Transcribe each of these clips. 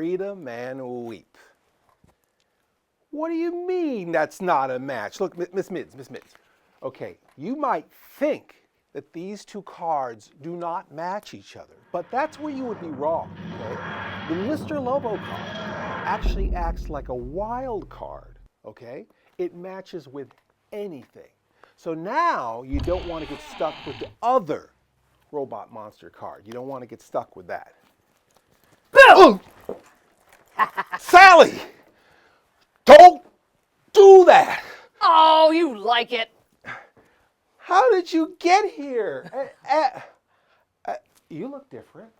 freedom and weep. What do you mean that's not a match? Look, Miss Mids. Okay, you might think that these two cards do not match each other, but that's where you would be wrong, okay? The Mr. Lobo card actually acts like a wild card, okay? It matches with anything. So now you don't want to get stuck with the other robot monster card. You don't want to get stuck with that. Boom! Sally! Don't do that! Oh, you like it. How did you get here? You look different.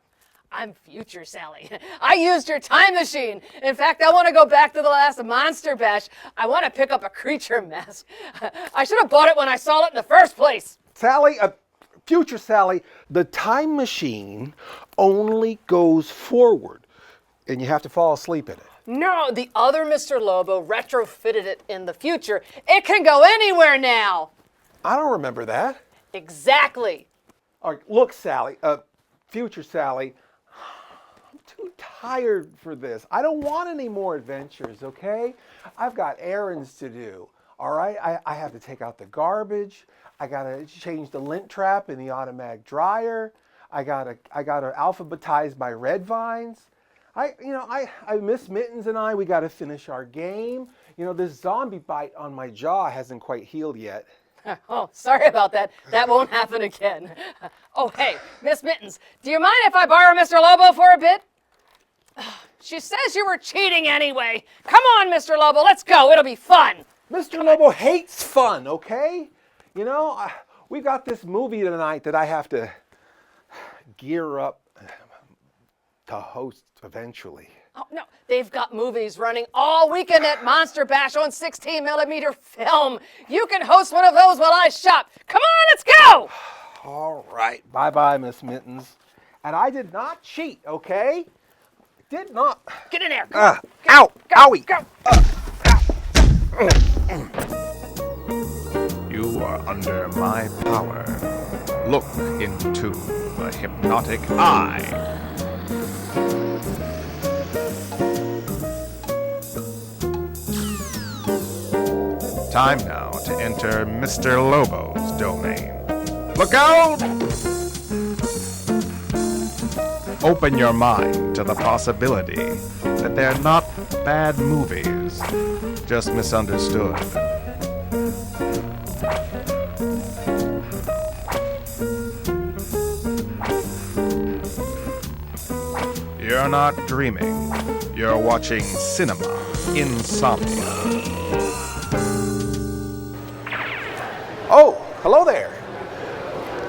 I'm future Sally. I used your time machine. In fact, I want to go back to the last Monster Bash. I want to pick up a creature mask. I should have bought it when I saw it in the first place. Sally, future Sally, the time machine only goes forward, and you have to fall asleep in it. No, the other Mr. Lobo retrofitted it in the future. It can go anywhere now. I don't remember that. Exactly. All right, look, Sally, future Sally, I'm too tired for this. I don't want any more adventures, okay? I've got errands to do, all right? I have to take out the garbage. I gotta change the lint trap in the automatic dryer. I gotta alphabetize my red vines. I Miss Mittens and I, we gotta finish our game. You know, this zombie bite on my jaw hasn't quite healed yet. Oh, sorry about that. That won't happen again. Oh, hey, Miss Mittens, do you mind if I borrow Mr. Lobo for a bit? She says you were cheating anyway. Come on, Mr. Lobo, let's go. It'll be fun. Mr. Lobo hates fun, okay? You know, we've got this movie tonight that I have to gear up to host eventually. Oh, no, they've got movies running all weekend at Monster Bash on 16mm film. You can host one of those while I shop. Come on, let's go! All right, bye-bye, Miss Mittens. And I did not cheat, okay? Did not. Get in there. Ow! Go, Owie! Go. You are under my power. Look into the hypnotic eye. Time now to enter Mr. Lobo's domain. Look out! Open your mind to the possibility that they're not bad movies, just misunderstood. You're not dreaming. You're watching cinema. Insomnia. Oh, hello there.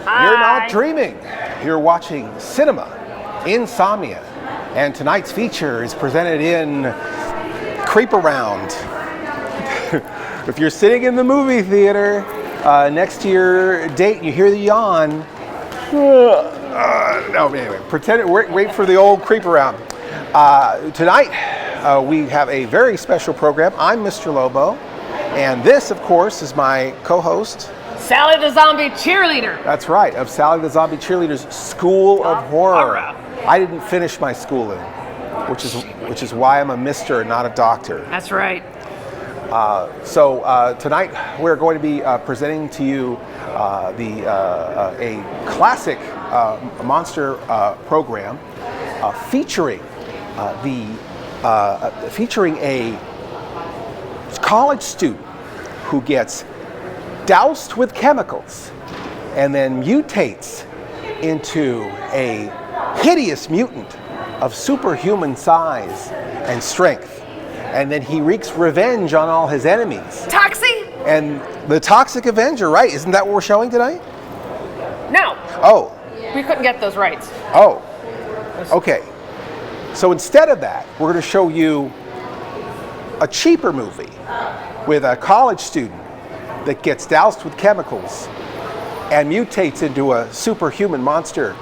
Hi. You're not dreaming. You're watching cinema, Insomnia. And tonight's feature is presented in Creep Around. If you're sitting in the movie theater next to your date and you hear the yawn, no, anyway, wait for the old Creep Around. Tonight, we have a very special program. I'm Mr. Lobo. And this, of course, is my co-host, Sally the Zombie Cheerleader. That's right, of Sally the Zombie Cheerleader's School of Horror. I didn't finish my schooling, which is why I'm a Mr. and not a doctor. That's right. So tonight we're going to be presenting to you a classic monster program featuring a college student who gets doused with chemicals and then mutates into a hideous mutant of superhuman size and strength. And then he wreaks revenge on all his enemies. Toxie? And the Toxic Avenger, right? Isn't that what we're showing tonight? No. Oh. We couldn't get those rights. Oh. Okay. So instead of that, we're going to show you a cheaper movie with a college student that gets doused with chemicals and mutates into a superhuman monster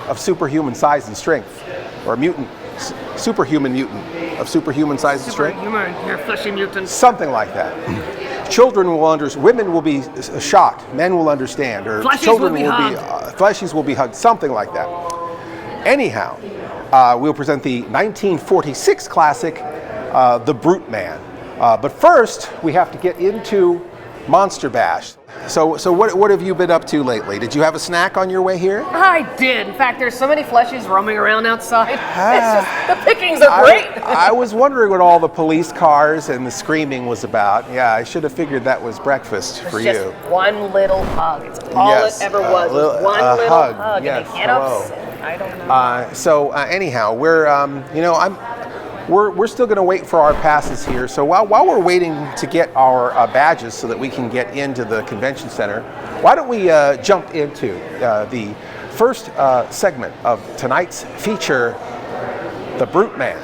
of superhuman size and strength, or a superhuman mutant of superhuman size and strength. Superhuman, you're a fleshy mutant. Something like that. Children will understand. Women will be shocked. Men will understand. Or Fleshies children will be hugged. Fleshies will be hugged. Something like that. Anyhow, we'll present the 1946 classic, The Brute Man. But first, we have to get into Monster Bash. So what have you been up to lately? Did you have a snack on your way here? I did. In fact, there's so many fleshies roaming around outside. It's just, the pickings are great. I was wondering what all the police cars and the screaming was about. Yeah, I should have figured that was breakfast for It's just you. one little hug. It's all Yes, it ever was. One little hug. Yes, And they get hello. upset. I don't know. Anyhow, we're still going to wait for our passes here. So while we're waiting to get our badges so that we can get into the convention center, why don't we jump into the first segment of tonight's feature, The Brute Man.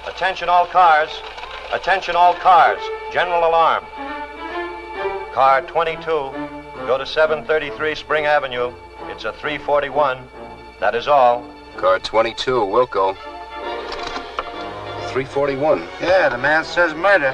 Attention all cars. Attention all cars. General alarm. Car 22, go to 733 Spring Avenue. It's a 341. That is all. Car 22, Wilco. 341. Yeah, the man says murder.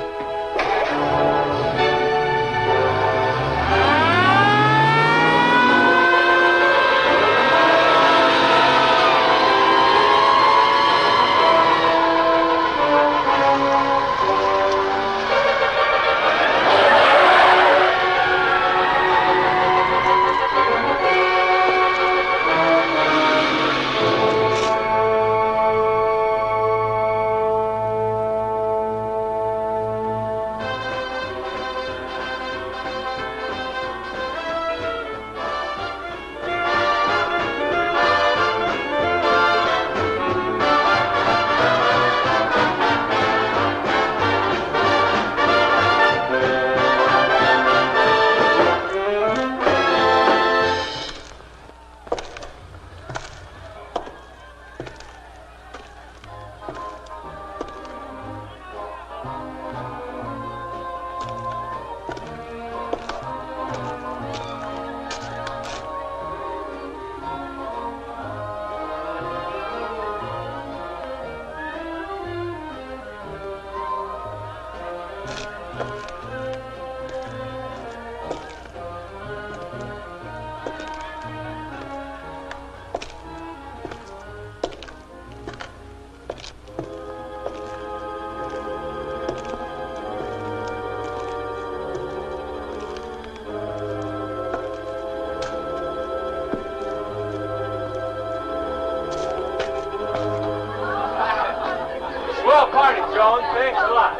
Well, party, Joan. Thanks a lot.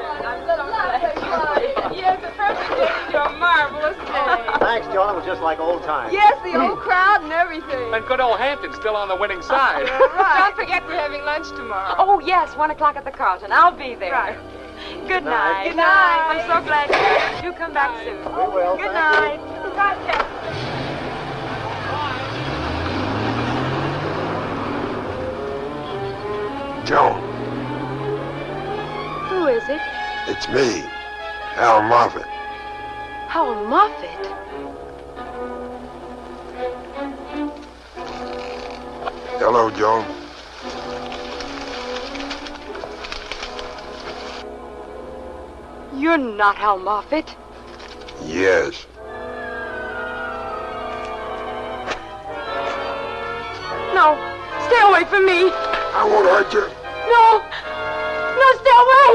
Yes, the perfect day. You're a marvelous day. Thanks, Joan. It was just like old times. Yes, the old crowd and everything. And good old Hampton's still on the winning side. Right. Don't forget we're having lunch tomorrow. Oh, yes, 1 o'clock at the Carlton. I'll be there. Right. Good night. Good night. I'm so glad you come back soon. We will. Good Thank night. you. Good night, Jeff. Joan, Who is it? it's me, Al Moffat. Howell Moffat. Hello, Joan. You're not Hal Moffat. Yes. No, stay away from me. I won't hurt you. No, no, stay away.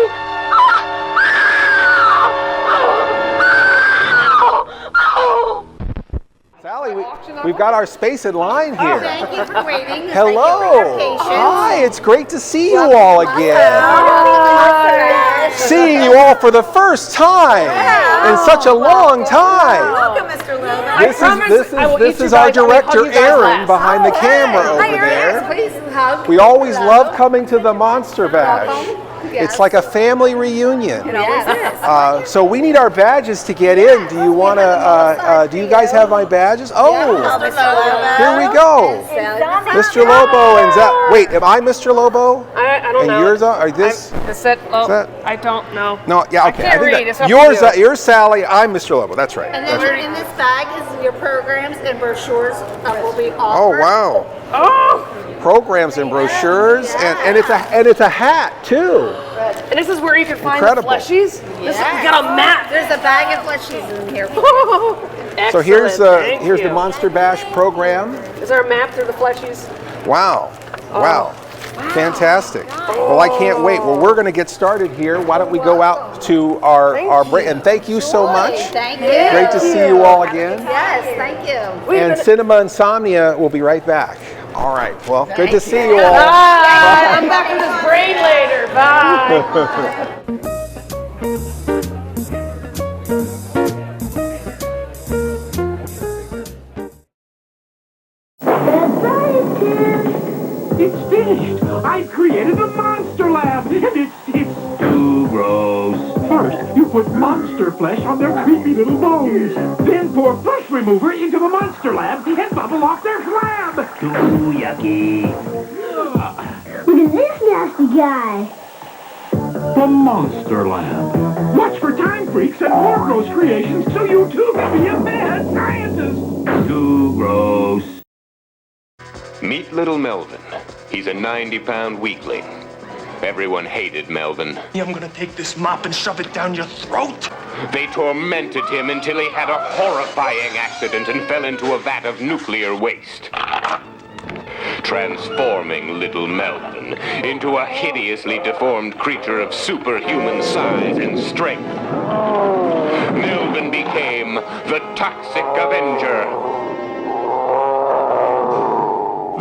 We've got our space in line here. Thank you for waiting. Hello. Thank you for your patience. Hi, it's great to see you all again. Seeing you all for the first time in such a long time. Welcome, Mr. Lobo. This is our director, Aaron, behind the camera over there. Please hug. We always love coming to the Monster Bash. Yes. It's like a family reunion. It always is. So we need our badges to get in. Do you want to? Do you guys have my badges? Oh, here we go. Mr. Lobo and Zach. Wait, am I Mr. Lobo? I don't know. And yours are this? I don't know. No, yeah, okay. I can't read. It's up to yours, you. yours, Sally. I'm Mr. Lobo. That's right. And then in this bag is your programs and brochures that will be Oh offered. wow. Oh! Programs and brochures, and it's a hat too. And this is where you can find Incredible. the fleshies? This is got a map. There's a bag of fleshies in here. So here's Excellent. the Thank Monster Bash program. Is there a map through the fleshies? Wow. Wow. Fantastic. Well, I can't wait. Well, we're going to get started here. Why don't we go out to our break? And thank you so much. Thank you. Great to see you all again. Yes, thank you. And Cinema Insomnia will be right back. All right. Well, good to see you all. Bye. I'm back in this brain later. Bye. It's finished. I've created a monster lab, and it's too gross. First, you put monster flesh on their creepy little bones. Then pour flesh remover into the monster lab and bubble off their slab. Too yucky. Look at this nasty guy. The Monster Lab. Watch for time freaks and more gross creations so you too can be a mad scientist. Too gross. Meet little Melvin. He's a 90-pound weakling. Everyone hated Melvin. I'm gonna take this mop and shove it down your throat. They tormented him until he had a horrifying accident and fell into a vat of nuclear waste, transforming little Melvin into a hideously deformed creature of superhuman size and strength. Melvin became the Toxic Avenger,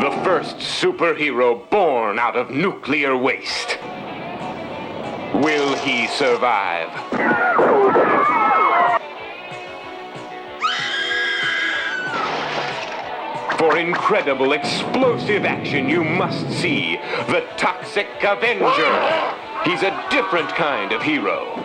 the first superhero born out of nuclear waste. Will he survive? For incredible explosive action, you must see the Toxic Avenger. He's a different kind of hero.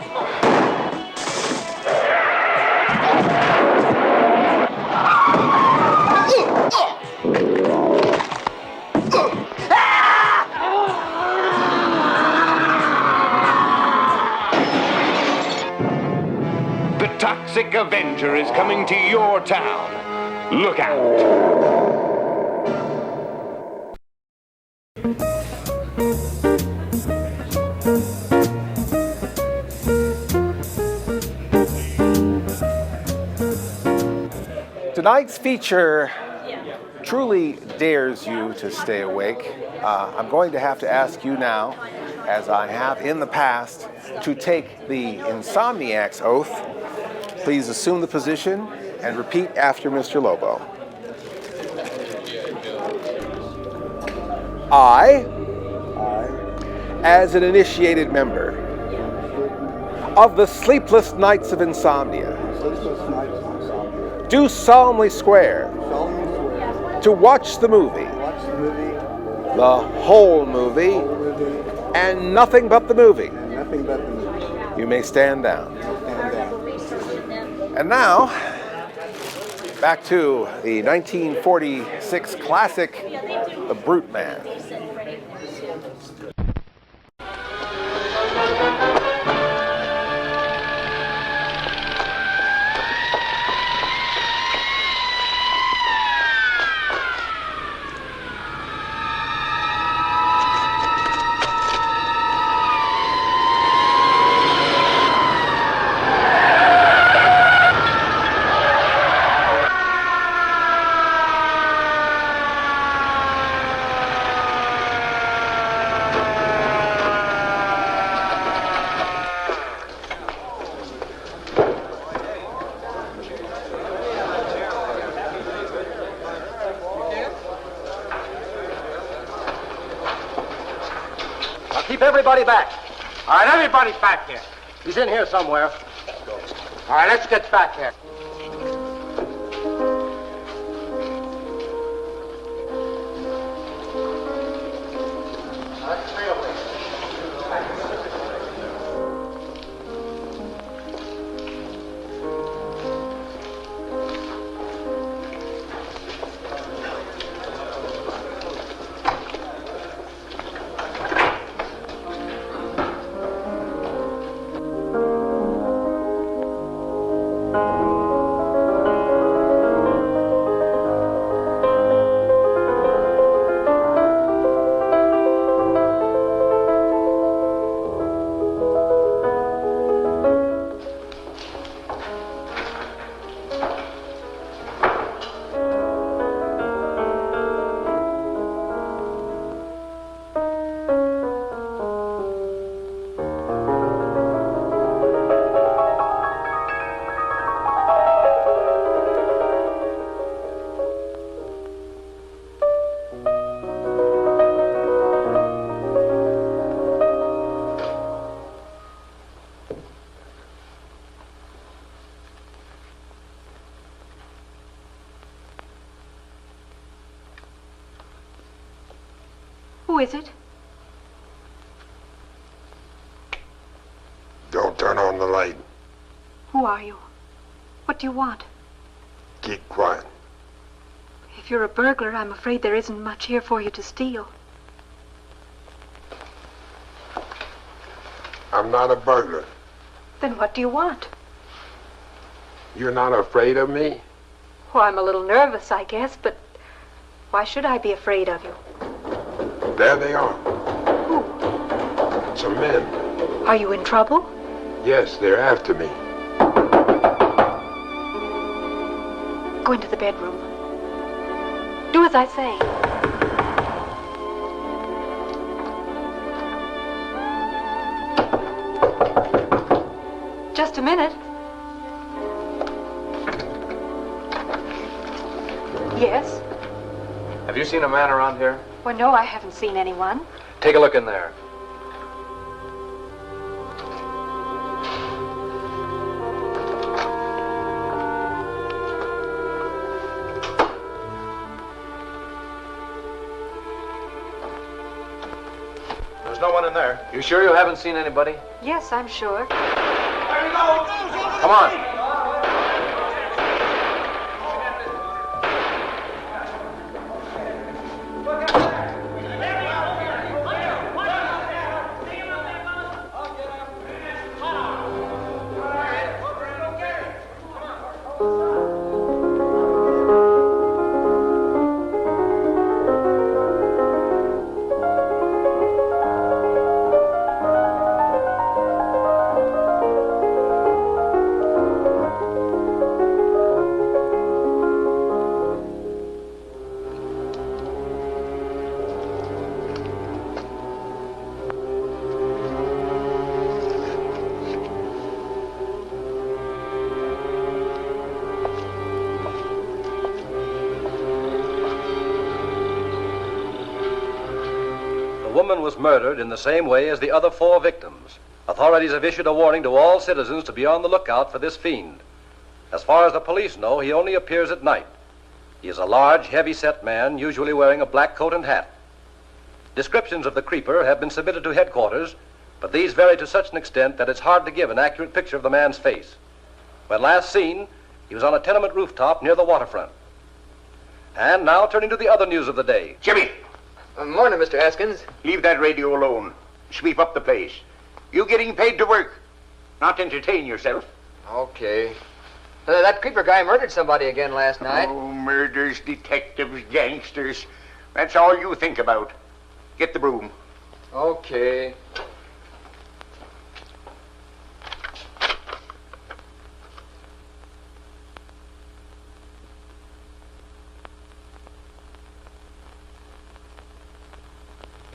The Toxic Avenger is coming to your town. Look out. Tonight's feature truly dares you to stay awake. I'm going to have to ask you now, as I have in the past, to take the Insomniac's oath. Please assume the position and repeat after Mr. Lobo. I, as an initiated member of the Sleepless Nights of Insomnia, do solemnly swear to watch the movie, the whole movie, and nothing but the movie. You may stand down. And now, back to the 1946 classic, The Brute Man. everybody back. All right, everybody back here. He's in here somewhere. All right, let's get back here. Who is it? Don't turn on the light. Who are you? What do you want? Keep quiet. If you're a burglar, I'm afraid there isn't much here for you to steal. I'm not a burglar. Then what do you want? You're not afraid of me? Well, I'm a little nervous, I guess, but why should I be afraid of you? There they are. Who? Some men. Are you in trouble? Yes, they're after me. Go into the bedroom. Do as I say. Just a minute. Yes? Have you seen a man around here? Well, no, I haven't seen anyone. Take a look in there. There's no one in there. You sure you haven't seen anybody? Yes, I'm sure. Come on. Was murdered in the same way as the other 4 victims. Authorities have issued a warning to all citizens to be on the lookout for this fiend. As far as the police know, he only appears at night. He is a large, heavy-set man, usually wearing a black coat and hat. Descriptions of the creeper have been submitted to headquarters, but these vary to such an extent that it's hard to give an accurate picture of the man's face. When last seen, he was on a tenement rooftop near the waterfront. And now turning to the other news of the day. Jimmy! Morning, Mr. Haskins. Leave that radio alone. Sweep up the place. You getting paid to work, not to entertain yourself. Okay. That creeper guy murdered somebody again last night. Oh, murders, detectives, gangsters. That's all you think about. Get the broom. Okay.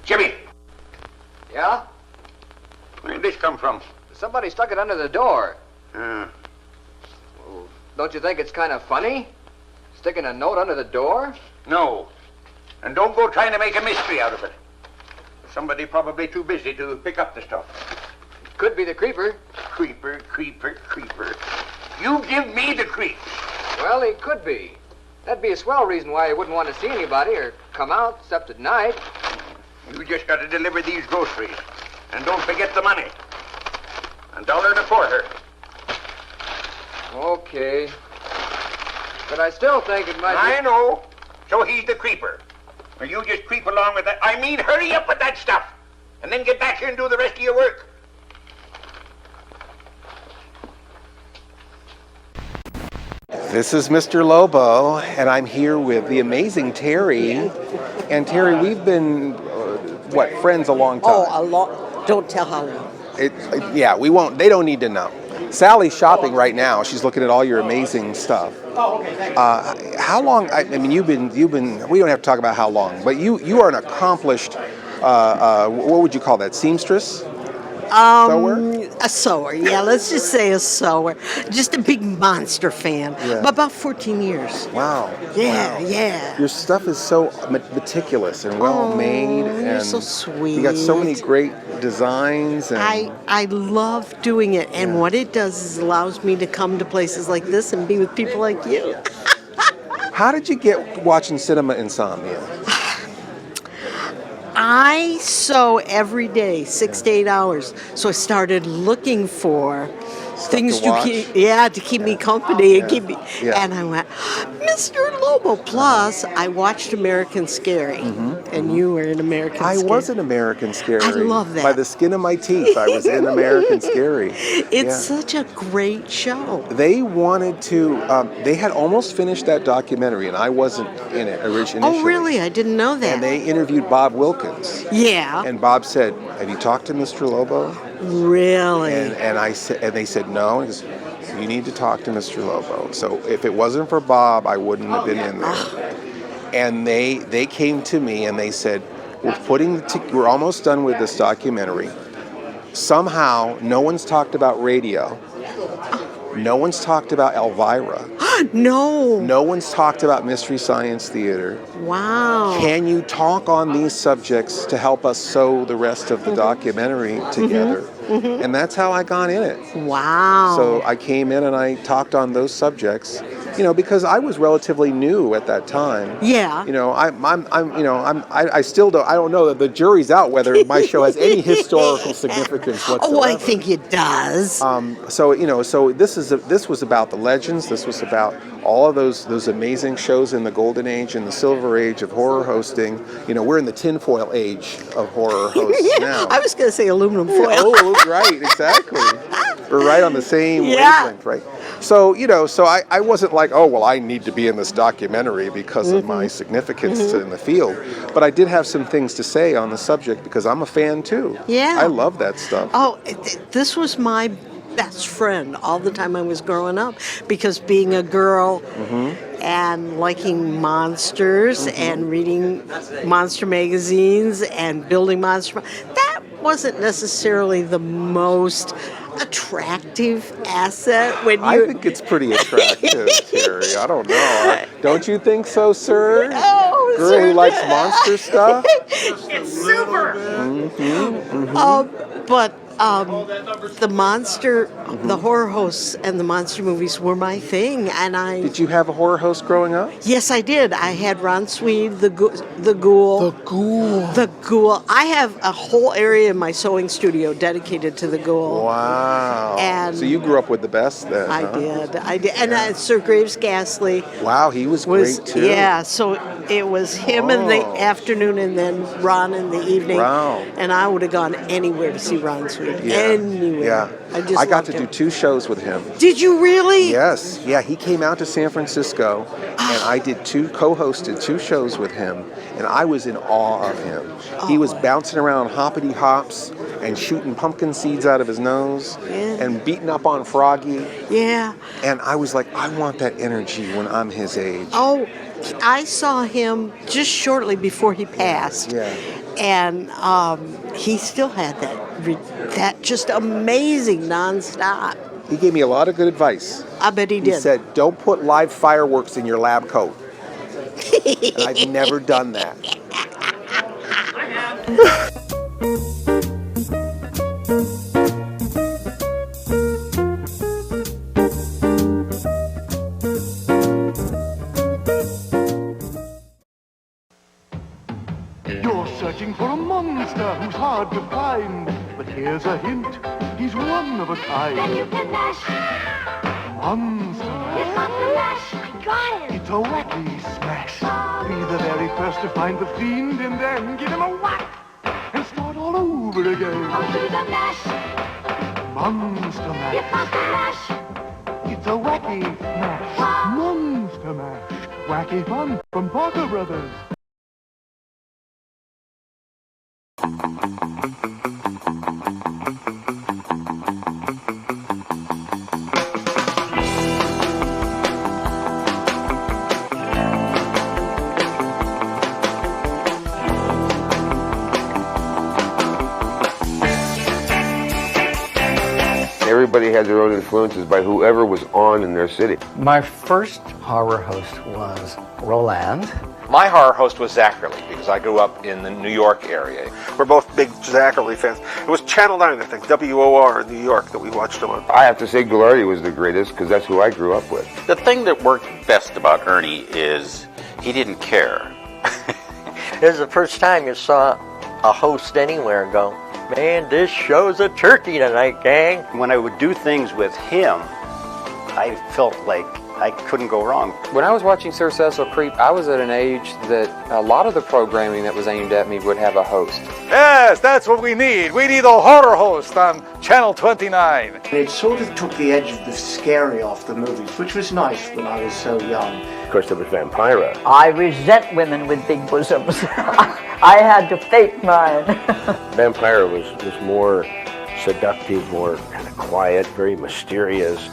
Jimmy! Yeah? Where did this come from? Somebody stuck it under the door. Uh, Well, don't you think it's kind of funny? Sticking a note under the door? no. And don't go trying to make a mystery out of it. Somebody probably too busy to pick up the stuff. Could be the creeper. Creeper, creeper, creeper. You give me the creeps. Well, he could be. That'd be a swell reason why he wouldn't want to see anybody or come out except at night. You just got to deliver these groceries. And don't forget the money. $1.25. Okay. But I still think it might be... I know. So he's the creeper. Well, you just creep along with that. I mean, hurry up with that stuff. And then get back here and do the rest of your work. This is Mr. Lobo, and I'm here with the amazing Terry. And Terry, we've been, friends a long time? Oh, a long. Don't tell how long. Yeah, we won't. They don't need to know. Sally's shopping right now. She's looking at all your amazing stuff. Oh, okay. Thank you. How long? I mean, you've been. We don't have to talk about how long, but you are an accomplished. What would you call that? Seamstress. Sewer? A sewer, yeah, let's just say a sewer. Just a big monster fan. Yeah. About 14 years. Wow. Yeah, wow. yeah. Your stuff is so meticulous and well made. You're and so sweet. You got so many great designs. And I love doing it, and what it does is allows me to come to places like this and be with people like you. How did you get watching cinema Insomnia? I sew every day, 6 to 8 hours. So I started looking for things to keep me company and keep me. Yeah. And I went, Mr. Lobo. Plus, I watched American Scary, and you were in American Scary. I was in American Scary. I love that. By the skin of my teeth, I was in American Scary. It's such a great show. They wanted to. They had almost finished that documentary, and I wasn't in it initially. Oh, really? I didn't know that. And they interviewed Bob Wilkins. Yeah. And Bob said, "Have you talked to Mr. Lobo?" Really? And I said, and they said no. And he goes, you need to talk to Mr. Lobo. So if it wasn't for Bob, I wouldn't have been in there. And they came to me and they said, we're almost done with this documentary. Somehow, no one's talked about radio. No one's talked about Elvira. No. No one's talked about Mystery Science Theater. Wow. Can you talk on these subjects to help us sew the rest of the documentary together? And that's how I got in it. Wow. So I came in and I talked on those subjects, because I was relatively new at that time. Yeah. I still don't. I don't know that the jury's out whether my show has any historical significance whatsoever. Oh, I think it does. So this was about the legends. This was about all of those amazing shows in the golden age and the silver age of horror hosting. We're in the tinfoil age of horror hosts now. I was going to say aluminum foil. Oh, right, exactly. We're right on the same wavelength, right? So, I wasn't like, oh, well, I need to be in this documentary because of my significance in the field. But I did have some things to say on the subject because I'm a fan too. Yeah. I love that stuff. Oh, this was my best friend all the time I was growing up because being a girl and liking monsters and reading monster magazines and building monster, that wasn't necessarily the most attractive asset when you... I think it's pretty attractive, Terry. I don't know. Don't you think so, sir? Oh, girl who likes monster stuff? It's super! But the monster, the horror hosts and the monster movies were my thing, and I... Did you have a horror host growing up? Yes, I did. I had Ron Swede, the Ghoul. The Ghoul. The Ghoul. I have a whole area in my sewing studio dedicated to the Ghoul. Wow. And so you grew up with the best then, I did. And Sir Graves Ghastly. Wow, he was great too. Yeah, so it was him in the afternoon and then Ron in the evening. Wow. And I would have gone anywhere to see Ron Swede. Yeah. Anywhere. Yeah. I got to do 2 shows with him. Did you really? Yes. Yeah, he came out to San Francisco and I did co-hosted 2 shows with him and I was in awe of him. He was bouncing around hoppity hops and shooting pumpkin seeds out of his nose and beating up on Froggy. Yeah. And I was like, I want that energy when I'm his age. Oh, I saw him just shortly before he passed. Yeah. And he still had that just amazing nonstop. He gave me a lot of good advice. I bet he did. He said, don't put live fireworks in your lab coat. And I've never done that. looking for a monster who's hard to find. But here's a hint, he's one of a kind. Then you can mash. Monster It's Mash. Monster Mash. I got it. It's a wacky smash. Be the very first to find the fiend and then give him a whack and start all over again. I'll do the mash. Monster Mash. It's Monster Mash. It's a wacky smash. Monster Mash. Wacky fun from Parker Brothers. Everybody had their own influences by whoever was on in their city. My first horror host was Roland. My horror host was Zachary because I grew up in the New York area. We're both big Zachary fans. It was Channel 9, I think, WOR in New York that we watched him on. I have to say Ghilardi was the greatest because that's who I grew up with. The thing that worked best about Ernie is he didn't care. It was the first time you saw a host anywhere and go, man, this show's a turkey tonight, gang. When I would do things with him, I felt like I couldn't go wrong. When I was watching Sir Cecil Creep, I was at an age that a lot of the programming that was aimed at me would have a host. Yes, that's what we need. We need a horror host on Channel 29. It sort of took the edge of the scary off the movies, which was nice when I was so young. Of course, there was Vampira. I resent women with big bosoms. I had to fake mine. Vampira was more seductive, more kind of quiet, very mysterious.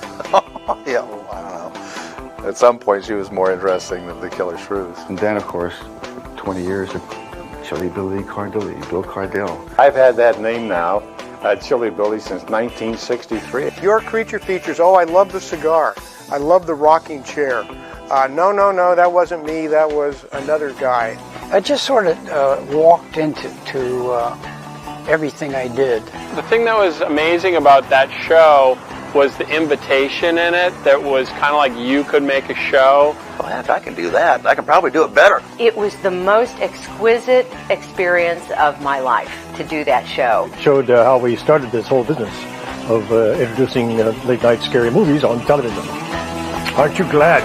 Yeah, well, I don't know. At some point, she was more interesting than the Killer Shrews. And then, of course, 20 years of Chili Billy Cardilli, Bill Cardell. I've had that name now, Chili Billy, since 1963. Your creature features, oh, I love the cigar. I love the rocking chair. No, that wasn't me. That was another guy. I just sort of walked into everything I did. The thing that was amazing about that show was the invitation in it that was kind of like you could make a show. Well, heck, I can do that. I can probably do it better. It was the most exquisite experience of my life to do that show. It showed how we started this whole business of introducing late night scary movies on television. Aren't you glad?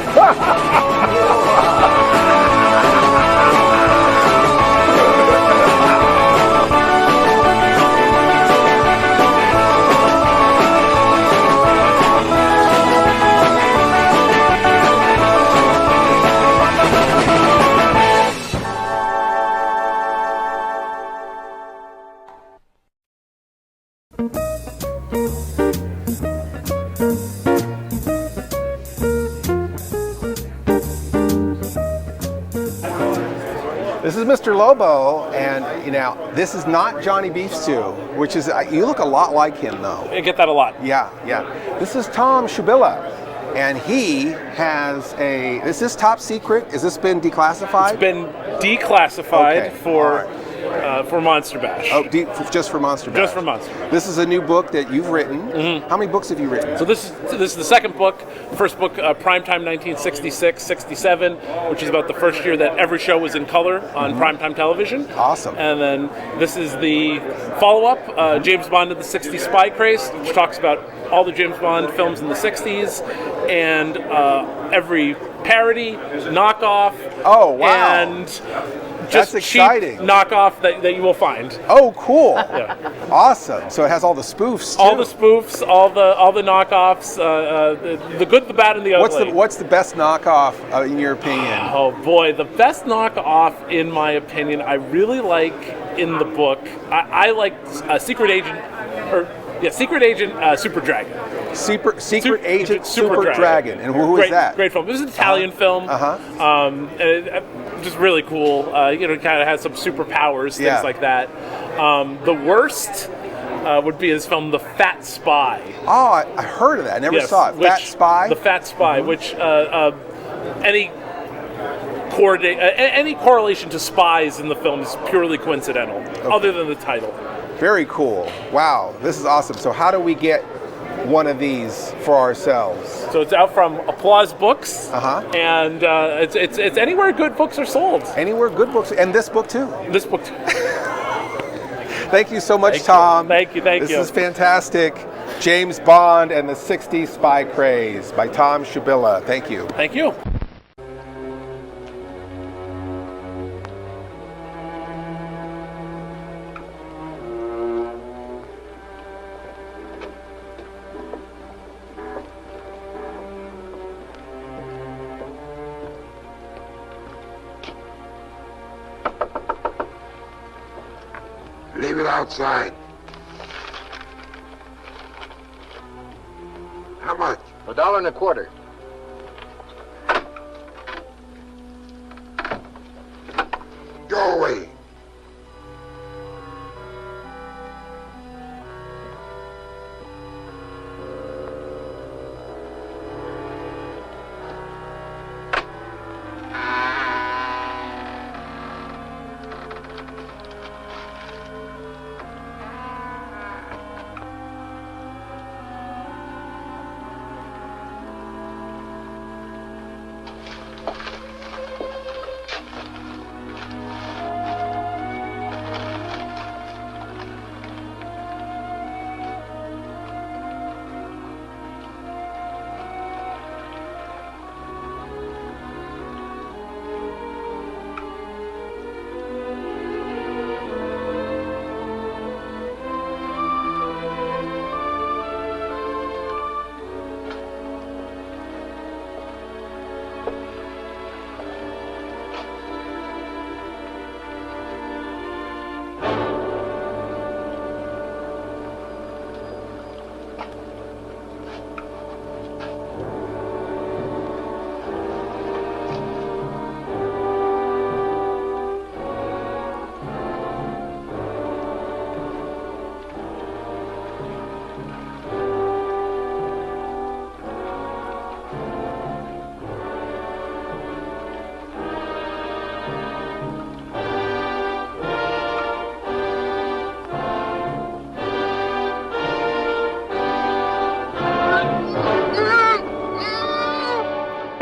This is Mr. Lobo, and you know, this is not Johnny Beef Stew, which is, you look a lot like him though. I get that a lot. Yeah. This is Tom Shubilla, and he has is this top secret? Has this been declassified? It's been declassified Okay. for Monster Bash. Oh, just for Monster Bash. Just for Monster Bash. This is a new book that you've written. Mm-hmm. How many books have you written? So this is the second book. First book, Primetime 1966-67, which is about the first year that every show was in color on primetime television. Awesome. And then this is the follow-up, James Bond and the 60s Spy Craze, which talks about all the James Bond films in the 60s and every parody, knockoff. Oh, wow. And That's just cheap exciting. knockoff that you will find. Oh, cool. Yeah. Awesome. So it has all the spoofs, too. All the spoofs, all the knockoffs, the good, the bad, and the ugly. What's the best knockoff in your opinion? Oh boy, the best knockoff in my opinion, I really like in the book. I like Secret Agent Super Dragon. Secret Agent Super Dragon. And who is that? Great film. This is an Italian film. Just really cool. Kind of has some superpowers, things like that. The worst would be his film, The Fat Spy. Oh, I heard of that. I never saw it. Fat Spy? The Fat Spy, which any correlation to spies in the film is purely coincidental, other than the title. Very cool. Wow, this is awesome. So how do we get one of these for ourselves? So it's out from Applause Books, and it's anywhere good books are sold. Anywhere good books, and this book too. This book too. Thank you so much, Thank you. Tom. Thank you. This is fantastic. James Bond and the 60s Spy Craze by Tom Shubilla. Thank you. Thank you. Leave it outside. How much? $1.25. Go away.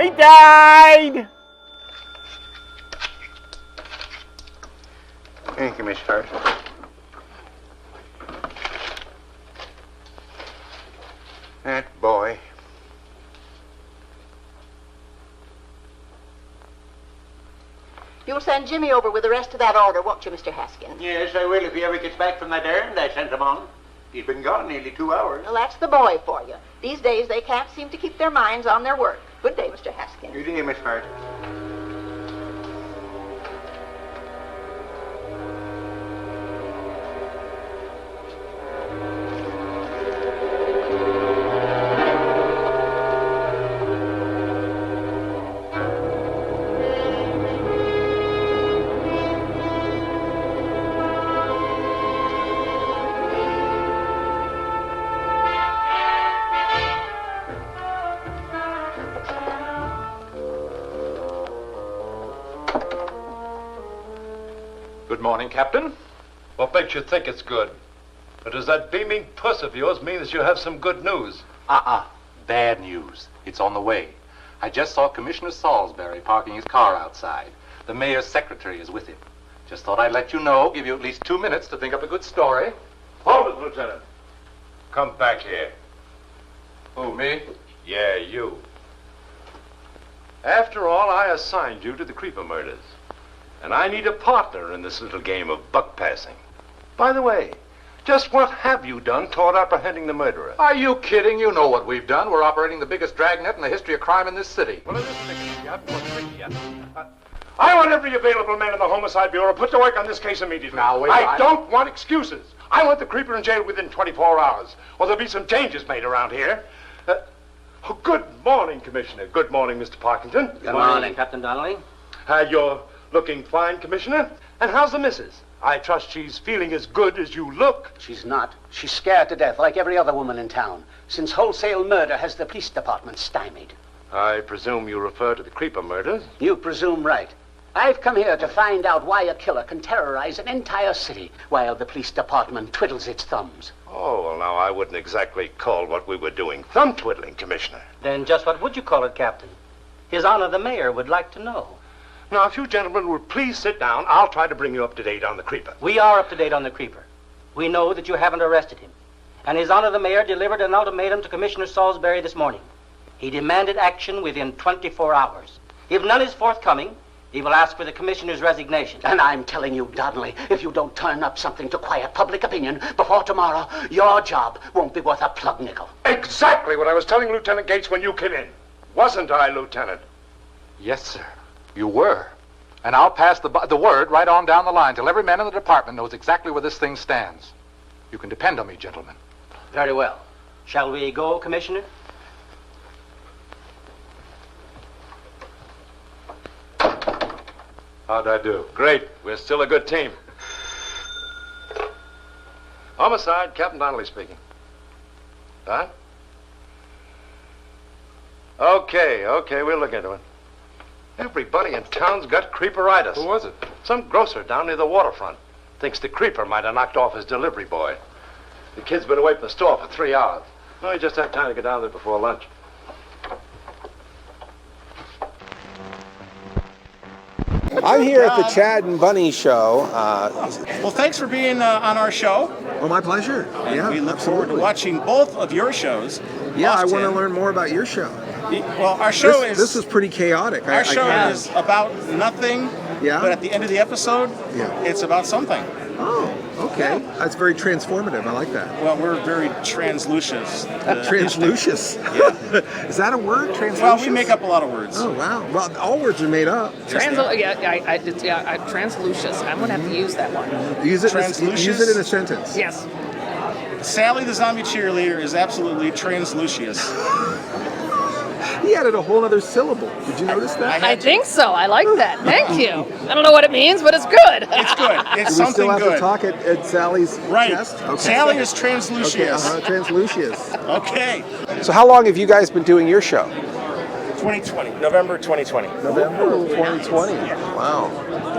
He died! Thank you, Miss Hart. That boy. You'll send Jimmy over with the rest of that order, won't you, Mr. Haskins? Yes, I will if he ever gets back from that errand I sent him on. He's been gone nearly 2 hours. Well, that's the boy for you. These days, they can't seem to keep their minds on their work. Good day, Mr. Haskins. Good day, Miss Hart. Good morning, Captain. What makes you think it's good? Or does that beaming puss of yours mean that you have some good news? Bad news. It's on the way. I just saw Commissioner Salisbury parking his car outside. The mayor's secretary is with him. Just thought I'd let you know, give you at least 2 minutes to think up a good story. Hold it, Lieutenant. Come back here. Who, me? Yeah, you. After all, I assigned you to the Creeper murders. And I need a partner in this little game of buck passing. By the way, just what have you done toward apprehending the murderer? Are you kidding? You know what we've done. We're operating the biggest dragnet in the history of crime in this city. Well, it isn't tricky yet. I want every available man in the Homicide Bureau put to work on this case immediately. Now, wait. I don't want excuses. I want the Creeper in jail within 24 hours, or there'll be some changes made around here. Good morning, Commissioner. Good morning, Mr. Parkington. Good morning, Captain Donnelly. You're looking fine, Commissioner. And how's the missus? I trust she's feeling as good as you look. She's not. She's scared to death like every other woman in town, since wholesale murder has the police department stymied. I presume you refer to the Creeper murders? You presume right. I've come here to find out why a killer can terrorize an entire city while the police department twiddles its thumbs. Oh, well, now, I wouldn't exactly call what we were doing thumb-twiddling, Commissioner. Then just what would you call it, Captain? His Honor the Mayor would like to know. Now, if you gentlemen will please sit down, I'll try to bring you up to date on the Creeper. We are up to date on the Creeper. We know that you haven't arrested him. And His Honor the Mayor delivered an ultimatum to Commissioner Salisbury this morning. He demanded action within 24 hours. If none is forthcoming, he will ask for the Commissioner's resignation. And I'm telling you, Donnelly, if you don't turn up something to quiet public opinion before tomorrow, your job won't be worth a plug nickel. Exactly what I was telling Lieutenant Gates when you came in. Wasn't I, Lieutenant? Yes, sir. You were. And I'll pass the word right on down the line till every man in the department knows exactly where this thing stands. You can depend on me, gentlemen. Very well. Shall we go, Commissioner? How'd I do? Great. We're still a good team. Homicide, Captain Donnelly speaking. Huh? Okay, we'll look into it. Everybody in town's got creeperitis. Who was it? Some grocer down near the waterfront. Thinks the creeper might have knocked off his delivery boy. The kid's been away from the store for 3 hours. No, he just had time to get down there before lunch. I'm here at the Chad and Bunny show. Well, thanks for being on our show. Oh, my pleasure. And yeah, we look absolutely. forward to watching both of your shows. Yeah, often. I want to learn more about your show. Well, our show This is pretty chaotic. Our show is about nothing. Yeah. But at the end of the episode, it's about something. Oh, okay. That's very transformative. I like that. Well, we're very translucious. Translucious? Yeah. Is that a word, translucious? Well, we make up a lot of words. Oh, wow. Well, all words are made up. Translucious. I'm going to have to use that one. Use it in a sentence. Yes. Sally the zombie cheerleader is absolutely translucious. He added a whole other syllable. Did you notice that? I think so. I like that. Thank you. I don't know what it means, but it's good. It's good. It's Do we something still have good. to talk at Sally's chest? Okay. Sally is translucious. Okay, translucious. Okay. So how long have you guys been doing your show? 2020. November 2020. November 2020. Wow.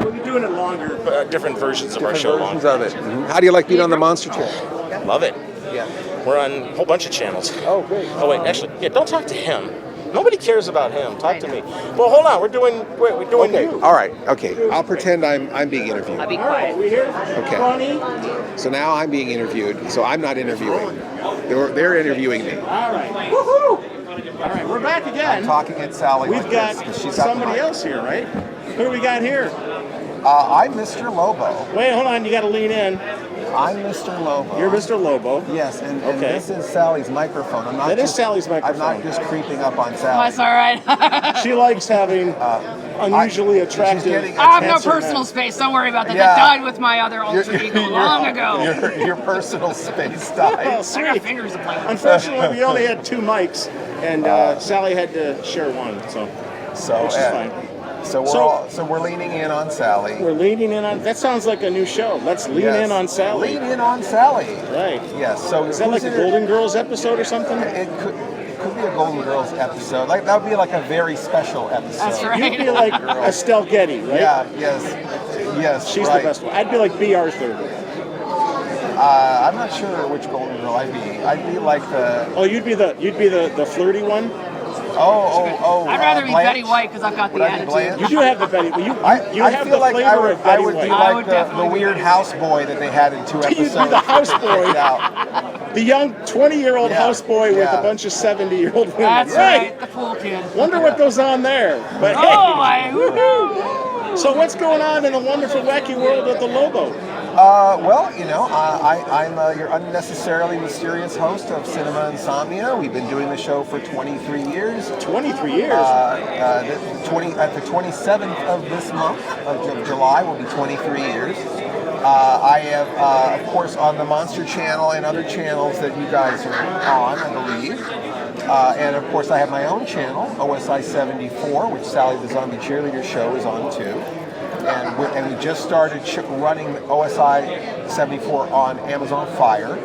We'll be doing it longer, different versions of our show. Different versions of it. Mm-hmm. How do you like being on the Monster Channel? Love it. Yeah. We're on a whole bunch of channels. Oh, great. Oh, wait, actually, don't talk to him. Nobody cares about him. Talk to me. Well, hold on. We're doing you. All right. Okay. I'll pretend I'm being interviewed. I'll be quiet. We here? Okay. Funny. So now I'm being interviewed. So I'm not interviewing. They're interviewing me. All right. Woohoo! All right, we're back again. I'm talking at Sally. We've got somebody else here, right? Who do we got here? I'm Mr. Lobo. Wait, hold on. You got to lean in. I'm Mr. Lobo. You're Mr. Lobo. Yes, and this is Sally's microphone. That is Sally's microphone. I'm not just creeping up on Sally. That's all right. She likes having unusually attractive. I have no personal space. Don't worry about that. Yeah. Oh, That died with my other alter ego long ago. Your personal space died. Oh, I got fingers to play with. Unfortunately, we only had 2 mics, and Sally had to share one, which is fine. So we're leaning in on Sally. We're leaning in on. That sounds like a new show. Let's lean in on Sally. Lean in on Sally. Right. Yes. So is that like a Golden Girls episode or something? It could be a Golden Girls episode. Like that would be like a very special episode. That's right. You'd be like Estelle Getty, right? Yeah. Yes. She's the best one. I'd be like B. Arthur. I'm not sure which Golden Girl I'd be. I'd be like the. Oh, you'd be the flirty one. Oh. I'd rather be Betty White because I've got the attitude. You do have the Betty. You have feel the like flavor of Betty I would White. be like the weird houseboy that they had in 2 episodes. You'd be the houseboy. The young 20-year-old houseboy with a bunch of 70-year-old women. That's right. The pool kid. Wonder what goes on there. But so what's going on in the wonderful, wacky world of the Lobo? I'm your unnecessarily mysterious host of Cinema Insomnia. We've been doing the show for 23 years. 23 years? At the 27th of this month of July will be 23 years. I have, of course, on the Monster Channel and other channels that you guys are on, I believe. And, of course, I have my own channel, OSI 74, which Sally the Zombie Cheerleader show is on, too. And we just started running OSI 74 on Amazon Fire.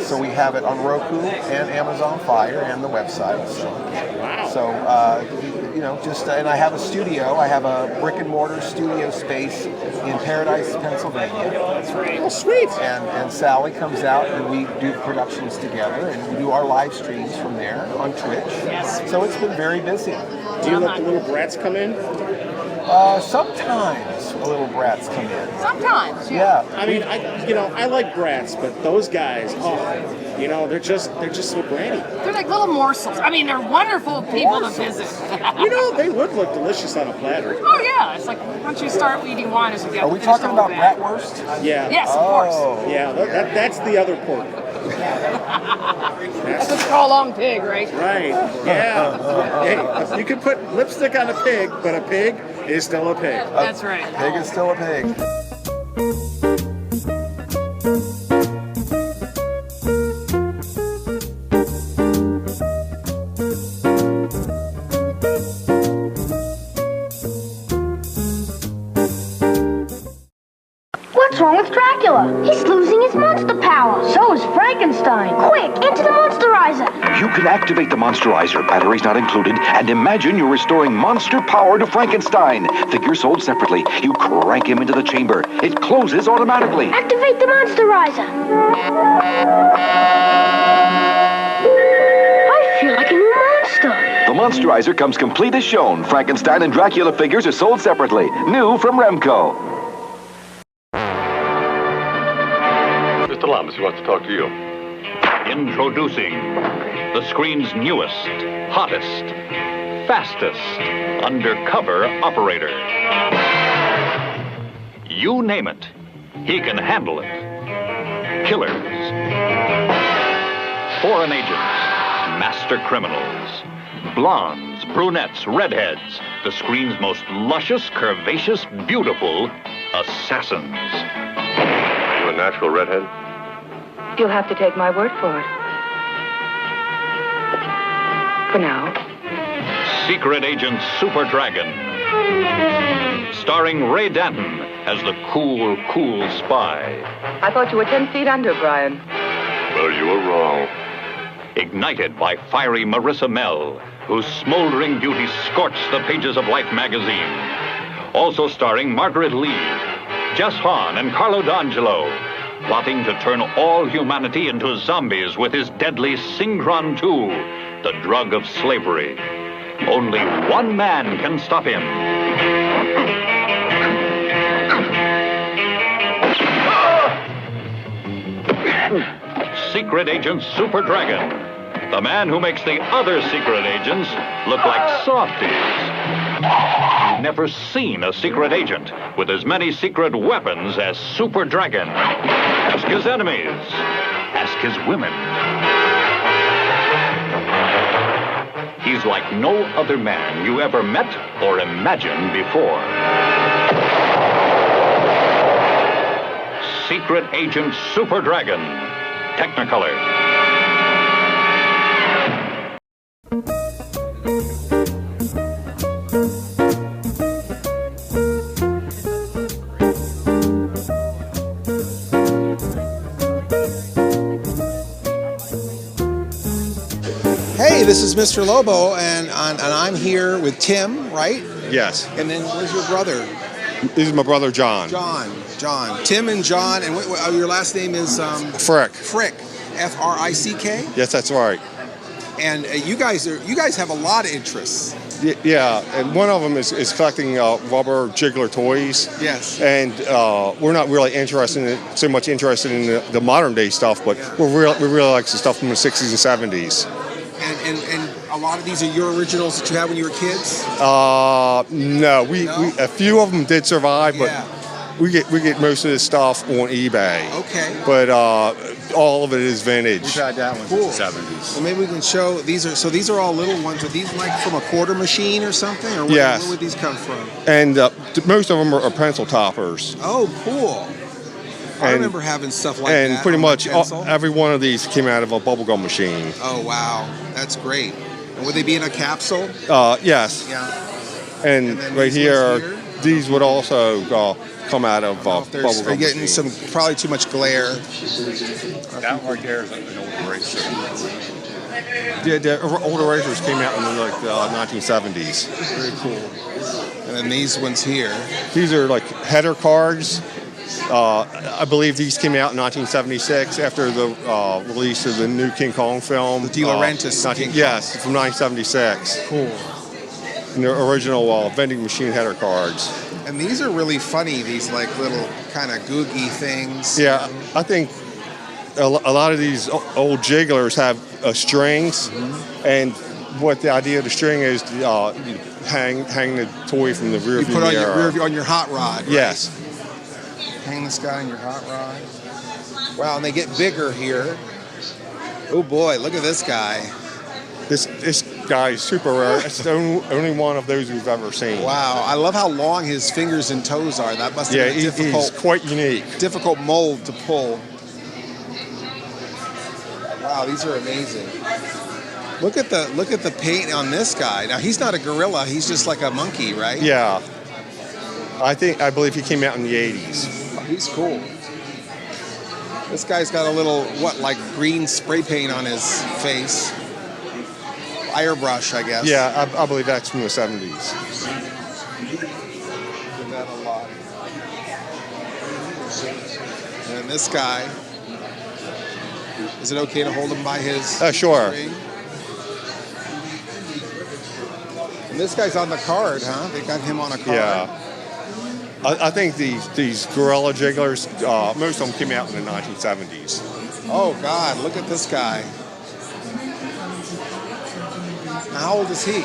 So we have it on Roku and Amazon Fire and the website. And I have a studio. I have a brick and mortar studio space in Paradise, Pennsylvania. That's right. Oh, sweet. And Sally comes out and we do productions together and we do our live streams from there on Twitch. Yes. So it's been very busy. Do you let the little brats come in? Sometimes little brats come in. Sometimes, Yeah. I mean, I like brats, but those guys, they're just so bratty. They're like little morsels. I mean, they're wonderful people to visit. They would look delicious on a platter. Oh yeah, it's like once you start eating wine, it's Are we talking about bratwurst? Yeah. Yes, of course. Yeah, that's the other pork. That's what you call a long pig, right? Right. Yeah. Hey, you can put lipstick on a pig, but a pig is still a pig. That's right. Pig is still a pig. What's wrong with Dracula? He's losing his monster power. So is Frankenstein. Quick, into the Monsterizer. You can activate the Monsterizer, batteries not included, and imagine you're restoring monster power to Frankenstein. Figures sold separately. You crank him into the chamber. It closes automatically. Activate the Monsterizer. I feel like a new monster. The Monsterizer comes complete as shown. Frankenstein and Dracula figures are sold separately. New from Remco. Mr. Lamas, he wants to talk to you. Introducing the screen's newest, hottest, fastest undercover operator. You name it, he can handle it. Killers, foreign agents, master criminals, blondes, brunettes, redheads, the screen's most luscious, curvaceous, beautiful assassins. You a natural redhead? You'll have to take my word for it. For now. Secret Agent Super Dragon. Starring Ray Danton as the cool, cool spy. I thought you were 10 feet under, Brian. Well, you were wrong. Ignited by fiery Marissa Mell, whose smoldering beauty scorched the pages of Life magazine. Also starring Margaret Lee, Jess Hahn, and Carlo D'Angelo, plotting to turn all humanity into zombies with his deadly Syncron 2, the drug of slavery. Only one man can stop him. Secret Agent Super Dragon, the man who makes the other secret agents look like softies. You've never seen a secret agent with as many secret weapons as Super Dragon. Ask his enemies. Ask his women. He's like no other man you ever met or imagined before. Secret Agent Super Dragon. Technicolor. Hey, this is Mr. Lobo, and I'm here with Tim, right? Yes. And then where's your brother? This is my brother John. John. Tim and John, and your last name is? Frick. Frick. F-R-I-C-K? Yes, that's right. And you guys have a lot of interests. Yeah, and one of them is collecting rubber jiggler toys. Yes. And we're not really so much interested in the modern day stuff, but we really like the stuff from the 60s and 70s. And a lot of these are your originals that you had when you were kids? No, we a few of them did survive, but we get most of this stuff on eBay. Okay. But all of it is vintage. We've had that one since the 70s. Well, maybe we can show these are all little ones. Are these like from a quarter machine or something? Or where would these come from? And most of them are pencil toppers. Oh, cool. I remember having stuff like and that. And pretty much every one of these came out of a bubblegum machine. Oh, wow. That's great. And would they be in a capsule? Yes. Yeah. And right here, these would also come out of bubblegum. They're getting probably too much glare. That right there is an old eraser. Yeah, the old erasers came out in the 1970s. Very cool. And then these ones here. These are like header cards. I believe these came out in 1976 after the release of the new King Kong film. The De Laurentiis King Kong. Yes, from 1976. Cool. and the original vending machine header cards. And these are really funny, these like little kind of googie things. Yeah, I think a lot of these old jigglers have strings, and what the idea of the string is, hang the toy from the rear view mirror. You put on your rear view, on your hot rod. Right? Yes. Hang this guy on your hot rod. Wow, and they get bigger here. Oh boy, look at this guy. This guy is super rare. It's the only one of those we've ever seen. Wow, I love how long his fingers and toes are. That must have been difficult. He's quite unique. Difficult mold to pull. Wow, these are amazing. Look at the paint on this guy. Now he's not a gorilla. He's just like a monkey, right? Yeah. I believe he came out in the 80s. Oh, he's cool. This guy's got a little like green spray paint on his face. Airbrush, I guess. Yeah, I believe that's from the 70s. Did that a lot. And this guy, is it okay to hold him by his sure. string? And this guy's on the card, huh? They got him on a card. Yeah. I think these gorilla jigglers, most of them came out in the 1970s. Oh, God, look at this guy. How old is he?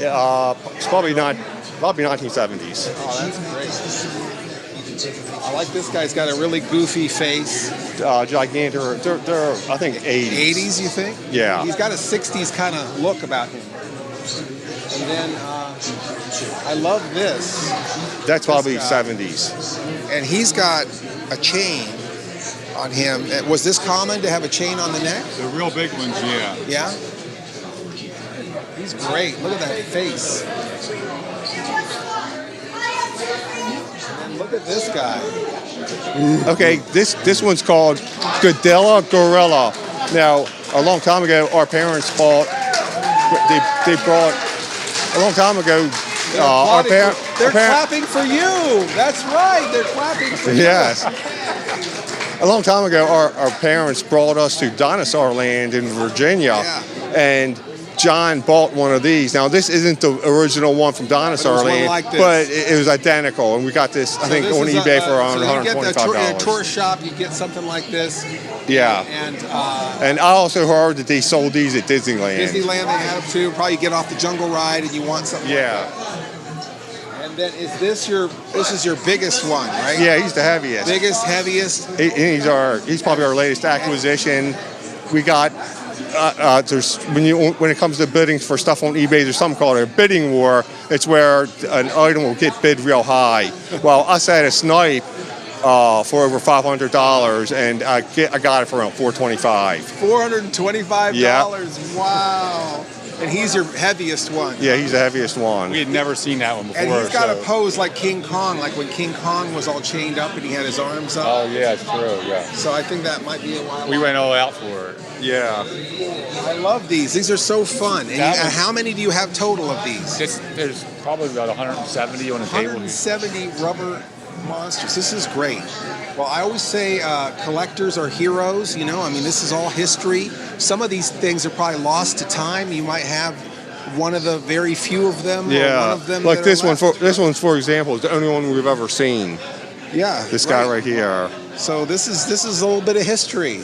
It's probably 1970s. Oh, that's great. I like this guy's got a really goofy face. Gigantic. They're I think 80s. 80s, you think? Yeah. He's got a 60s kind of look about him. And then I love this. That's probably 70s. And he's got a chain on him. Was this common to have a chain on the neck? The real big ones, yeah. Yeah? He's great. Look at that face. And then look at this guy. Okay, this one's called Godilla Gorilla. Now, a long time ago, our parents bought. They brought a long time ago. They're clapping for you. That's right. They're clapping for you. Yes. A long time ago, our parents brought us to Dinosaur Land in Virginia, and John bought one of these. Now, this isn't the original one from Dinosaur Land, but it was identical, and we got this, I think, on eBay for around $125. At a tourist shop, you get something like this. Yeah. And I also heard that they sold these at Disneyland. Disneyland, they have too. Probably you get off the jungle ride and you want something. Yeah. Like that. And then this is your biggest one, right? Yeah, he's the heaviest. Biggest, heaviest. He's probably our latest acquisition. We got when it comes to bidding for stuff on eBay, there's something called a bidding war. It's where an item will get bid real high. Well, us had a snipe for over $500, and I got it for around $425. $425. Yeah. Wow. And he's your heaviest one. Yeah, he's the heaviest one. We had never seen that one before. And he's got a pose like King Kong, like when King Kong was all chained up and he had his arms up. Oh, yeah, it's true, yeah. So I think that might be a while. We went all out for it. Yeah. I love these. These are so fun. And how many do you have total of these? There's probably about 170 on the table. 170 rubber monsters. This is great. Well, I always say collectors are heroes. You know, I mean, this is all history. Some of these things are probably lost to time. You might have one of the very few of them. Yeah, or one of them like this one. left. For example, is the only one we've ever seen. Yeah. This guy right here. So this is a little bit of history.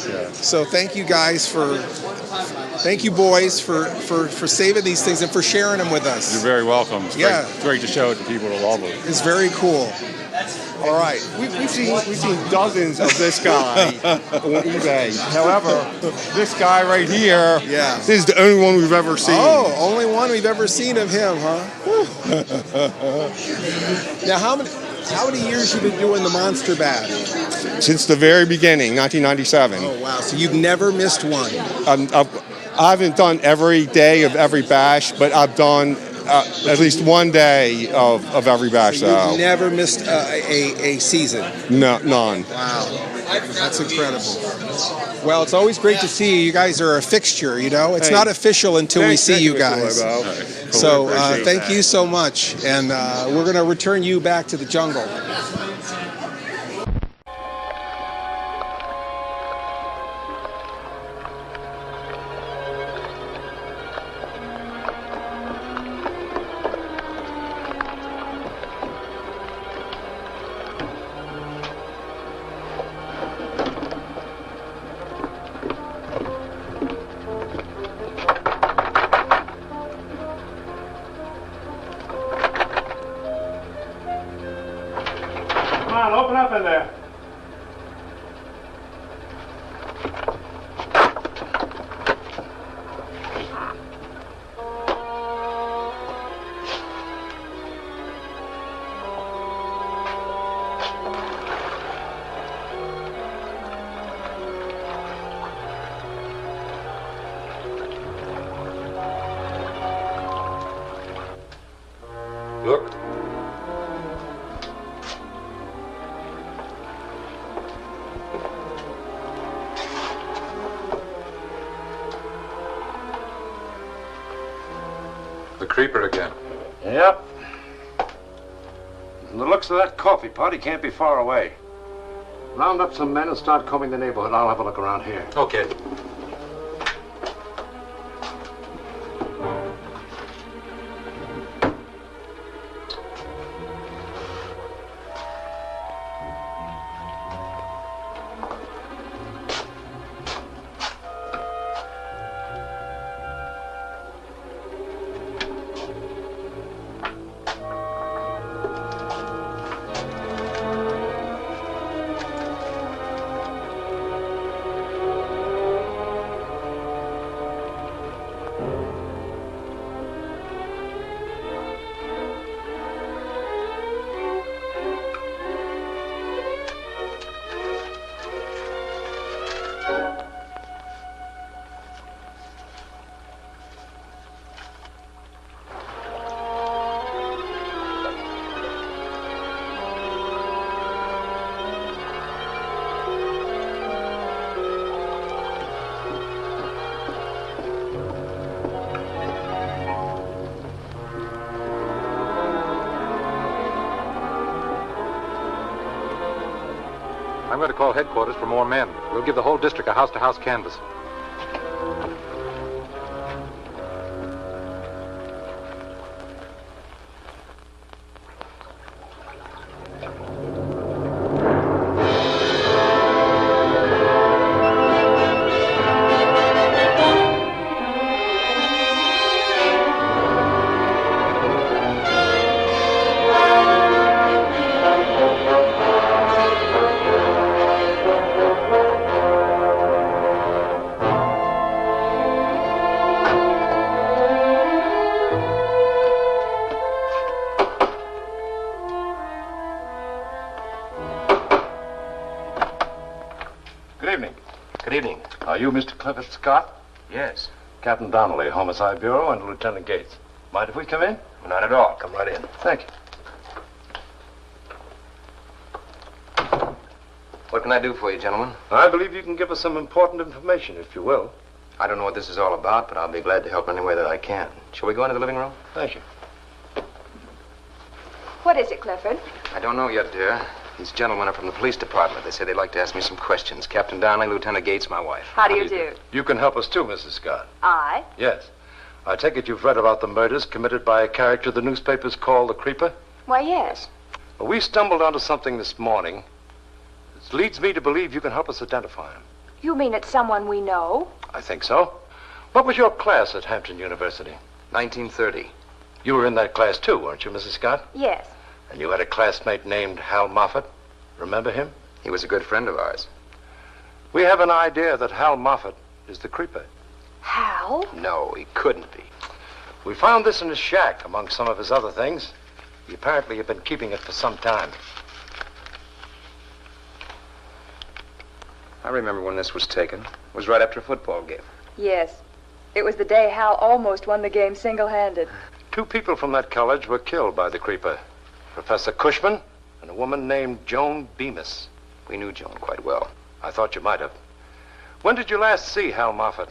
Yeah. So thank you guys thank you boys for saving these things and for sharing them with us. You're very welcome. It's Yeah. great to show it to people to love it. It's very cool. All right. We've seen dozens of this guy on eBay. However, this guy right here, this is the only one we've ever seen. Oh, only one we've ever seen of him, huh? Now, how many years you been doing the Monster Bash? Since the very beginning, 1997. Oh, wow. So you've never missed one? I haven't done every day of every bash, but I've done at least one day of every bash. So you've never missed a season? No, none. Wow. That's incredible. Well, it's always great to see you. You guys are a fixture, you know? It's not official until we see you guys. So thank you so much. And we're going to return you back to the jungle. Come on, open up in there. Look. The creeper again. Yep. From the looks of that coffee pot, he can't be far away. Round up some men and start combing the neighborhood. I'll have a look around here. Okay. I'm going to call headquarters for more men. We'll give the whole district a house-to-house canvass. Are you Mr. Clifford Scott? Yes. Captain Donnelly, Homicide Bureau, and Lieutenant Gates. Mind if we come in? Not at all. Come right in. Thank you. What can I do for you, gentlemen? I believe you can give us some important information, if you will. I don't know what this is all about, but I'll be glad to help any way that I can. Shall we go into the living room? Thank you. What is it, Clifford? I don't know yet, dear. These gentlemen are from the police department. They say they'd like to ask me some questions. Captain Donnelly, Lieutenant Gates, my wife. How do you do? You can help us too, Mrs. Scott. I? Yes. I take it you've read about the murders committed by a character the newspapers call the Creeper? Why, yes. Well, we stumbled onto something this morning that leads me to believe you can help us identify him. You mean it's someone we know? I think so. What was your class at Hampton University? 1930. You were in that class too, weren't you, Mrs. Scott? Yes. And you had a classmate named Hal Moffat. Remember him? He was a good friend of ours. We have an idea that Hal Moffat is the Creeper. Hal? No, he couldn't be. We found this in his shack, among some of his other things. He apparently had been keeping it for some time. I remember when this was taken. It was right after a football game. Yes. It was the day Hal almost won the game single-handed. 2 people from that college were killed by the Creeper. Professor Cushman and a woman named Joan Bemis. We knew Joan quite well. I thought you might have. When did you last see Hal Moffat?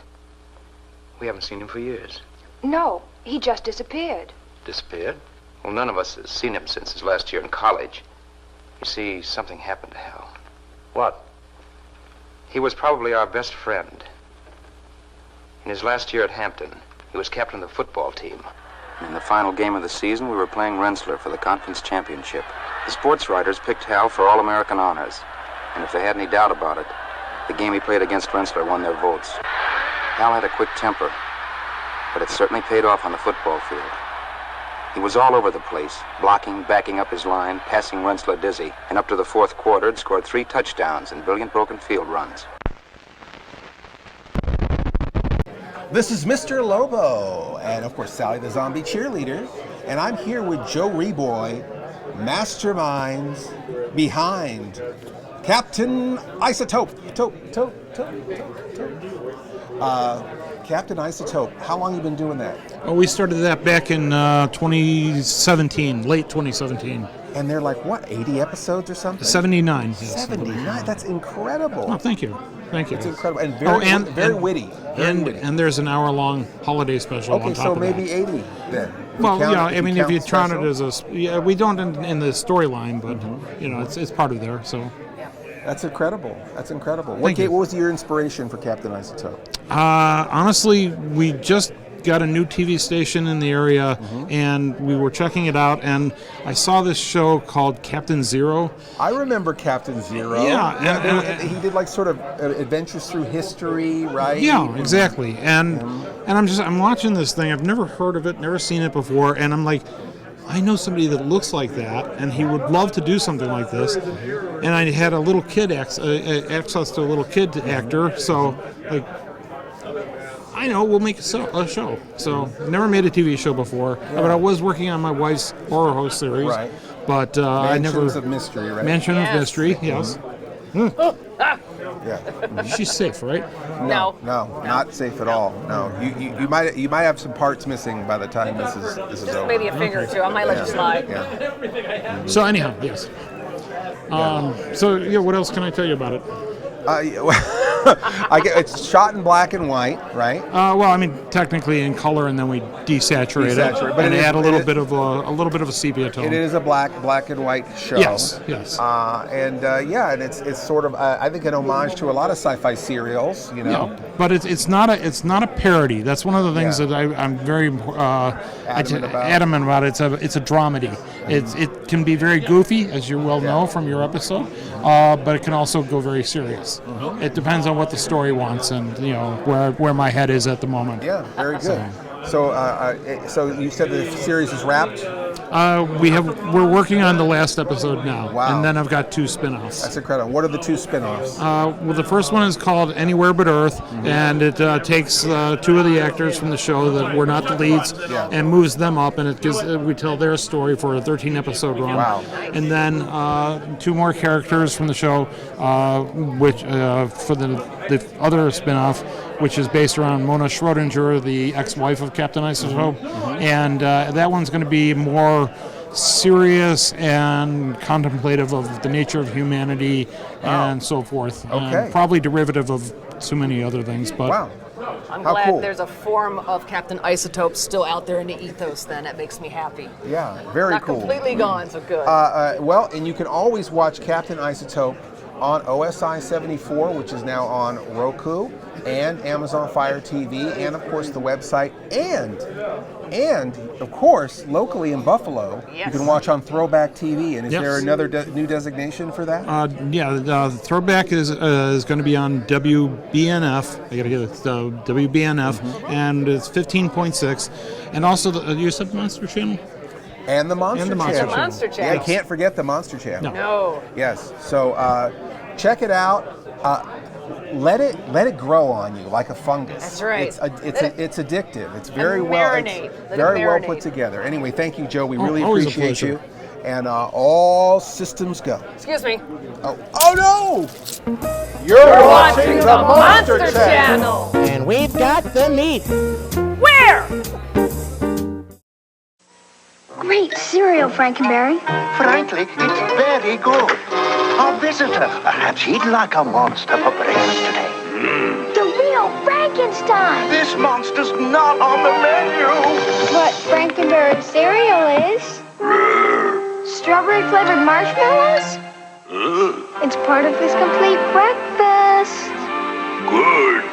We haven't seen him for years. No, he just disappeared. Disappeared? Well, none of us has seen him since his last year in college. You see, something happened to Hal. What? He was probably our best friend. In his last year at Hampton, he was captain of the football team. In the final game of the season, we were playing Rensselaer for the conference championship. The sports writers picked Hal for All-American honors. And if they had any doubt about it, the game he played against Rensselaer won their votes. Hal had a quick temper, but it certainly paid off on the football field. He was all over the place, blocking, backing up his line, passing Rensler dizzy, and up to the fourth quarter had scored 3 touchdowns and brilliant broken field runs. This is Mr. Lobo, and of course Sally the Zombie Cheerleader, and I'm here with Joe Reboy, masterminds behind Captain Isotope. Captain Isotope, how long have you been doing that? Oh, we started that back in 2017, late 2017. And they're like, what, 80 episodes or something? 79. Yes. 79, that's incredible. Oh, thank you. Thank you. It's incredible, and very witty. And there's an hour-long holiday special on top of that. Okay, so maybe 80 then. Well, yeah, I mean, if you count it as a... we don't in the storyline, but, you know, it's part of there, so... That's incredible. That's incredible. Thank you. What was your inspiration for Captain Isotope? Honestly, we just got a new TV station in the area, and we were checking it out, and I saw this show called Captain Zero. I remember Captain Zero. Yeah. He did like sort of adventures through history, right? Yeah, exactly. And I'm watching this thing. I've never heard of it, never seen it before, and I'm like, I know somebody that looks like that, and he would love to do something like this. And I had a little kid access to a little kid actor, so like, I know we'll make a show. So never made a TV show before, but I was working on my wife's horror host series. Right. But I never. Mansions of Mystery, right? Mansion of Mystery, yes. Yeah. She's safe, right? No, not safe at all. No, you might have some parts missing by the time this is over. Maybe a finger or two. I might let you slide. Yeah. So anyhow, yes. So yeah, what else can I tell you about it? It's shot in black and white, right? Well, I mean, technically in color, and then we desaturate it, but and add a little bit of a sepia tone. It is a black and white show. Yes. And it's sort of I think an homage to a lot of sci-fi serials, you know. Yeah, but it's not a parody. That's one of the things that I'm very adamant about. It's a dramedy. It can be very goofy, as you well know from your episode, but it can also go very serious. It depends on what the story wants, and you know where my head is at the moment. Yeah, very good. So you said the series is wrapped? We're working on the last episode now. Wow. And then I've got 2 spin-offs. That's incredible. What are the 2 spin-offs? Well, the first one is called Anywhere But Earth, and it takes 2 of the actors from the show that were not the leads and moves them up, and it gives we tell their story for a 13-episode run. Wow. And then 2 more characters from the show, which for the other spin-off, which is based around Mona Schrodinger, the ex-wife of Captain Isotope, and that one's going to be more serious and contemplative of the nature of humanity and so forth. Okay. Probably derivative of so many other things, but. Wow. I'm glad there's a form of Captain Isotope still out there in the ethos then. That makes me happy. Yeah, very Not cool. completely gone, so good. Well, and you can always watch Captain Isotope on OSI 74, which is now on Roku and Amazon Fire TV, and of course the website, and of course locally in Buffalo, you can watch on Throwback TV. And is there another new designation for that? Throwback is going to be on WBNF. I got to get it. WBNF, and it's 15.6. And also, you said Monster Channel. And the Monster Channel. The Monster Channel. Yeah, you can't forget the Monster Channel. No. Yes. So check it out. Let it grow on you like a fungus. That's right. It's addictive. It's very well put together. Anyway, thank you, Joe. We really appreciate you. And all systems go. Excuse me. Oh no! You're watching the Monster Channel. And we've got the meat. Where? Great cereal, Frankenberry. Frankly, it's very good. Our visitor, perhaps he'd like a monster for breakfast today. The real Frankenstein. This monster's not on the menu. What Frankenberry cereal is? Strawberry flavored marshmallows? It's part of his complete breakfast. Good.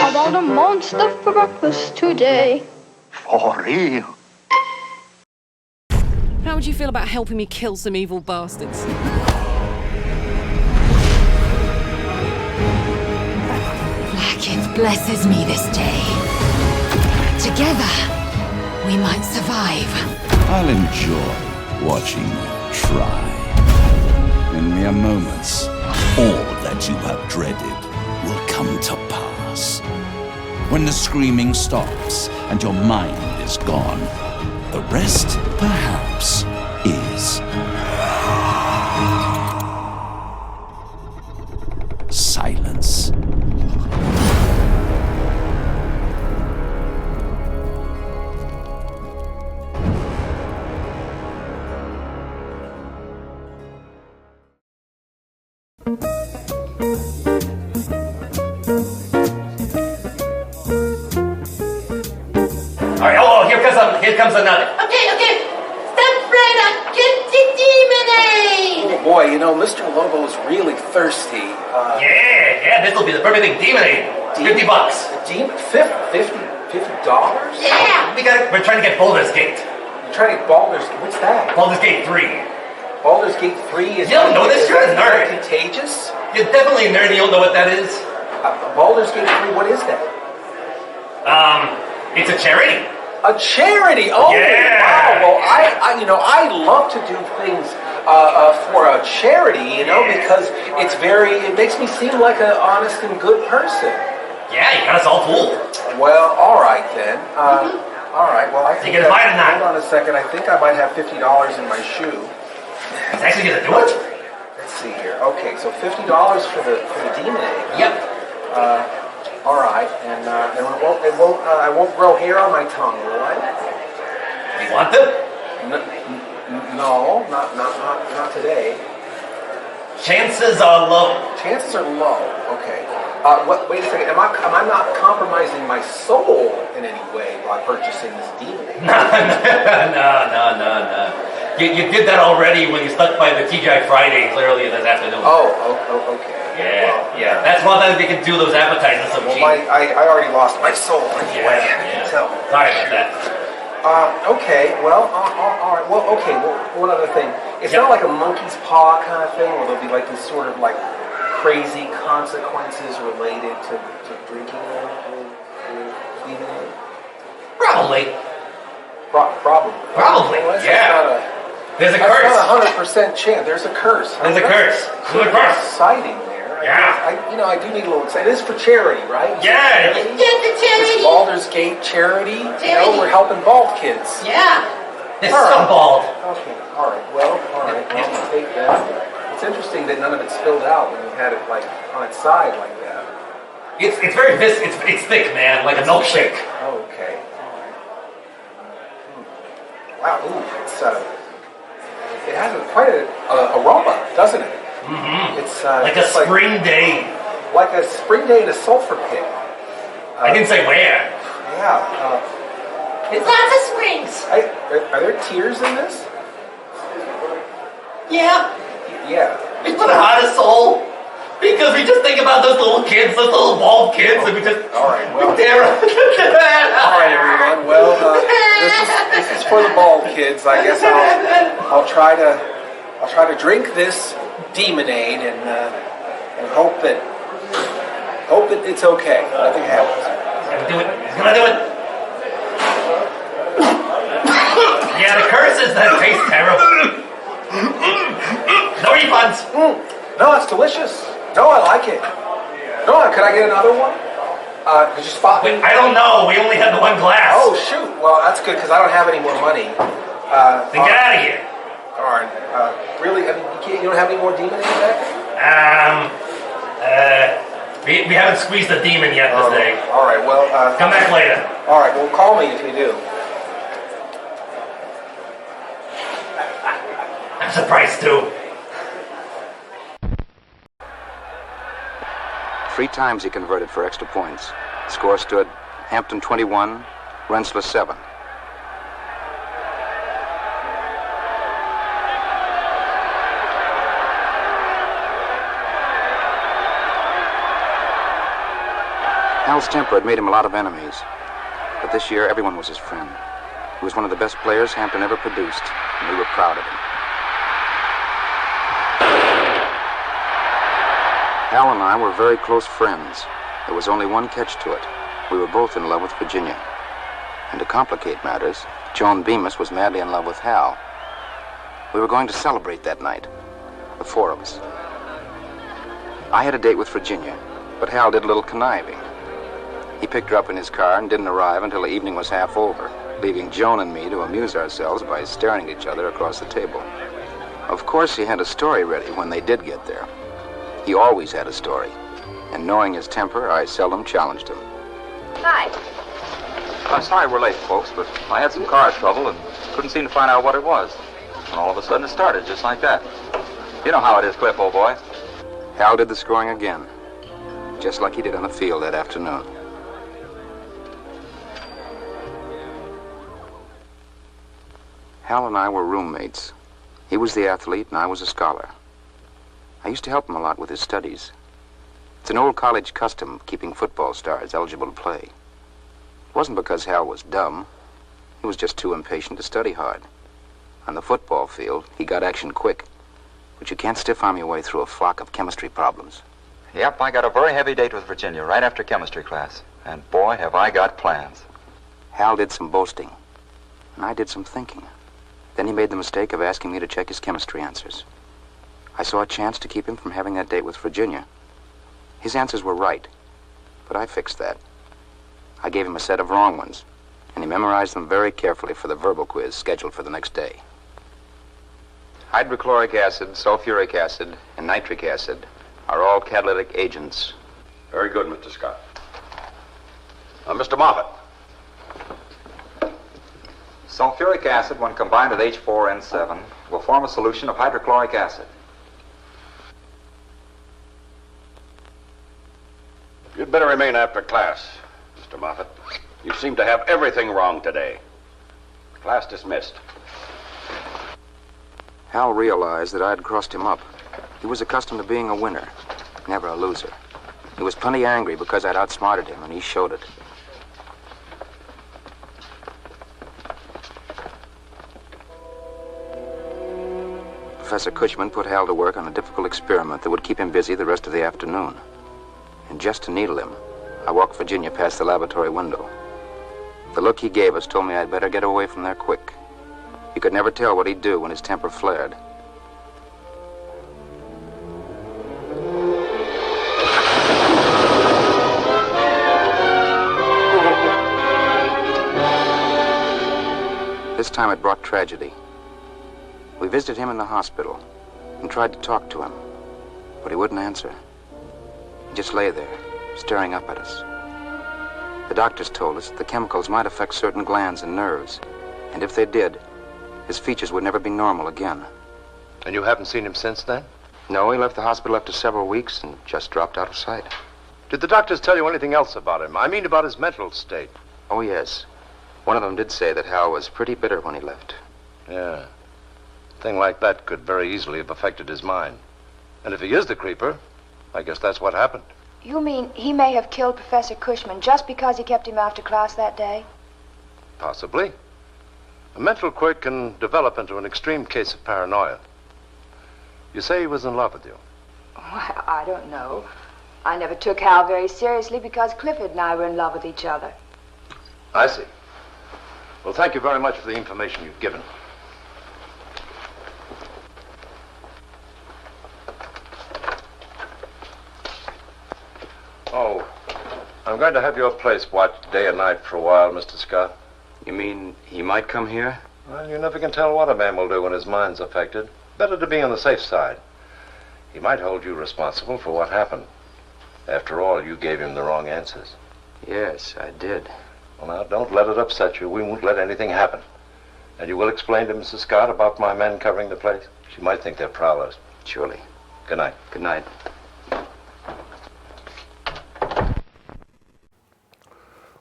How about a monster for breakfast today? For real. How would you feel about helping me kill some evil bastards? It blesses me this day. Together, we might survive. I'll enjoy watching you try. In mere moments, all that you have dreaded will come to pass. When the screaming stops and your mind is gone, the rest, perhaps, is silence. All right, oh, here comes another. Okay. Step right up. Get the demonade. Oh boy, you know, Mr. Lobo is really thirsty. Yeah, this will be the perfect thing. Demonade. $50. $50? Yeah. We're trying to get Baldur's Gate. You're trying to get Baldur's Gate? What's that? Baldur's Gate 3. Baldur's Gate 3 is... You don't know this? You're a nerd. Contagious? You're definitely a nerd. You don't know what that is? Baldur's Gate 3, what is that? It's a charity. A charity? Oh, yeah. Wow. Well, I love to do things for a charity, because it makes me seem like an honest and good person. Yeah, you got us all fooled. Well, all right then. All right. Well, I think. You gonna buy it or not? Hold on a second. I think I might have $50 in my shoe. It's actually gonna do it. Let's see here. Okay, so $50 for the demonade. Yep. All right, and I won't grow hair on my tongue, will I? You want them? No, not today. Chances are low. Chances are low. Okay. Wait a second. Am I not compromising my soul in any way by purchasing this demonade? No. You did that already when you stuck by the TGI Fridays earlier this afternoon. Oh, okay. Yeah. That's why they can do those advertisements so cheap. I already lost my soul anyway. Yeah. So. Sorry about that. Okay. Well, all right. Well, okay. Well, one other thing. It's not like a monkey's paw kind of thing, where there'll be like this sort of like crazy consequences related to drinking demonade. Probably. Probably. Well, yeah. There's a curse. That's not 100% chance. There's a curse. There's a curse. There's a curse. Exciting there. Yeah. I do need a little excitement. It is for charity, right? Yeah. Get the charity. It's Baldur's Gate charity. We're helping bald kids. Yeah. This is so bald. Okay. All right. Well, I'll take that. It's interesting that none of it spilled out when you had it like on its side like that. It's very it's thick, man, like a milkshake. Okay. Wow, it has quite an aroma, doesn't it? Mm-hmm. It's like a spring day. Like a spring day in a sulfur pit. I didn't say where. Yeah. It's lots of springs. Are there tears in this? Yeah. Yeah. It's for the heart and soul. Because we just think about those little kids, those little bald kids, and we just... All right, well... All right, everyone. Well, this is for the bald kids. I guess I'll try to drink this demonade and hope that it's okay. Nothing happens. He's gonna do it. Yeah, the curse is that it tastes terrible. No refunds. No, it's delicious. No, I like it. No, could I get another one? Did you spot me? I don't know. We only had the one glass. Oh, shoot. Well, that's good, because I don't have any more money. Then get out of here. All right. Really? I mean, you don't have any more demon in back? We haven't squeezed the demon yet this day. All right, well... come back later. All right, well, call me if you do. I'm surprised, too. 3 times he converted for extra points. The score stood Hampton 21, Rensselaer 7. Hal's temper had made him a lot of enemies, but this year everyone was his friend. He was one of the best players Hampton ever produced, and we were proud of him. Hal and I were very close friends. There was only one catch to it. We were both in love with Virginia. And to complicate matters, Joan Bemis was madly in love with Hal. We were going to celebrate that night, the four of us. I had a date with Virginia, but Hal did a little conniving. He picked her up in his car and didn't arrive until the evening was half over, leaving Joan and me to amuse ourselves by staring at each other across the table. Of course, he had a story ready when they did get there. He always had a story, and knowing his temper, I seldom challenged him. Hi. I'm sorry we're late, folks, but I had some car trouble and couldn't seem to find out what it was. And all of a sudden it started just like that. You know how it is, Cliff, old boy. Hal did the scoring again, just like he did on the field that afternoon. Hal and I were roommates. He was the athlete and I was a scholar. I used to help him a lot with his studies. It's an old college custom, keeping football stars eligible to play. It wasn't because Hal was dumb. He was just too impatient to study hard. On the football field, he got action quick. But you can't stiff-arm your way through a flock of chemistry problems. Yep, I got a very heavy date with Virginia right after chemistry class. And boy, have I got plans. Hal did some boasting, and I did some thinking. Then he made the mistake of asking me to check his chemistry answers. I saw a chance to keep him from having that date with Virginia. His answers were right, but I fixed that. I gave him a set of wrong ones, and he memorized them very carefully for the verbal quiz scheduled for the next day. Hydrochloric acid, sulfuric acid, and nitric acid are all catalytic agents. Very good, Mr. Scott. Mr. Moffat. Sulfuric acid, when combined with H4N7, will form a solution of hydrochloric acid. You'd better remain after class, Mr. Moffat. You seem to have everything wrong today. Class dismissed. Hal realized that I had crossed him up. He was accustomed to being a winner, never a loser. He was plenty angry because I'd outsmarted him, and he showed it. Professor Cushman put Hal to work on a difficult experiment that would keep him busy the rest of the afternoon. And just to needle him, I walked Virginia past the laboratory window. The look he gave us told me I'd better get away from there quick. You could never tell what he'd do when his temper flared. This time it brought tragedy. We visited him in the hospital and tried to talk to him, but he wouldn't answer. He just lay there, staring up at us. The doctors told us the chemicals might affect certain glands and nerves, and if they did, his features would never be normal again. And you haven't seen him since then? No, he left the hospital after several weeks and just dropped out of sight. Did the doctors tell you anything else about him? I mean about his mental state. Oh, yes. One of them did say that Hal was pretty bitter when he left. Yeah. A thing like that could very easily have affected his mind. And if he is the creeper, I guess that's what happened. You mean he may have killed Professor Cushman just because he kept him after class that day? Possibly. A mental quirk can develop into an extreme case of paranoia. You say he was in love with you. Well, I don't know. I never took Hal very seriously because Clifford and I were in love with each other. I see. Well, thank you very much for the information you've given. Oh, I'm going to have your place watched day and night for a while, Mr. Scott. You mean he might come here? Well, you never can tell what a man will do when his mind's affected. Better to be on the safe side. He might hold you responsible for what happened. After all, you gave him the wrong answers. Yes, I did. Well, now, don't let it upset you. We won't let anything happen. And you will explain to Mrs. Scott about my men covering the place? She might think they're prowlers. Surely. Good night. Good night.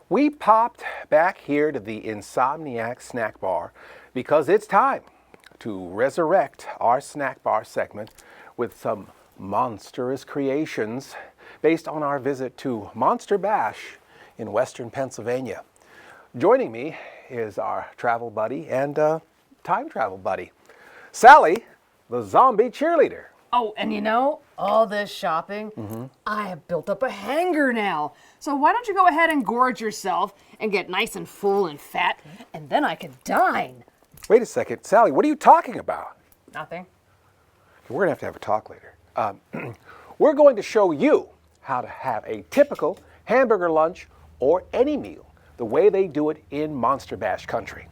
We popped back here to the Insomniac Snack Bar because it's time to resurrect our snack bar segment with some monstrous creations based on our visit to Monster Bash in Western Pennsylvania. Joining me is our travel buddy and time travel buddy, Sally, the zombie cheerleader. Oh, and you know, all this shopping, I have built up a hanger now. So why don't you go ahead and gorge yourself and get nice and full and fat, and then I can dine. Wait a second, Sally, what are you talking about? Nothing. We're going to have a talk later. We're going to show you how to have a typical hamburger lunch or any meal the way they do it in Monster Bash country.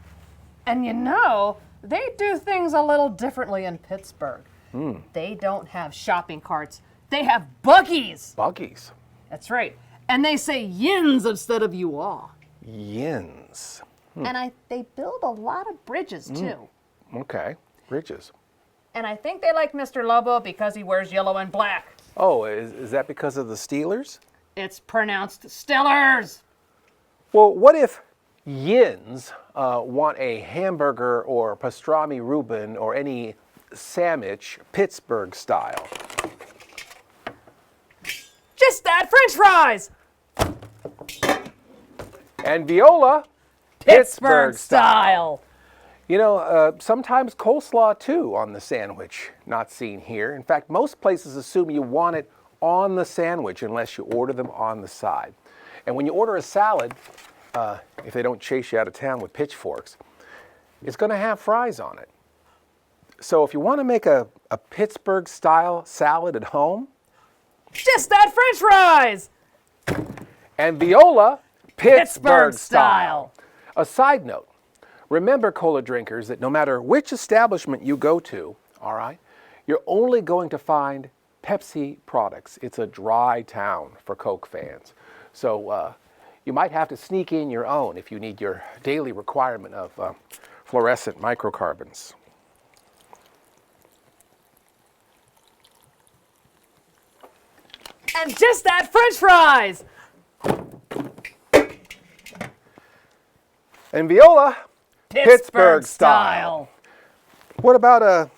And you know, they do things a little differently in Pittsburgh. They don't have shopping carts. They have buggies. Buggies? That's right. And they say yins instead of you all. Yins. And they build a lot of bridges, too. Okay, bridges. And I think they like Mr. Lobo because he wears yellow and black. Oh, is that because of the Steelers? It's pronounced Stillers. Well, what if yins want a hamburger or pastrami Reuben or any sandwich Pittsburgh style? Just that French fries! And Viola, Pittsburgh style! You know, sometimes coleslaw too on the sandwich, not seen here. In fact, most places assume you want it on the sandwich unless you order them on the side. And when you order a salad, if they don't chase you out of town with pitchforks, it's going to have fries on it. So if you want to make a Pittsburgh style salad at home, just that French fries! And Viola, Pittsburgh style! A side note, remember, cola drinkers, that no matter which establishment you go to, all right, you're only going to find Pepsi products. It's a dry town for Coke fans. So you might have to sneak in your own if you need your daily requirement of fluorescent microcarbons. And just that French fries! And Viola, Pittsburgh style! What about a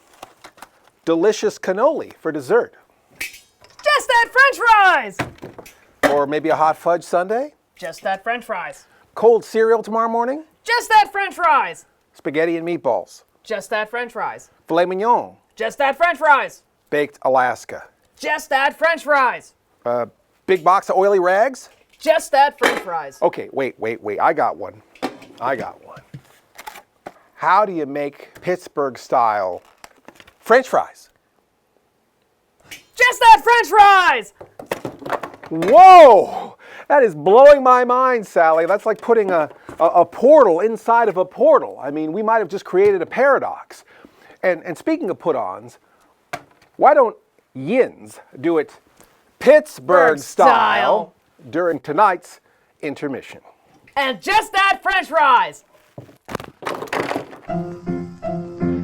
delicious cannoli for dessert? Just that French fries! Or maybe a hot fudge sundae? Just that French fries. Cold cereal tomorrow morning? Just that French fries! Spaghetti and meatballs? Just that French fries. Filet mignon? Just that French fries. Baked Alaska? Just that French fries. Big box of oily rags? Just that French fries. Okay, wait. I got one. How do you make Pittsburgh style French fries? Just that French fries! Whoa! That is blowing my mind, Sally. That's like putting a portal inside of a portal. I mean, we might have just created a paradox. And speaking of put-ons, why don't yins do it Pittsburgh style during tonight's intermission? And just that French fries!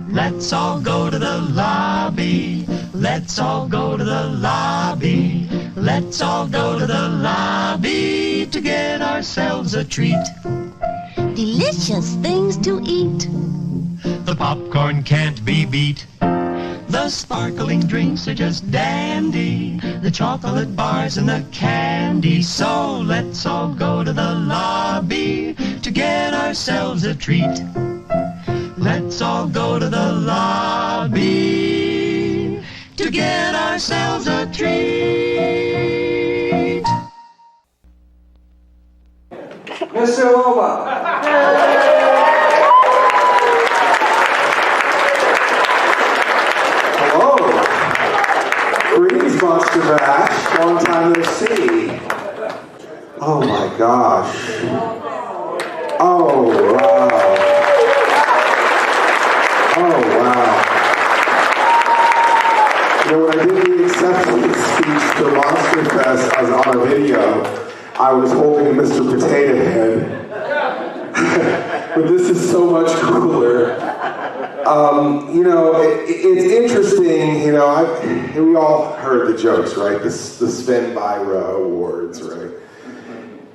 Let's all go to the lobby. Let's all go to the lobby. Let's all go to the lobby to get ourselves a treat. Delicious things to eat. The popcorn can't be beat. The sparkling drinks are just dandy. The chocolate bars and the candy. So let's all go to the lobby to get ourselves a treat. Let's all go to the lobby to get ourselves a treat. Mr. Lobo. Hello. Greetings, Monster Bash. Long time no see. Oh my gosh. Oh wow. Oh wow. You know, when I did the acceptance speech for Monster Fest, I was on a video. I was holding Mr. Potato Head. But this is so much cooler. You know, it's interesting, you know, we all heard the jokes, right? The Sven Byra Awards, right?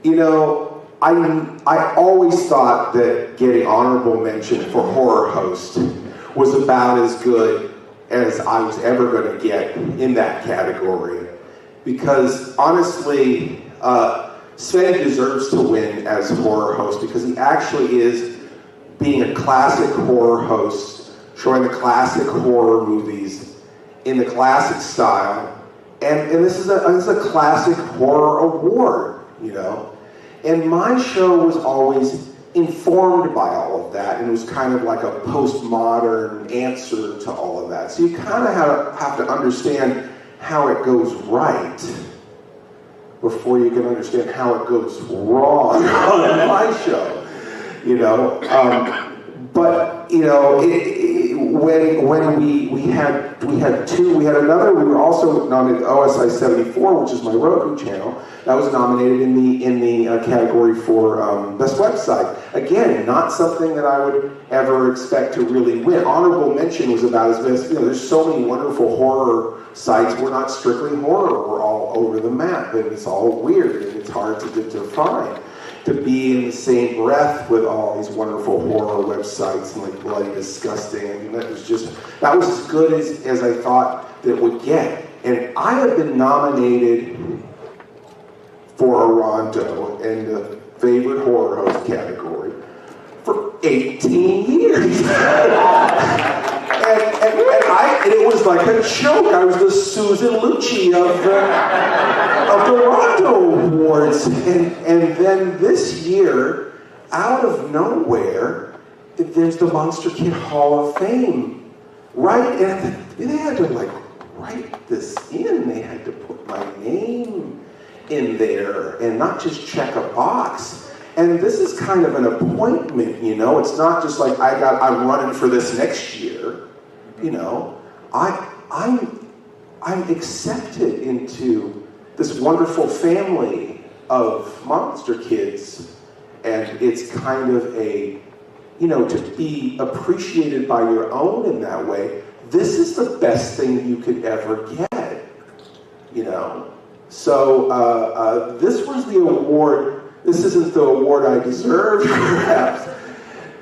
You know, I always thought that getting honorable mention for horror host was about as good as I was ever going to get in that category. Because honestly, Sven deserves to win as horror host because he actually is being a classic horror host, showing the classic horror movies in the classic style, and this is a classic horror award, you know. And my show was always informed by all of that, and it was kind of like a postmodern answer to all of that. So you kind of have to understand how it goes right before you can understand how it goes wrong on my show, you know. But you know, when we had another. We were also nominated OSI 74, which is my Roku channel. That was nominated in the category for best website. Again, not something that I would ever expect to really win. Honorable mention was about as best. You know, there's so many wonderful horror sites. We're not strictly horror. We're all over the map, and it's all weird, and it's hard to define. To be in the same breath with all these wonderful horror websites and like Bloody Disgusting. I mean, that was as good as I thought that it would get. And I have been nominated for a Rondo in the favorite horror host category for 18 years. And it was like a joke. I was the Susan Lucci of the Rondo Awards. And then this year, out of nowhere, there's the Monster Kid Hall of Fame, right? And they had to like write this in. They had to put my name in there and not just check a box. And this is kind of an appointment, you know. It's not just like I'm running for this next year, you know. I'm accepted into this wonderful family of monster kids, and it's kind of a, you know, to be appreciated by your own in that way. This is the best thing you could ever get, you know. So this was the award. This isn't the award I deserved, perhaps,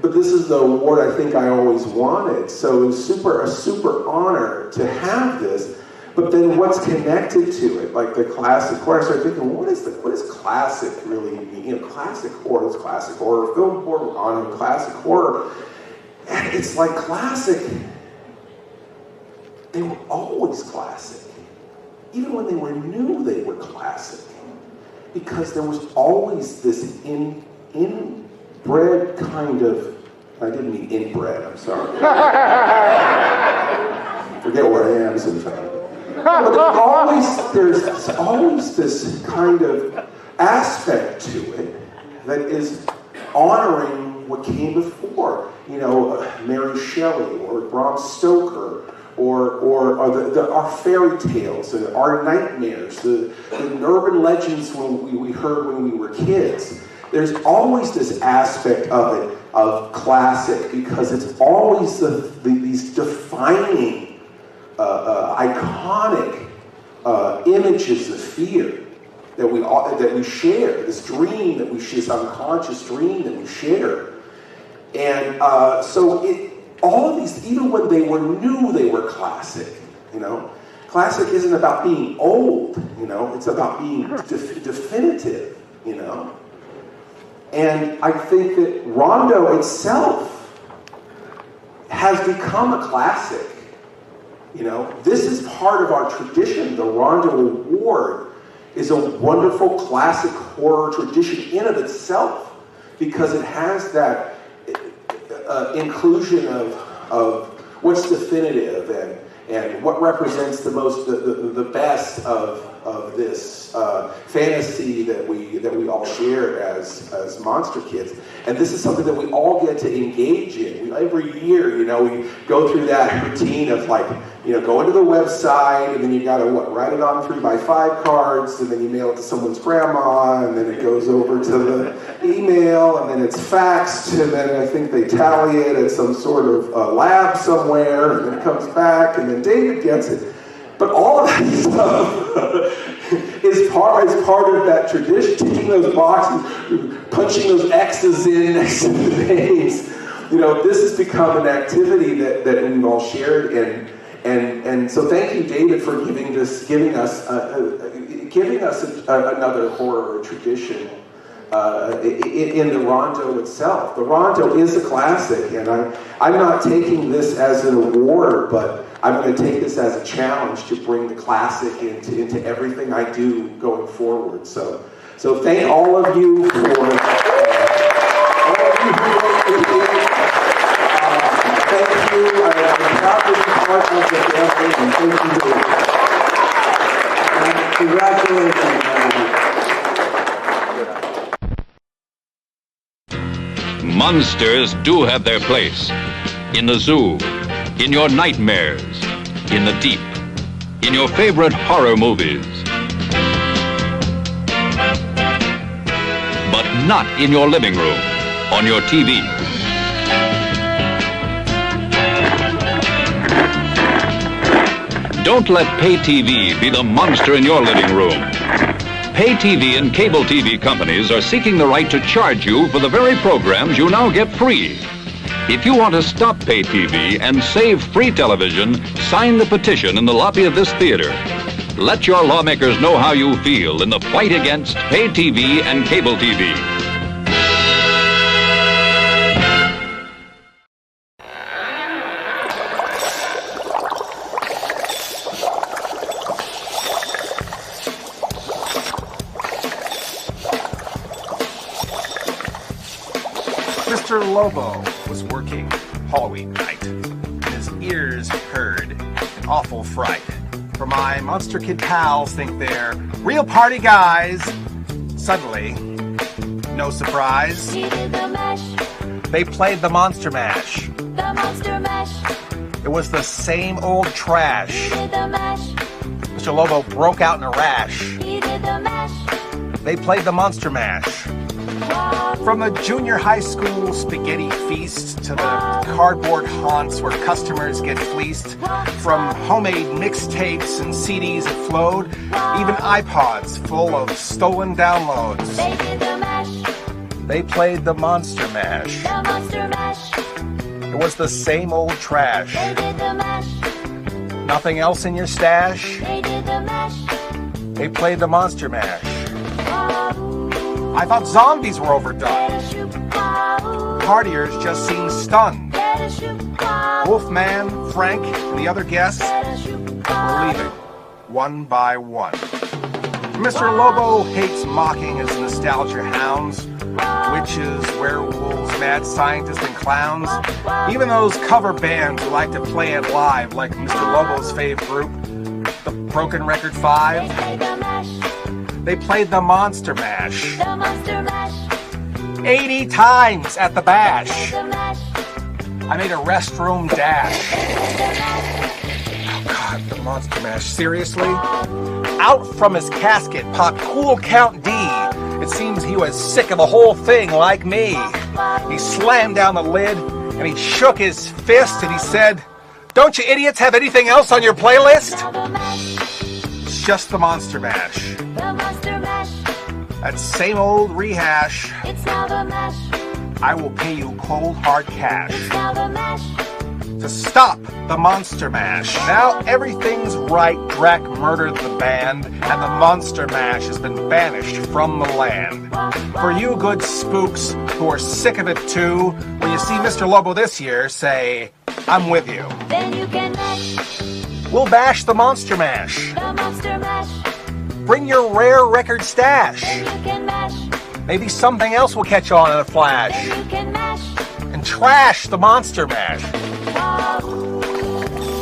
but this is the award I think I always wanted. So it was a super honor to have this. But then what's connected to it, like the classic horror? I started thinking, what does classic really mean? You know, classic horror is classic horror, film horror, on classic horror. And it's like classic, they were always classic. Even when they were new, they were classic. Because there was always this inbred kind of, I didn't mean inbred, I'm sorry. Forget where I am sometimes. But there's always this kind of aspect to it that is honoring what came before. You know, Mary Shelley or Bram Stoker, or our fairy tales, our nightmares, the urban legends we heard when we were kids. There's always this aspect of it, of classic, because it's always these defining, iconic images of fear that we share. This dream that we share, this unconscious dream that we share, and all of these, even when they were new, they were classic, you know. Classic isn't about being old, you know. It's about being definitive, you know. And I think that Rondo itself has become a classic, you know. This is part of our tradition. The Rondo Award is a wonderful classic horror tradition in of itself, because it has that inclusion of what's definitive and what represents the best of this fantasy that we all share as monster kids. And this is something that we all get to engage in. Every year, you know, we go through that routine of like, you know, go into the website, and then you gotta write it on 3x5 cards, and then you mail it to someone's grandma, and then it goes over to the email, and then it's faxed, and then I think they tally it at some sort of lab somewhere, and then it comes back, and then David gets it. But all of that stuff is part of that tradition. Taking those boxes, punching those X's in next to the names. You know, this has become an activity that we've all shared, and so thank you, David, for giving us another horror tradition in the Rondo itself. The Rondo is a classic, and I'm not taking this as an award, but I'm going to take this as a challenge to bring the classic into everything I do going forward. So thank all of you for all of you who wrote the theme. Thank you. I'm proud to be part of the family, and thank you. Congratulations. Monsters do have their place. In the zoo, in your nightmares, in the deep, in your favorite horror movies. But not in your living room, on your TV. Don't let pay TV be the monster in your living room. Pay TV and cable TV companies are seeking the right to charge you for the very programs you now get free. If you want to stop pay TV and save free television, sign the petition in the lobby of this theater. Let your lawmakers know how you feel in the fight against pay TV and cable TV. Mr. Lobo was working Halloween night, and his ears heard an awful fright. For my Monster Kid pals think they're real party guys. Suddenly, no surprise, they played the Monster Mash. It was the same old trash. Mr. Lobo broke out in a rash. They played the Monster Mash. From the junior high school spaghetti feast to the cardboard haunts where customers get fleeced, from homemade mixtapes and CDs that flowed, even iPods full of stolen downloads. They played the Monster Mash. It was the same old trash. Nothing else in your stash? They played the Monster Mash. I thought zombies were overdone. Partiers just seemed stunned. Wolfman, Frank, and the other guests were leaving, one by one. Mr. Lobo hates mocking his nostalgia hounds, witches, werewolves, mad scientists, and clowns. Even those cover bands who like to play it live, like Mr. Lobo's fave group, the Broken Record 5. They played the Monster Mash. 80 times at the bash. I made a restroom dash. Oh God, the Monster Mash, seriously? Out from his casket popped Cool Count D. It seems he was sick of the whole thing like me. He slammed down the lid and he shook his fist and he said, "Don't you idiots have anything else on your playlist?" It's just the Monster Mash. That same old rehash. I will pay you cold hard cash to stop the Monster Mash. Now everything's right. Drac murdered the band, and the Monster Mash has been banished from the land. For you good spooks who are sick of it too, when you see Mr. Lobo this year, say, "I'm with you." Then you can mash. We'll bash the Monster Mash. The Monster Mash. Bring your rare record stash. Then you can mash. Maybe something else will catch on in a flash. Then you can mash. And trash the Monster Mash.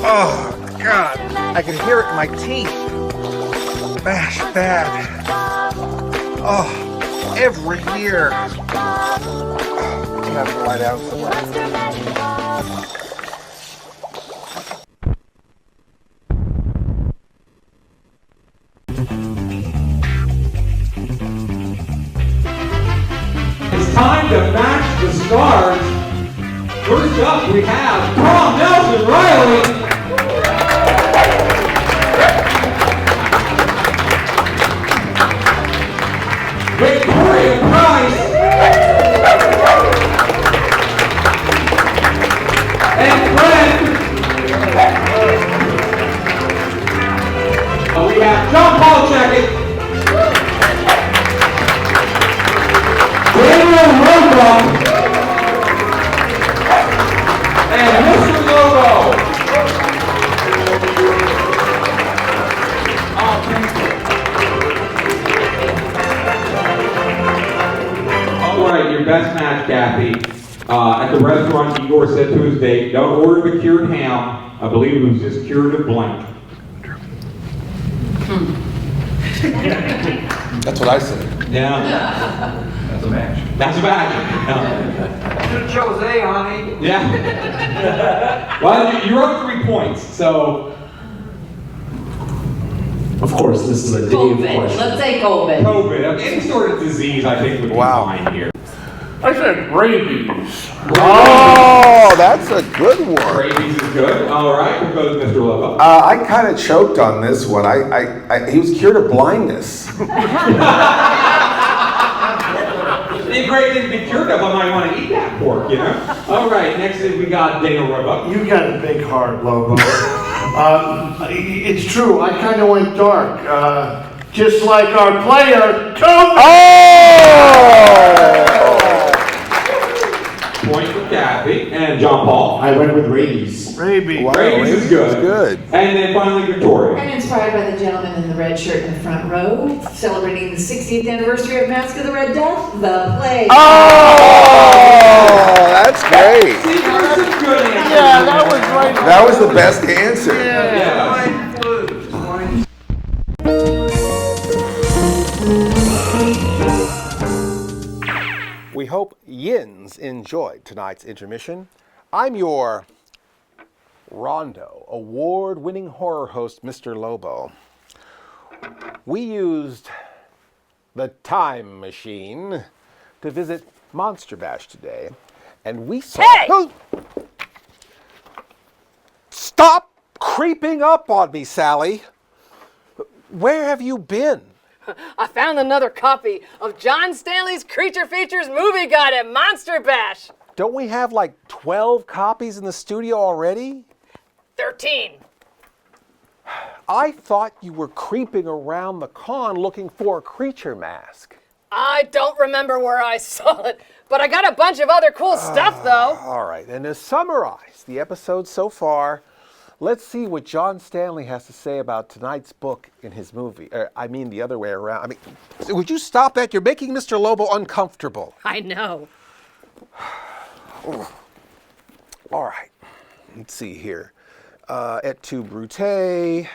Oh, God. I can hear it in my teeth. Bash bad. Oh, every year. Oh, I'm gonna have to lie down somewhere. It's time to match the stars. First up, we have Tom Nelson Riley. Victoria Price. And Brent. We have John Paul Checkett. Igor said to his date, don't order the cured ham. I believe it was just cured of blank. That's what I said. Yeah. That's a match. That's a match. You chose A, honey. Yeah. Well, you're up 3 points, so. Of course, this is a Dave question. Let's say COVID. COVID. Any sort of disease, I think, would be fine here. I said rabies. Oh, that's a good one. Rabies is good. All right, we'll go to Mr. Lobo. I kind of choked on this one. He was cured of blindness. If Greg didn't be cured of, I might want to eat that pork, you know? All right, next is we got Dana Roebuck. You got a big heart, Lobo. It's true, I kind of went dark. Just like our player, Kobe! Point for Kathy and John Paul. I went with rabies. Rabies. Wow, rabies is good. And then finally Victoria. I'm inspired by the gentleman in the red shirt in the front row, celebrating the 60th anniversary of Mask of the Red Death, the play. Oh, that's great. Yeah, that was right. That was the best answer. We hope yins enjoyed tonight's intermission. I'm your Rondo award-winning horror host, Mr. Lobo. We used the time machine to visit Monster Bash today, and we saw... Hey! Stop creeping up on me, Sally. Where have you been? I found another copy of John Stanley's Creature Features movie guide at Monster Bash. Don't we have like 12 copies in the studio already? 13. I thought you were creeping around the con looking for a creature mask. I don't remember where I saw it, but I got a bunch of other cool stuff, though. All right, and to summarize the episode so far, let's see what John Stanley has to say about tonight's book in his movie. I mean, the other way around. Would you stop that? You're making Mr. Lobo uncomfortable. I know. All right, let's see here. Et tu Brute,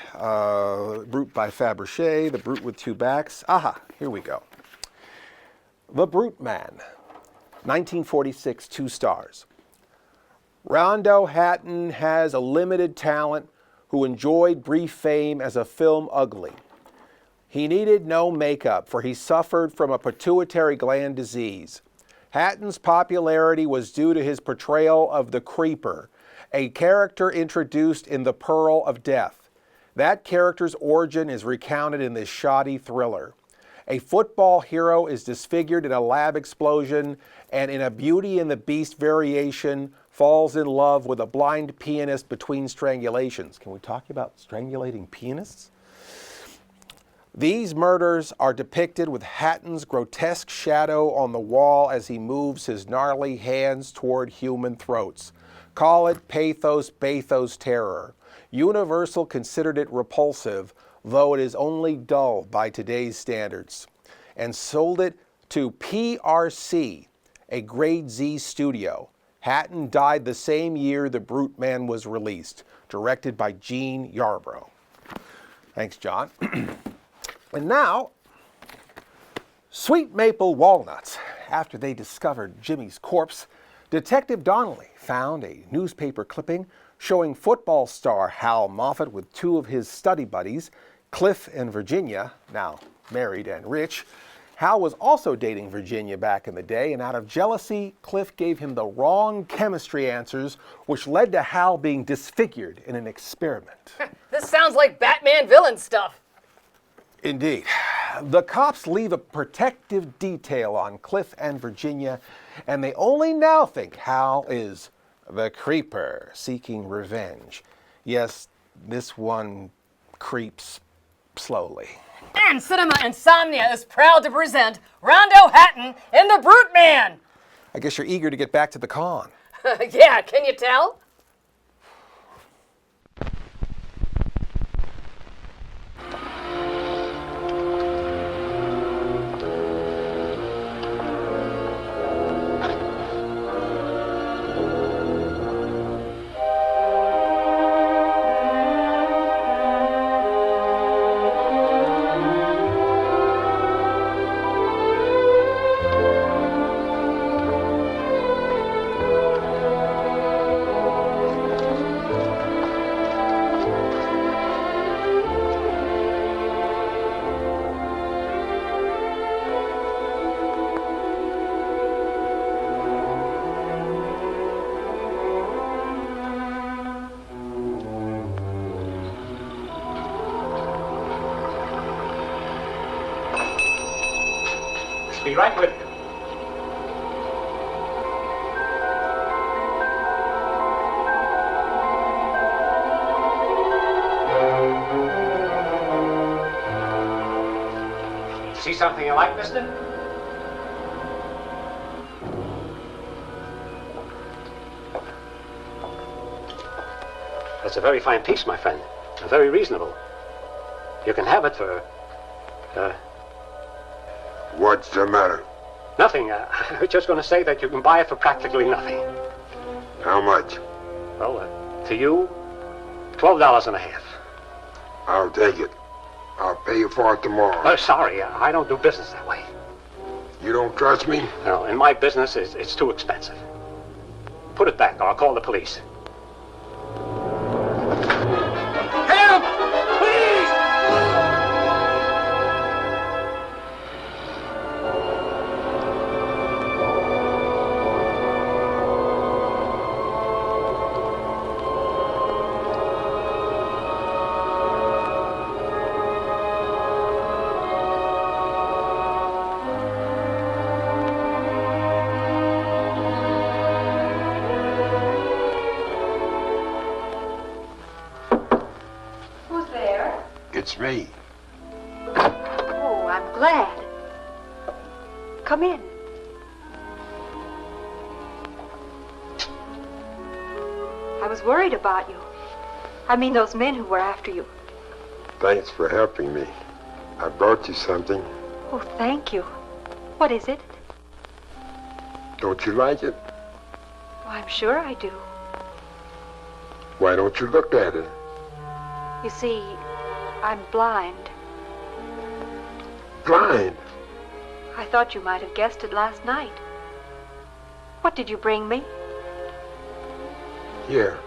Brute by Fabergé, The Brute with Two Backs. Aha, here we go. The Brute Man, 1946, 2 stars. Rondo Hatton has a limited talent who enjoyed brief fame as a film ugly. He needed no makeup, for he suffered from a pituitary gland disease. Hatton's popularity was due to his portrayal of the Creeper, a character introduced in The Pearl of Death. That character's origin is recounted in this shoddy thriller. A football hero is disfigured in a lab explosion, and in a Beauty and the Beast variation, falls in love with a blind pianist between strangulations. Can we talk about strangulating pianists? These murders are depicted with Hatton's grotesque shadow on the wall as he moves his gnarly hands toward human throats. Call it bathos terror. Universal considered it repulsive, though it is only dull by today's standards, and sold it to PRC, a Grade Z studio. Hatton died the same year The Brute Man was released, directed by Gene Yarbrough. Thanks, John. And now, Sweet Maple Walnuts. After they discovered Jimmy's corpse, Detective Donnelly found a newspaper clipping showing football star Hal Moffat with 2 of his study buddies, Cliff and Virginia, now married and rich. Hal was also dating Virginia back in the day, and out of jealousy, Cliff gave him the wrong chemistry answers, which led to Hal being disfigured in an experiment. This sounds like Batman villain stuff. Indeed. The cops leave a protective detail on Cliff and Virginia, and they only now think Hal is the Creeper seeking revenge. Yes, this one creeps slowly. And Cinema Insomnia is proud to present Rondo Hatton in The Brute Man. I guess you're eager to get back to the con. Yeah, can you tell? Be right with you. See something you like, mister? That's a very fine piece, my friend. Very reasonable. You can have it for, What's the matter? nothing. I was just going to say that you can buy it for practically nothing. How much? Well, to you, $12.50. I'll take it. I'll pay you for it tomorrow. Oh, sorry, I don't do business that way. You don't trust me? No, in my business, it's too expensive. Put it back, or I'll call the police. Help! Please! It's me. Oh, I'm glad. Come in. I was worried about you. I mean, those men who were after you. Thanks for helping me. I brought you something. Oh, thank you. What is it? Don't you like it? Oh, I'm sure I do. Why don't you look at it? You see, I'm blind. Blind? I thought you might have guessed it last night. What did you bring me? Here.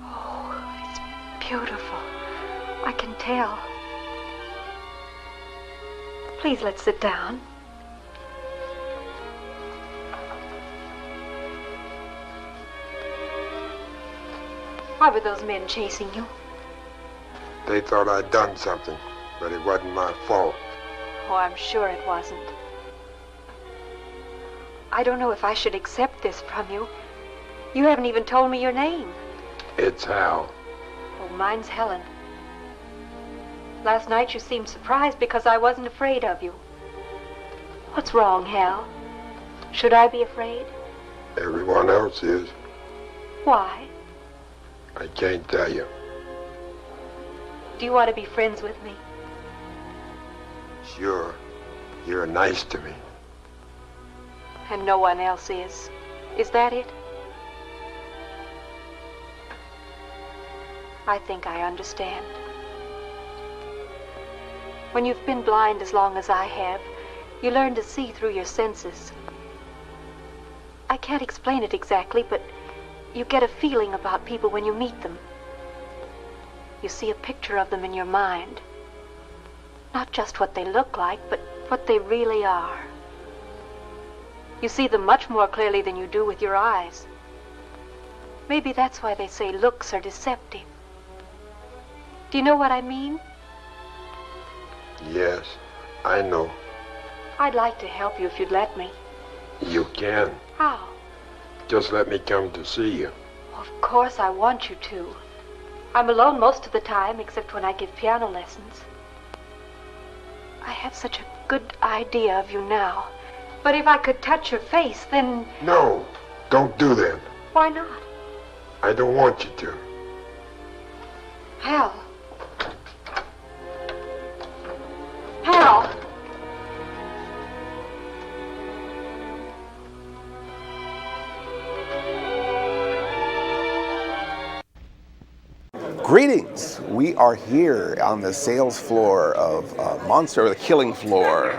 Oh, it's beautiful. I can tell. Please, let's sit down. Why were those men chasing you? They thought I'd done something, but it wasn't my fault. Oh, I'm sure it wasn't. I don't know if I should accept this from you. You haven't even told me your name. It's Hal. Oh, mine's Helen. Last night you seemed surprised because I wasn't afraid of you. What's wrong, Hal? Should I be afraid? Everyone else is. Why? I can't tell you. Do you want to be friends with me? Sure. You're nice to me. And no one else is. Is that it? I think I understand. When you've been blind as long as I have, you learn to see through your senses. I can't explain it exactly, but you get a feeling about people when you meet them. You see a picture of them in your mind. Not just what they look like, but what they really are. You see them much more clearly than you do with your eyes. Maybe that's why they say looks are deceptive. Do you know what I mean? Yes, I know. I'd like to help you if you'd let me. You can. How? Just let me come to see you. Of course I want you to. I'm alone most of the time, except when I give piano lessons. I have such a good idea of you now. But if I could touch your face, then... No, don't do that. Why not? I don't want you to. Hal. Hal. Greetings. We are here on the sales floor of Monster, or the killing floor.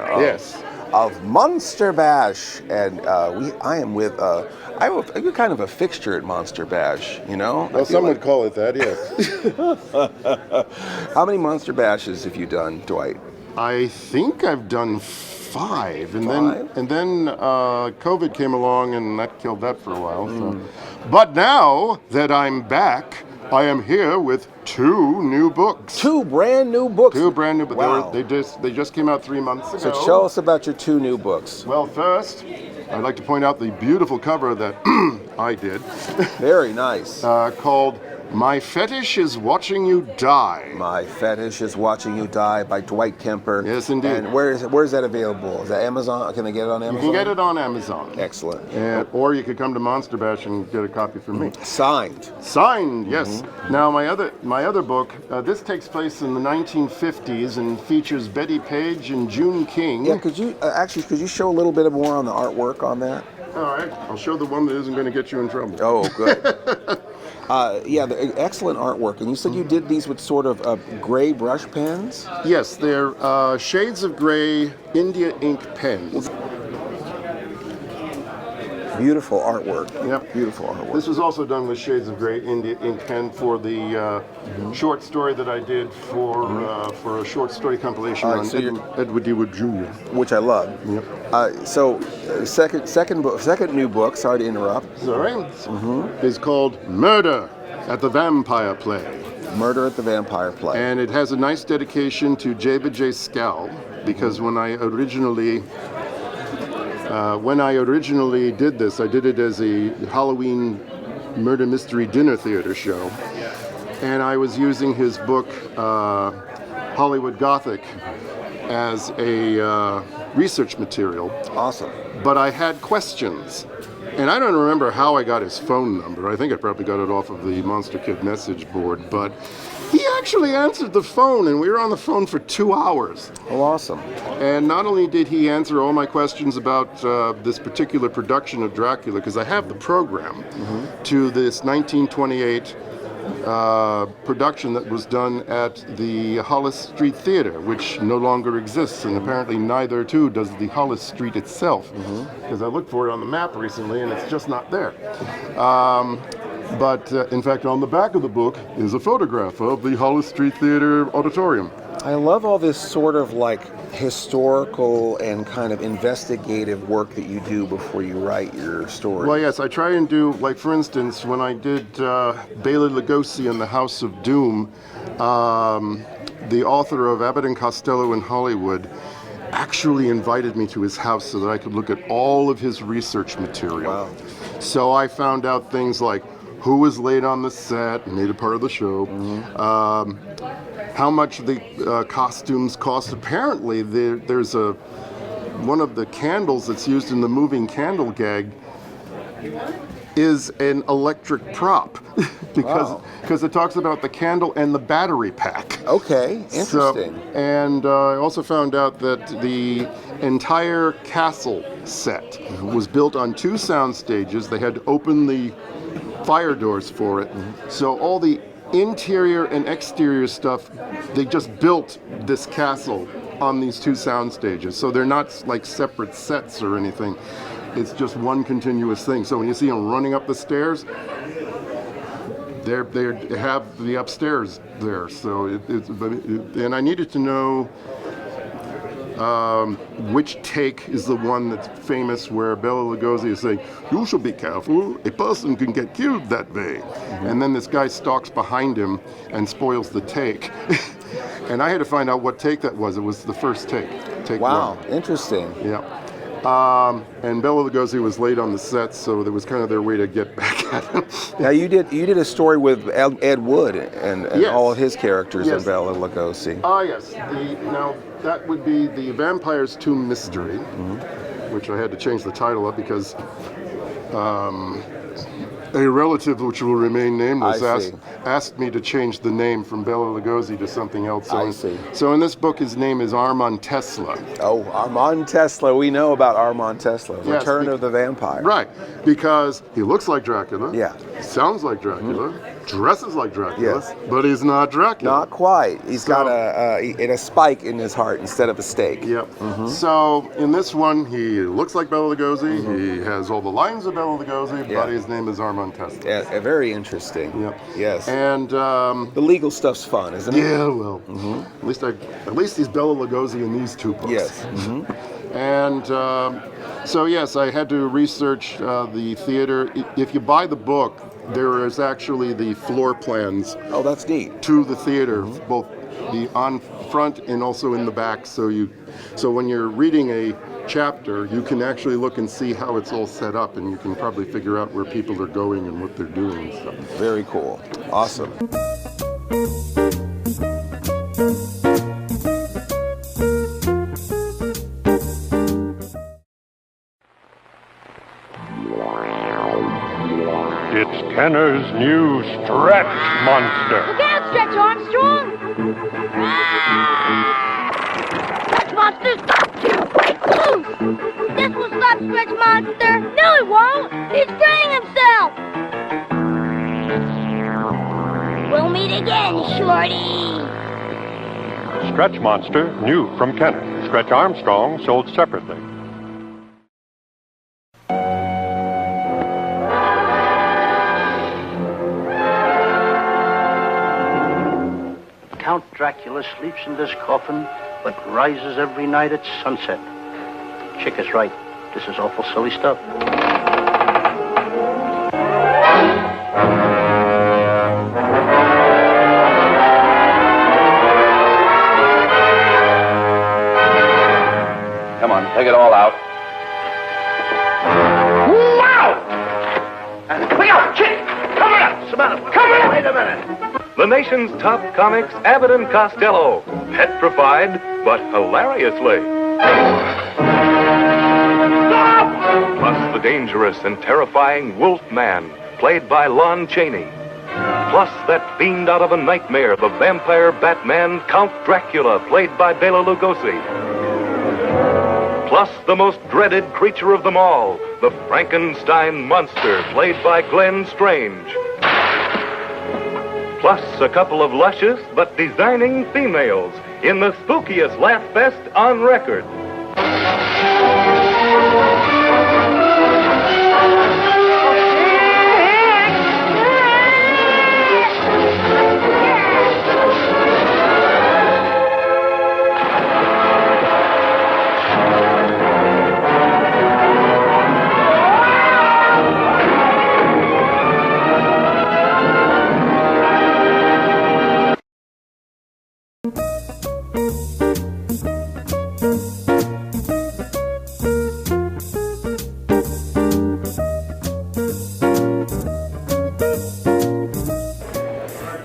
Of Monster Bash, and I am with. I'm kind of a fixture at Monster Bash, you know. Well, some would call it that, yes. How many Monster Bashes have you done, Dwight? I think I've done 5, and then COVID came along and that killed that for a while. So. But now that I'm back, I am here with 2 new books. 2 brand new books? 2 brand new books. Wow. They just came out 3 months ago. So tell us about your 2 new books. Well, first, I'd like to point out the beautiful cover that I did. Very nice. Called My Fetish is Watching You Die. My Fetish is Watching You Die by Dwight Kemper. Yes, indeed. And where is that available? Is that Amazon? Can they get it on Amazon? You can get it on Amazon. Excellent. Or you could come to Monster Bash and get a copy from me. Signed. Signed, yes. Now my other book, this takes place in the 1950s and features Betty Page and June King. Yeah, could you show a little bit more on the artwork on that? All right, I'll show the one that isn't going to get you in trouble. Oh, good. Yeah, the excellent artwork. And you said you did these with sort of gray brush pens? Yes, they're shades of gray India ink pens. Beautiful artwork. Yep. Beautiful artwork. This was also done with shades of gray India ink pen for the short story that I did for a short story compilation on Edward D. Wood Jr. Which I love. Yep. Second new book, sorry to interrupt. Sorry. Is called Murder at the Vampire Play. Murder at the Vampire Play. And it has a nice dedication to Jabe J. Scal, because when I originally did this, I did it as a Halloween murder mystery dinner theater show. And I was using his book, Hollywood Gothic, as a research material. Awesome. But I had questions. And I don't remember how I got his phone number. I think I probably got it off of the Monster Kid message board. But he actually answered the phone, and we were on the phone for 2 hours. Oh, awesome. And not only did he answer all my questions about this particular production of Dracula, because I have the program to this 1928 production that was done at the Hollis Street Theater, which no longer exists, and apparently neither too does the Hollis Street itself, because I looked for it on the map recently and it's just not there. But in fact, on the back of the book is a photograph of the Hollis Street Theater auditorium. I love all this sort of like historical and kind of investigative work that you do before you write your story. Well, yes, I try and do, like for instance, when I did Bela Lugosi and the House of Doom, the author of Abbott and Costello in Hollywood actually invited me to his house so that I could look at all of his research material. Wow. So I found out things like who was laid on the set and made it part of the show, how much the costumes cost. Apparently, there's one of the candles that's used in the moving candle gag is an electric prop because it talks about the candle and the battery pack. Okay, interesting. And I also found out that the entire castle set was built on 2 sound stages. They had to open the fire doors for it. So all the interior and exterior stuff, they just built this castle on these 2 sound stages. So they're not like separate sets or anything. It's just one continuous thing. So when you see them running up the stairs, they have the upstairs there. So and I needed to know which take is the one that's famous where Bela Lugosi is saying, "You should be careful, a person can get killed that way." And then this guy stalks behind him and spoils the take. And I had to find out what take that was. It was the first take. Wow, 1. interesting. Yeah. And Bela Lugosi was late on the set, so that was kind of their way to get back at him. Now you did a story with Ed Wood and Yes. all of his characters Yes. in Bela Lugosi. Yes. Now that would be the Vampire's Tomb Mystery, which I had to change the title of because a relative, which will remain nameless, asked me to change the name from Bela Lugosi to something else. So in this book, his name is Armand Tesla. Oh, Armand Tesla. We know about Armand Tesla, Yes, Return of the Vampire. Right, because he looks like Dracula. Yeah. Sounds like Dracula. Dresses like Dracula. Yes. But he's not Dracula. Not quite. He's got a spike in his heart instead of a stake. Yep. So in this one, he looks like Bela Lugosi. He has all the lines of Bela Lugosi, but his name is Armand Tesla. Yeah, very interesting. Yep. Yes. And the legal stuff's fun, isn't it? Yeah, well, at least he's Bela Lugosi in these 2 books. Yes. And so yes, I had to research the theater. If you buy the book, there is actually the floor plans. Oh, that's neat. To the theater, both the on front and also in the back. So when you're reading a chapter, you can actually look and see how it's all set up, and you can probably figure out where people are going and what they're doing and stuff. Very cool. Awesome. It's Kenner's new Stretch Monster. Look out, Stretch Armstrong! Stretch Monster, stop! Break loose! This will stop Stretch Monster! No, it won't! He's freeing himself! We'll meet again, Shorty! Stretch Monster, new from Kenner. Stretch Armstrong, sold separately. Count Dracula sleeps in this coffin, but rises every night at sunset. Chick is right. This is awful silly stuff. Come on, take it all out. Wow! Look out, Chick! Cover it up! What's the matter? Cover it up! Wait a minute! The nation's top comics, Abbott and Costello. Petrified, but hilariously. Stop! Plus the dangerous and terrifying Wolfman, played by Lon Chaney. Plus that fiend out of a nightmare, the vampire Batman, Count Dracula, played by Bela Lugosi. Plus the most dreaded creature of them all, the Frankenstein monster, played by Glenn Strange. Plus a couple of luscious but designing females in the spookiest laugh fest on record.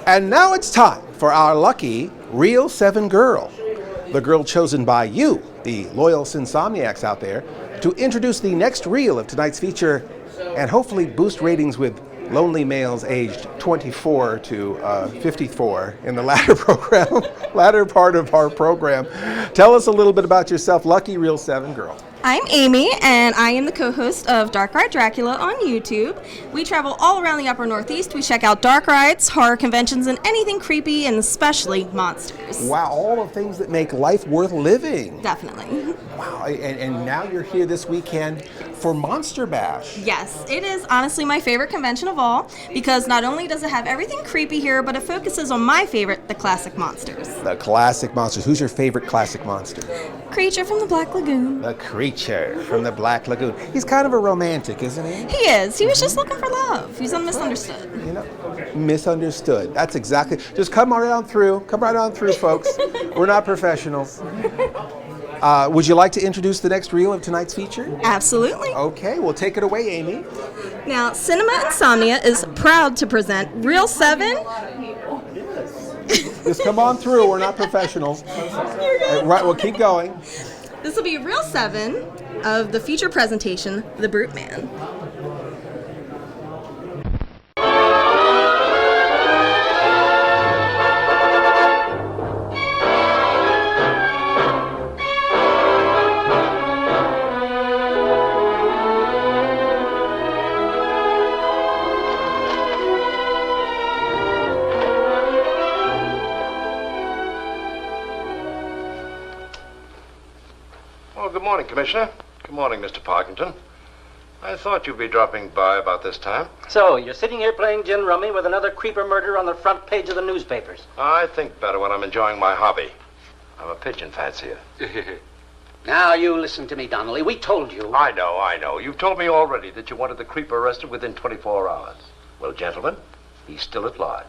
And now it's time for our lucky Reel 7 girl. The girl chosen by you, the loyal Insomniacs out there, to introduce the next reel of tonight's feature and hopefully boost ratings with lonely males aged 24 to 54 in the latter part of our program. Tell us a little bit about yourself, lucky Reel 7 girl. I'm Amy, and I am the co-host of Dark Ride Dracula on YouTube. We travel all around the upper Northeast. We check out dark rides, horror conventions, and anything creepy, and especially monsters. Wow, all the things that make life worth living. Definitely. Wow, and now you're here this weekend for Monster Bash. Yes, it is honestly my favorite convention of all, because not only does it have everything creepy here, but it focuses on my favorite, the classic monsters. The classic monsters. Who's your favorite classic monster? Creature from the Black Lagoon. The Creature from the Black Lagoon. He's kind of a romantic, isn't he? He is. He was just looking for love. He's misunderstood. You know, misunderstood. That's exactly. Just come right on through. Come right on through, folks. We're not professionals. Would you like to introduce the next reel of tonight's feature? Absolutely. Okay, well, take it away, Amy. Now, Cinema Insomnia is proud to present Reel 7. Just come on through. We're not professionals. Right, well, keep going. This will be Reel 7 of the feature presentation, The Brute Man. Good morning, Commissioner. Good morning, Mr. Parkington. I thought you'd be dropping by about this time. So, you're sitting here playing gin rummy with another creeper murder on the front page of the newspapers. I think better when I'm enjoying my hobby. I'm a pigeon fancier. Now, you listen to me, Donnelly. We told you. I know. You've told me already that you wanted the creeper arrested within 24 hours. Well, gentlemen, he's still at large.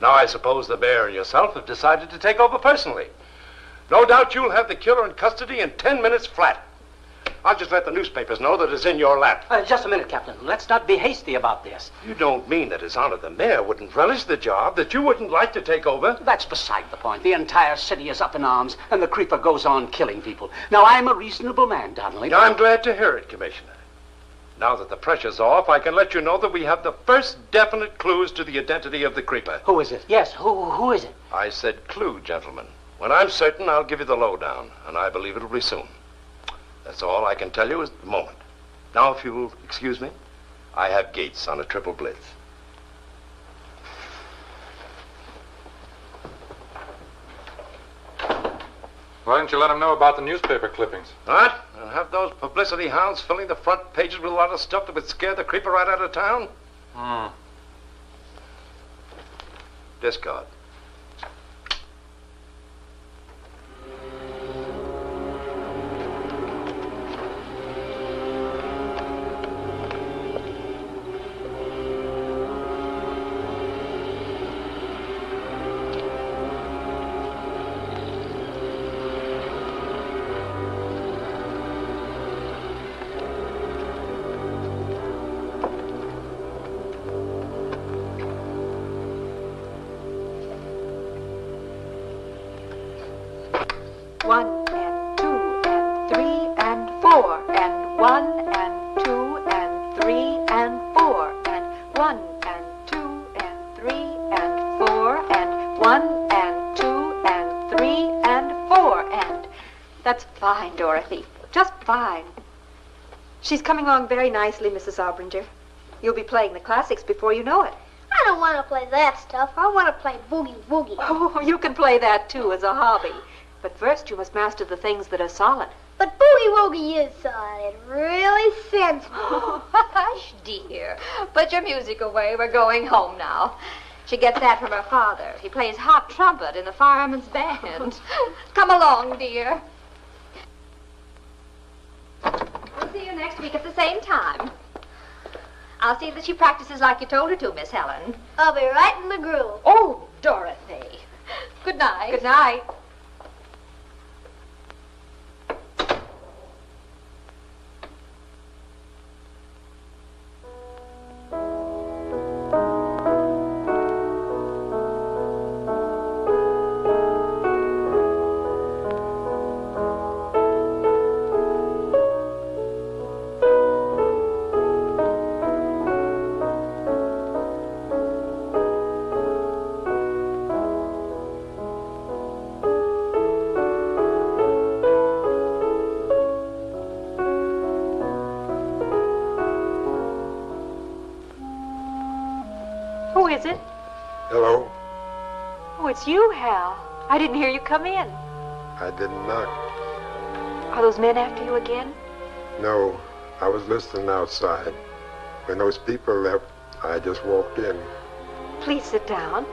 Now I suppose the mayor and yourself have decided to take over personally. No doubt you'll have the killer in custody in 10 minutes flat. I'll just let the newspapers know that it's in your lap. Just a minute, Captain. Let's not be hasty about this. You don't mean that His Honor the Mayor wouldn't relish the job, that you wouldn't like to take over? That's beside the point. The entire city is up in arms, and the creeper goes on killing people. Now, I'm a reasonable man, Donnelly. I'm glad to hear it, Commissioner. Now that the pressure's off, I can let you know that we have the first definite clues to the identity of the creeper. Who is it? Yes, who is it? I said clue, gentlemen. When I'm certain, I'll give you the lowdown, and I believe it'll be soon. That's all I can tell you at the moment. Now, if you'll excuse me, I have Gates on a triple blitz. Why didn't you let him know about the newspaper clippings? What? And have those publicity hounds filling the front pages with a lot of stuff that would scare the creeper right out of town? Discard. Fine, Dorothy. Just fine. She's coming along very nicely, Mrs. Obringer. You'll be playing the classics before you know it. I don't want to play that stuff. I want to play boogie woogie. Oh, you can play that too as a hobby. But first you must master the things that are solid. But boogie woogie is solid. It really sends me. Hush, dear. Put your music away. We're going home now. She gets that from her father. He plays hot trumpet in the fireman's band. Come along, dear. We'll see you next week at the same time. I'll see that she practices like you told her to, Miss Helen. I'll be right in the groove. Oh, Dorothy. Good night. Good night. Who is it? Hello? Oh, it's you, Hal. I didn't hear you come in. I didn't knock. Are those men after you again? No, I was listening outside. When those people left, I just walked in. Please sit down.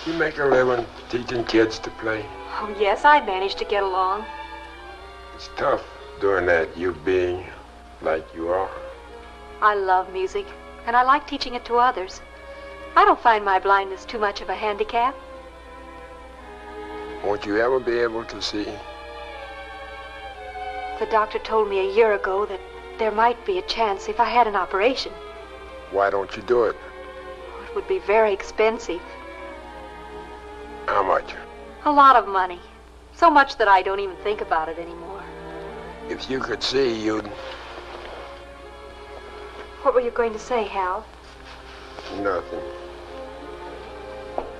You make a living teaching kids to play. Oh, yes, I managed to get along. It's tough doing that, you being like you are. I love music, and I like teaching it to others. I don't find my blindness too much of a handicap. Won't you ever be able to see? The doctor told me a year ago that there might be a chance if I had an operation. Why don't you do it? It would be very expensive. How much? A lot of money. So much that I don't even think about it anymore. If you could see, you'd... What were you going to say, Hal? Nothing.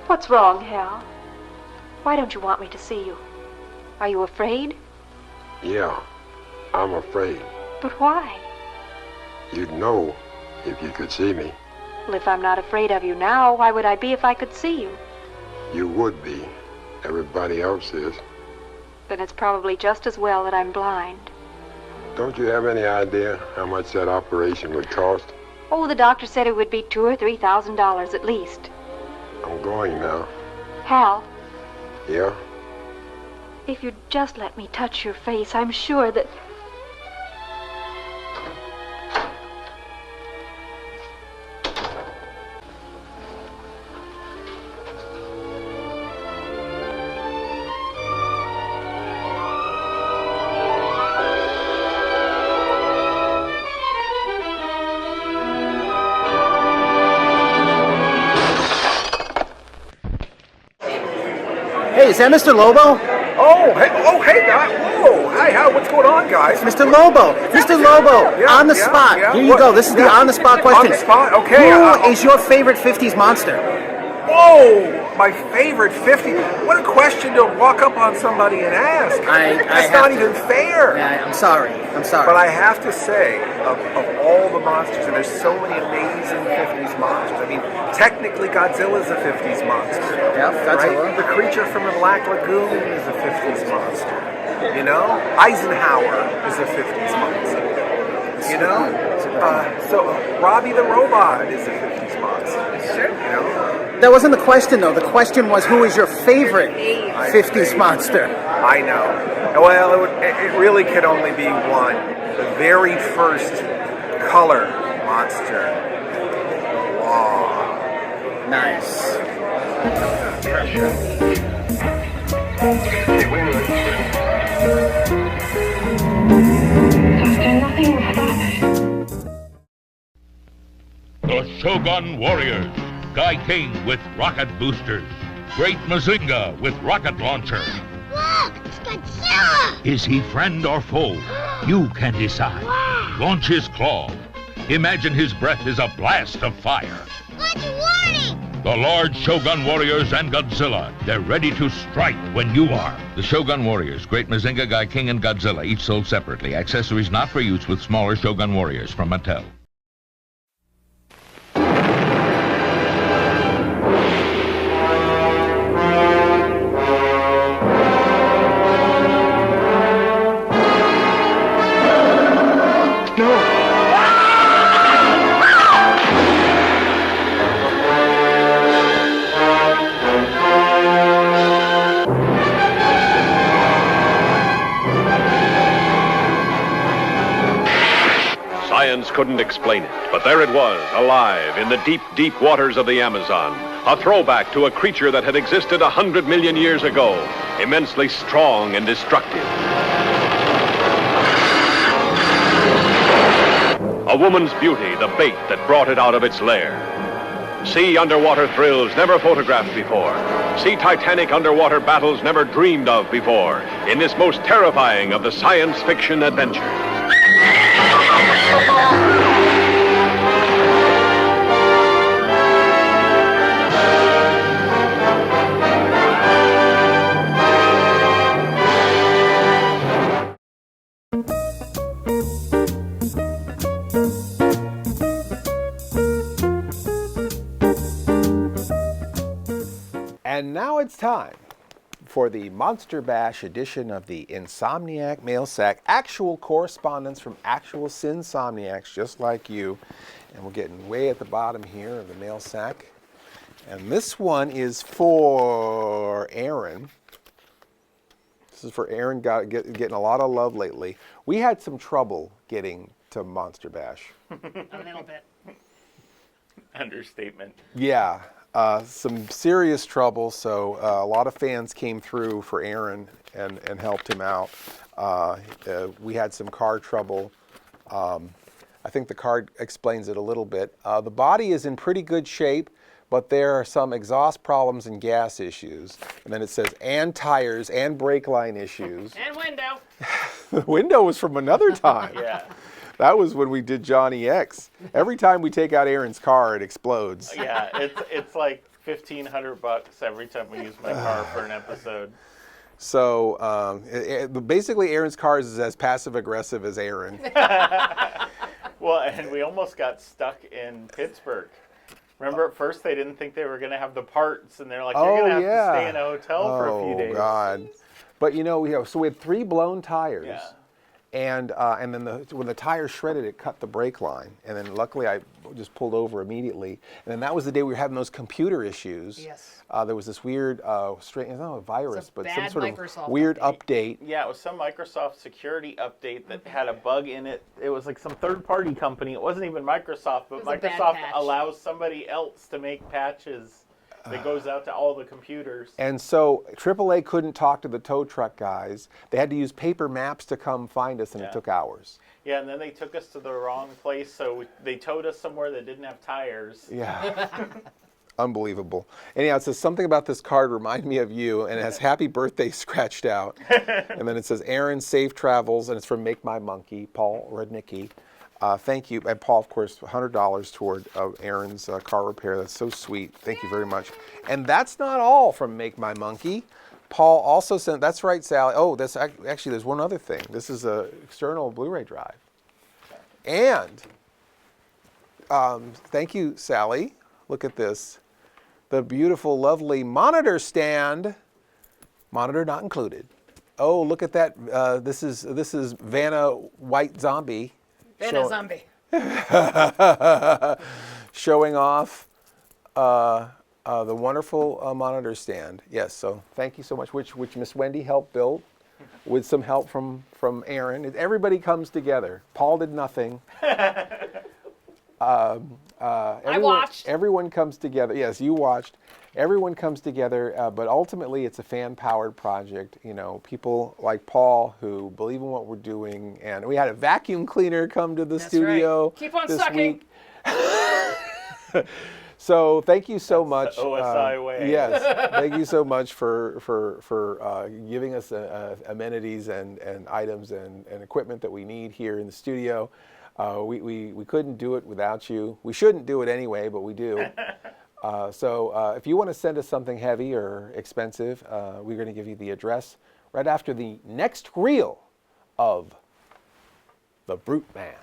What's wrong, Hal? Why don't you want me to see you? Are you afraid? Yeah, I'm afraid. But why? You'd know if you could see me. Well, if I'm not afraid of you now, why would I be if I could see you? You would be. Everybody else is. Then it's probably just as well that I'm blind. Don't you have any idea how much that operation would cost? Oh, the doctor said it would be $2,000 or $3,000 at least. I'm going now. Hal, Yeah? if you'd just let me touch your face, I'm sure that... Is that Mr. Lobo? Hey, guy. Whoa. Hi, what's going on, guys? Mr. Lobo. Mr. Lobo. On the spot. Here you go. This is the on the spot question. On the spot? Okay. Who is your favorite 50s monster? Whoa. My favorite 50s. What a question to walk up on somebody and ask. That's not even fair. Yeah, I'm sorry. But I have to say, of all the monsters, and there's so many amazing 50s monsters. I mean, technically Godzilla's a 50s monster. Yeah, Godzilla. Right? The creature from the Black Lagoon is a 50s monster. You know? Eisenhower is a 50s monster. You know? So Robbie the Robot is a 50s monster. Sure. You know? That wasn't the question, though. The question was, who is your favorite 50s monster? I know. Well, it really could only be one. The very first color monster. Wow. Nice. The Shogun Warriors. Guy King with rocket boosters. Great Mazinga with rocket launcher. Look, it's Godzilla! Is he friend or foe? You can decide. Wow. Launch his claw. Imagine his breath is a blast of fire. Launch warning! The large Shogun Warriors and Godzilla. They're ready to strike when you are. The Shogun Warriors, Great Mazinga, Guy King, and Godzilla, each sold separately. Accessories not for use with smaller Shogun Warriors from Mattel. Science couldn't explain it, but there it was, alive in the deep, deep waters of the Amazon. A throwback to a creature that had existed 100 million years ago, immensely strong and destructive. A woman's beauty, the bait that brought it out of its lair. See underwater thrills never photographed before. See titanic underwater battles never dreamed of before in this most terrifying of the science fiction adventures. And now it's time for the Monster Bash edition of the Insomniac Mail Sack. Actual correspondence from actual Sinsomniacs just like you. And we're getting way at the bottom here of the mail sack. And this one is for Aaron. This is for Aaron, getting a lot of love lately. We had some trouble getting to Monster Bash. A little bit. Understatement. Yeah. Some serious trouble, so a lot of fans came through for Aaron and helped him out. We had some car trouble. I think the card explains it a little bit. The body is in pretty good shape, but there are some exhaust problems and gas issues. And then it says, and tires and brake line issues. And window. The window was from another time. Yeah. That was when we did Johnny X. Every time we take out Aaron's car, it explodes. Yeah, it's like $1,500 every time we use my car for an episode. So basically, Aaron's car is as passive-aggressive as Aaron. Well, and we almost got stuck in Pittsburgh. Remember, at first they didn't think they were going to have the parts, and they're like, you're going to have to stay in a hotel for a few days. Oh, God. But, you know, so we had 3 blown tires. Yeah. And then when the tire shredded, it cut the brake line. And then luckily, I just pulled over immediately. And then that was the day we were having those computer issues. Yes. There was this weird, it's not a virus, but some sort Microsoft of weird update. Yeah, it was some Microsoft security update that had a bug in it. It was like some third-party company. It wasn't even Microsoft, but Microsoft allows somebody else to make patches that goes out to all the computers. And so AAA couldn't talk to the tow truck guys. They had to use paper maps to come find us, and it took hours. Yeah, and then they took us to the wrong place, so they towed us somewhere that didn't have tires. Yeah. Unbelievable. Anyhow, it says something about this card remind me of you, and it has happy birthday scratched out. And then it says Aaron, safe travels, and it's from Make My Monkey, Paul Rudnicki. Thank you. And Paul, of course, $100 toward Aaron's car repair. That's so sweet. Thank you very much. And that's not all from Make My Monkey. Paul also sent, that's right, Sally. Oh, that's actually, there's one other thing. This is an external Blu-ray drive. And thank you, Sally. Look at this. The beautiful, lovely monitor stand. Monitor not included. Oh, look at that. This is Vanna White Zombie. Vanna Zombie. Showing off the wonderful monitor stand. Yes, so thank you so much, which Miss Wendy helped build with some help from Aaron. Everybody comes together. Paul did nothing. I watched. Everyone comes together. Yes, you watched. Everyone comes together, but ultimately it's a fan-powered project. You know, people like Paul who believe in what we're doing, and we had a vacuum cleaner come to the studio. Right. Keep on this sucking. Week. So thank you so much. The OSI way. Yes, thank you so much for giving us amenities and items and equipment that we need here in the studio. We couldn't do it without you. We shouldn't do it anyway, but we do. So if you want to send us something heavy or expensive, we're going to give you the address right after the next reel of The Brute Man.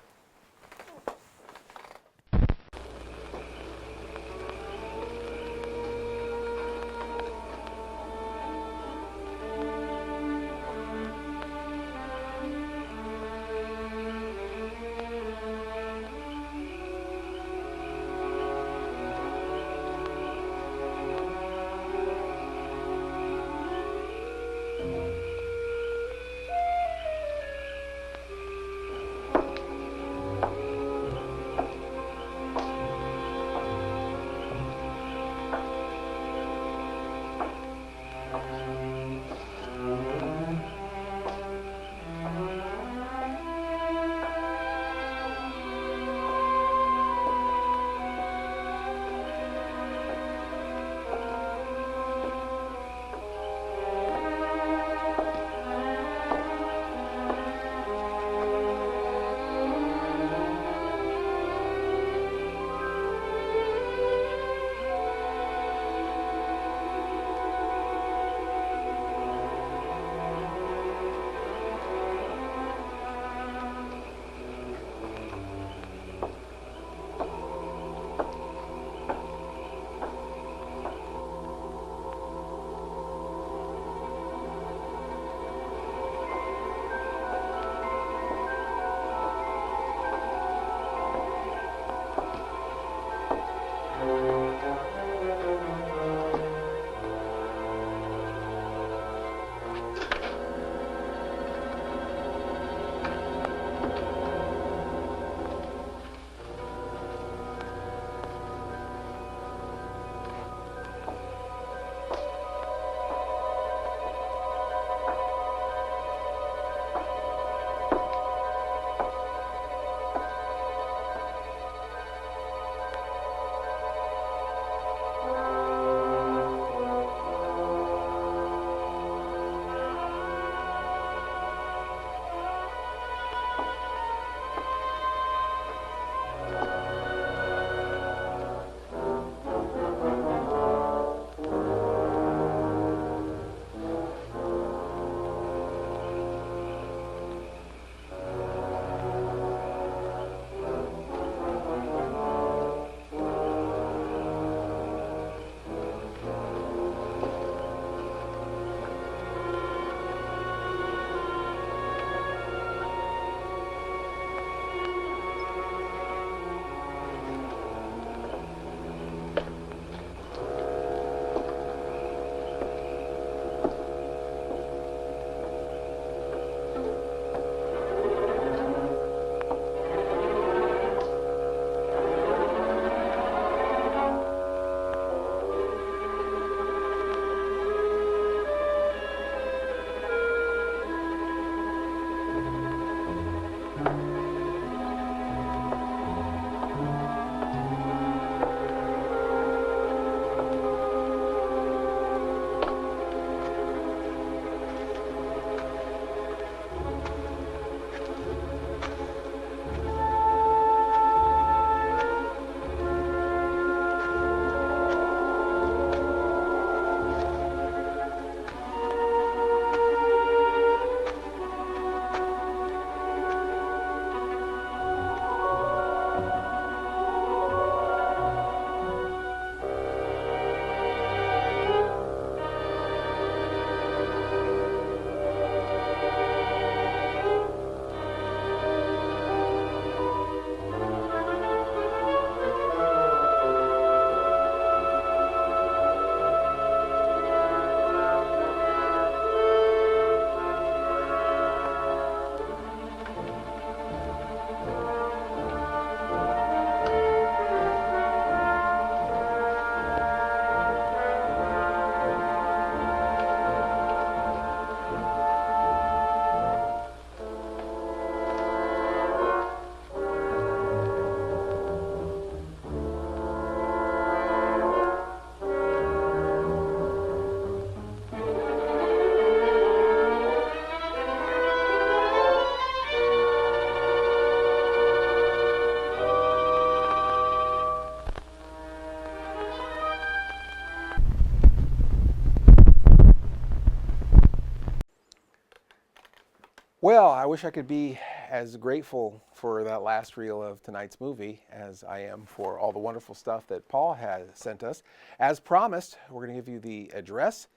I wish I could be as grateful for that last reel of tonight's movie as I am for all the wonderful stuff that Paul has sent us. As promised, we're going to give you the address.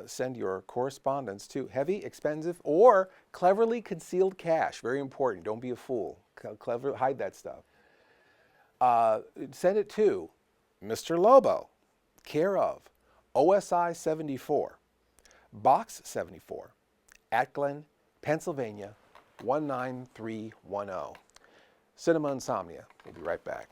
Send your correspondence to Heavy, Expensive, or Cleverly Concealed Cash. Very important. Don't be a fool. Clever, hide that stuff. Send it to Mr. Lobo, care of OSI 74, Box 74, Atglen, Pennsylvania 19310. Cinema Insomnia. We'll be right back.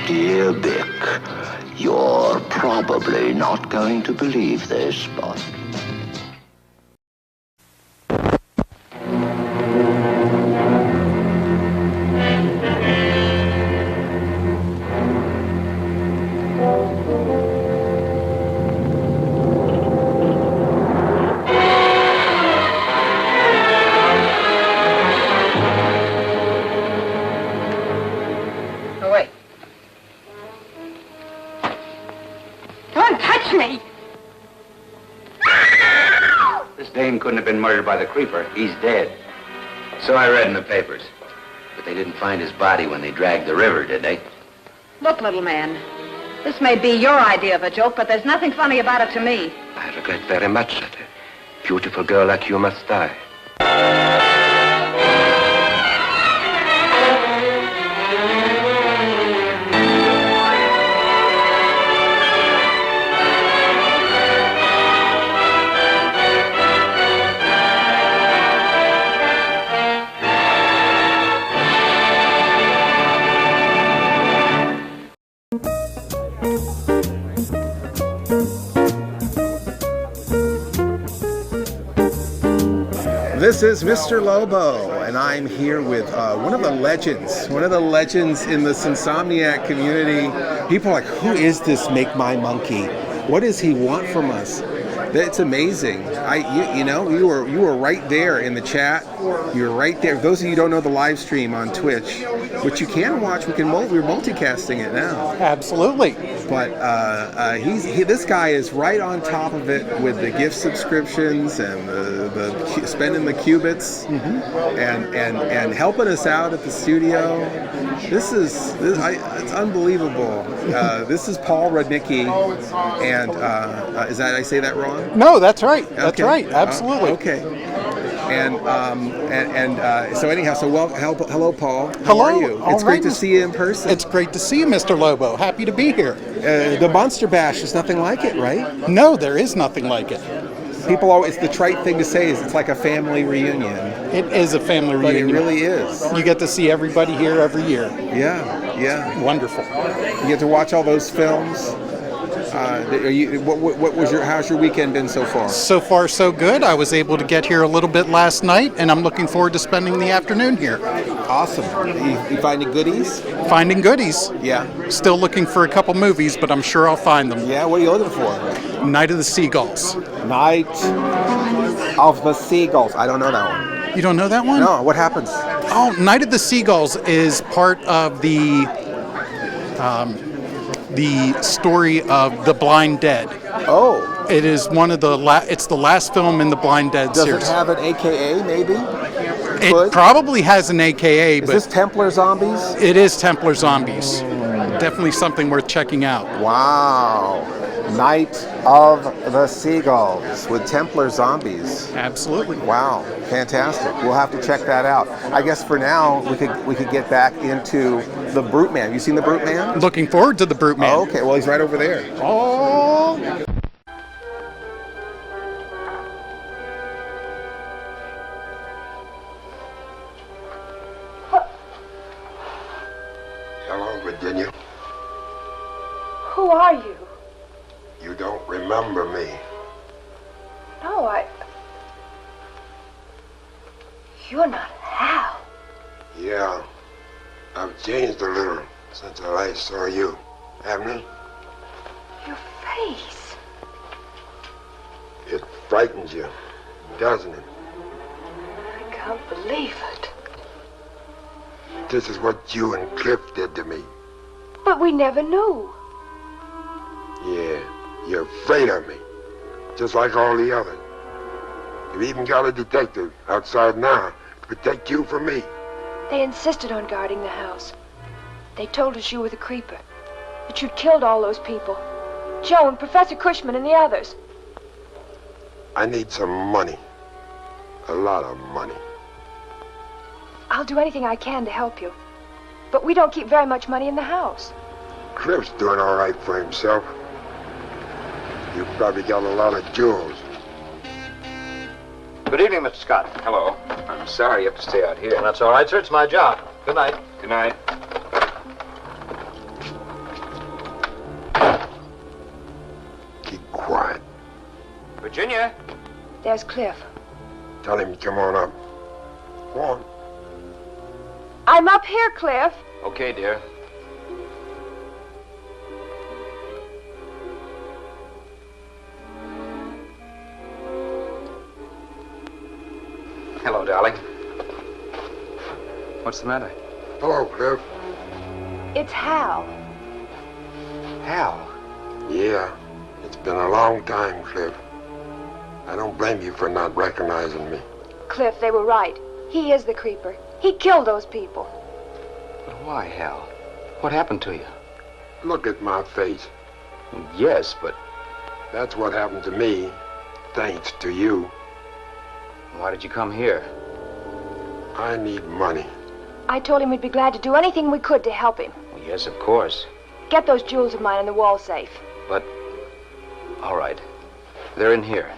Dear Bick, you're probably not going to believe this, but... Couldn't have been murdered by the creeper. He's dead. So I read in the papers. But they didn't find his body when they dragged the river, did they? Look, little man, this may be your idea of a joke, but there's nothing funny about it to me. I regret very much that a beautiful girl like you must die. This is Mr. Lobo, and I'm here with one of the legends in the Insomniac community. People are like, who is this Make My Monkey? What does he want from us? It's amazing. You were right there in the chat. You were right there. Those of you who don't know the live stream on Twitch, which you can watch, we're multicasting it now. Absolutely. But this guy is right on top of it with the gift subscriptions and the spending the qubits and helping us out at the studio. It's unbelievable. This is Paul Rudnicki, and is that, I say that wrong? No, that's right. That's Okay. right. Absolutely. Okay. And so anyhow, hello, Paul. How Hello. are you? It's great to see you in person. It's great to see you, Mr. Lobo. Happy to be here. The Monster Bash is nothing like it, right? No, there is nothing like it. People always, the trite thing to say is it's like a family reunion. It is a family reunion. But it really is. You get to see everybody here every year. Yeah. Wonderful. You get to watch all those films. How's your weekend been so far? So far, so good. I was able to get here a little bit last night, and I'm looking forward to spending the afternoon here. Awesome. You finding goodies? Finding goodies. Yeah. Still looking for a couple movies, but I'm sure I'll find them. Yeah, what are you looking for? Night of the Seagulls. Night of the Seagulls. I don't know that one. You don't know that one? No, what happens? Oh, Night of the Seagulls is part of the story of The Blind Dead. Oh. It is one of it's the last film in the Blind Dead series. Does it have an AKA, maybe? It probably has an AKA, Is but this Templar Zombies? it is Templar Zombies. Definitely something worth checking out. Wow. Night of the Seagulls with Templar Zombies. Absolutely. Wow, fantastic. We'll have to check that out. I guess for now we could get back into the Brute Man. Have you seen the Brute Man? Looking forward to the Brute Man. Oh, okay, well he's right over there. Oh. Hello, Virginia. Who are you? You don't remember me. No, You're not Hal. Yeah, I've changed a little since I last saw you, haven't I? Your face. It frightens you, doesn't it? I can't believe it. This is what you and Cliff did to me. But we never knew. Yeah, you're afraid of me, just like all the others. You've even got a detective outside now to protect you from me. They insisted on guarding the house. They told us you were the creeper, that you'd killed all those people. Joe and Professor Cushman and the others. I need some money. A lot of money. I'll do anything I can to help you. But we don't keep very much money in the house. Cliff's doing all right for himself. You've probably got a lot of jewels. Good evening, Mr. Scott. Hello. I'm sorry you have to stay out here. Well, that's all right, sir. It's my job. Good night. Good night. Keep quiet. Virginia? There's Cliff. Tell him to come on up. Go on. I'm up here, Cliff. Okay, dear. Hello, darling. What's the matter? Hello, Cliff. It's Hal. Hal? Yeah, it's been a long time, Cliff. I don't blame you for not recognizing me. Cliff, they were right. He is the creeper. He killed those people. But why, Hal? What happened to you? Look at my face. Yes, but... That's what happened to me, thanks to you. Why did you come here? I need money. I told him we'd be glad to do anything we could to help him. Well, yes, of course. Get those jewels of mine in the wall safe. But... All right. They're in here.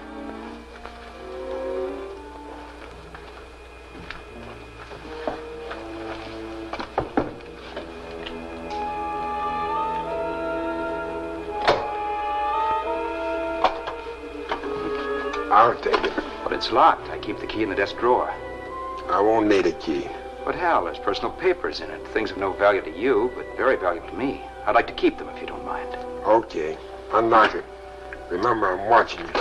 I'll take it. But it's locked. I keep the key in the desk drawer. I won't need a key. But Hal, there's personal papers in it. Things of no value to you, but very valuable to me. I'd like to keep them if you don't mind. Okay. Unlock it. Remember, I'm watching you.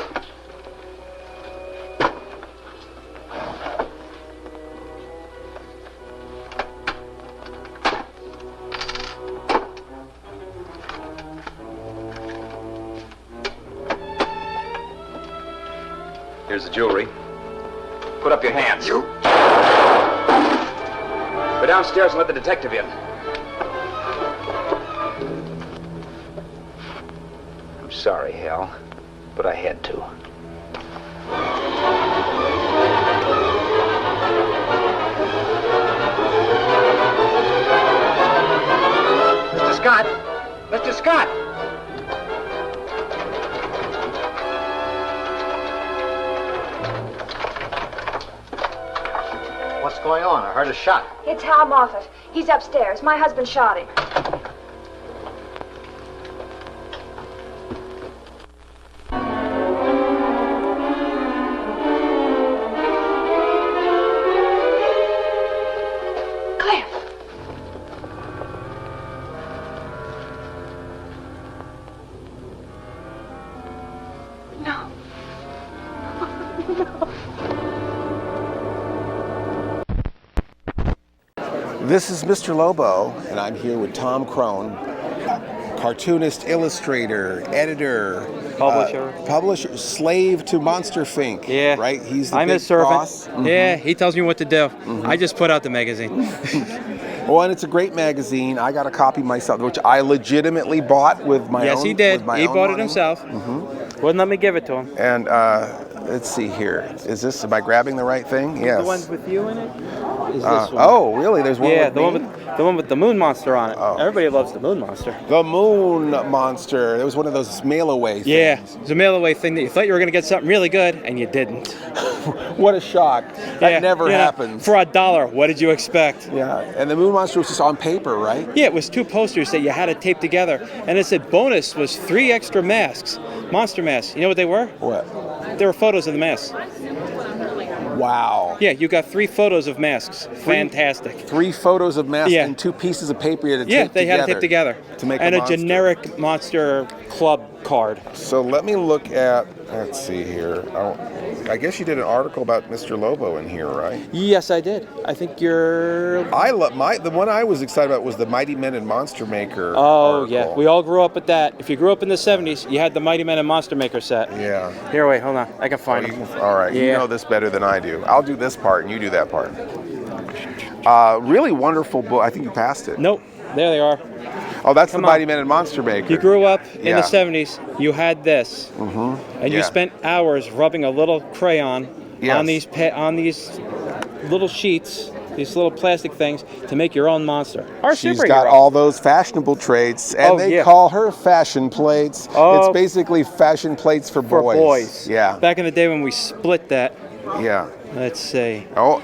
Here's the jewelry. Put up your hands. You! Go downstairs and let the detective in. I'm sorry, Hal, but I had to. Mr. Scott! Mr. Scott! What's going on? I heard a shot. It's Hal Moffat. He's upstairs. My husband shot him. Cliff! No. This is Mr. Lobo, and I'm here with Tom Crone, cartoonist, illustrator, editor, publisher, slave to Monster Fink. Yeah, right. He's the I'm big his servant. boss. Yeah, he tells me what to do. I just put out the magazine. Well, and it's a great magazine. I got a copy myself, which I legitimately bought with my own. Yes, he did. With my He own bought money. it himself. Wouldn't let me give it to him. And let's see here. Is this? Am I grabbing the right thing? Yes. The one with you in it is this one. Oh, really? There's one. Yeah, with the me? one with the moon monster on it. Oh. Everybody loves the moon monster. The Moon Monster. It was one of those mail-away things. Yeah, it was a mail-away thing that you thought you were going to get something really good, and you didn't. What a shock. That never happens. For $1, what did you expect? Yeah, and the Moon Monster was just on paper, right? Yeah, it was 2 posters that you had to tape together, and it said bonus was 3 extra masks, monster masks. You know what they were? What? They were photos of the masks. Wow. Yeah, you got 3 photos of masks. Fantastic. 3 photos of masks Yeah. and 2 pieces of paper you had to Yeah, tape they together. had to tape together. To make and a a monster. generic Monster Club card. So let me look at, let's see here. Oh, I guess you did an article about Mr. Lobo in here, right? Yes, I did. I think you're... The one I was excited about was the Mighty Men and Monster Maker Oh, article. yeah. We all grew up with that. If you grew up in the 70s, you had the Mighty Men and Monster Maker set. Yeah. Here, wait, hold on. I can find them. All right, you Yeah. know this better than I do. I'll do this part and you do that part. Really wonderful book. I think you passed it. Nope. There they are. Oh, that's Come the on. Mighty Men and Monster Maker. You grew up in Yeah. the 70s, you had this. Mm-hmm. And you spent hours rubbing a little crayon Yes. on these little sheets, these little plastic things, to make your own monster. Our She's superhero. got all those fashionable traits, and they call her fashion plates. Oh. It's basically fashion plates for boys. Yeah. Back in the day when we split that. Yeah. Let's see. Oh,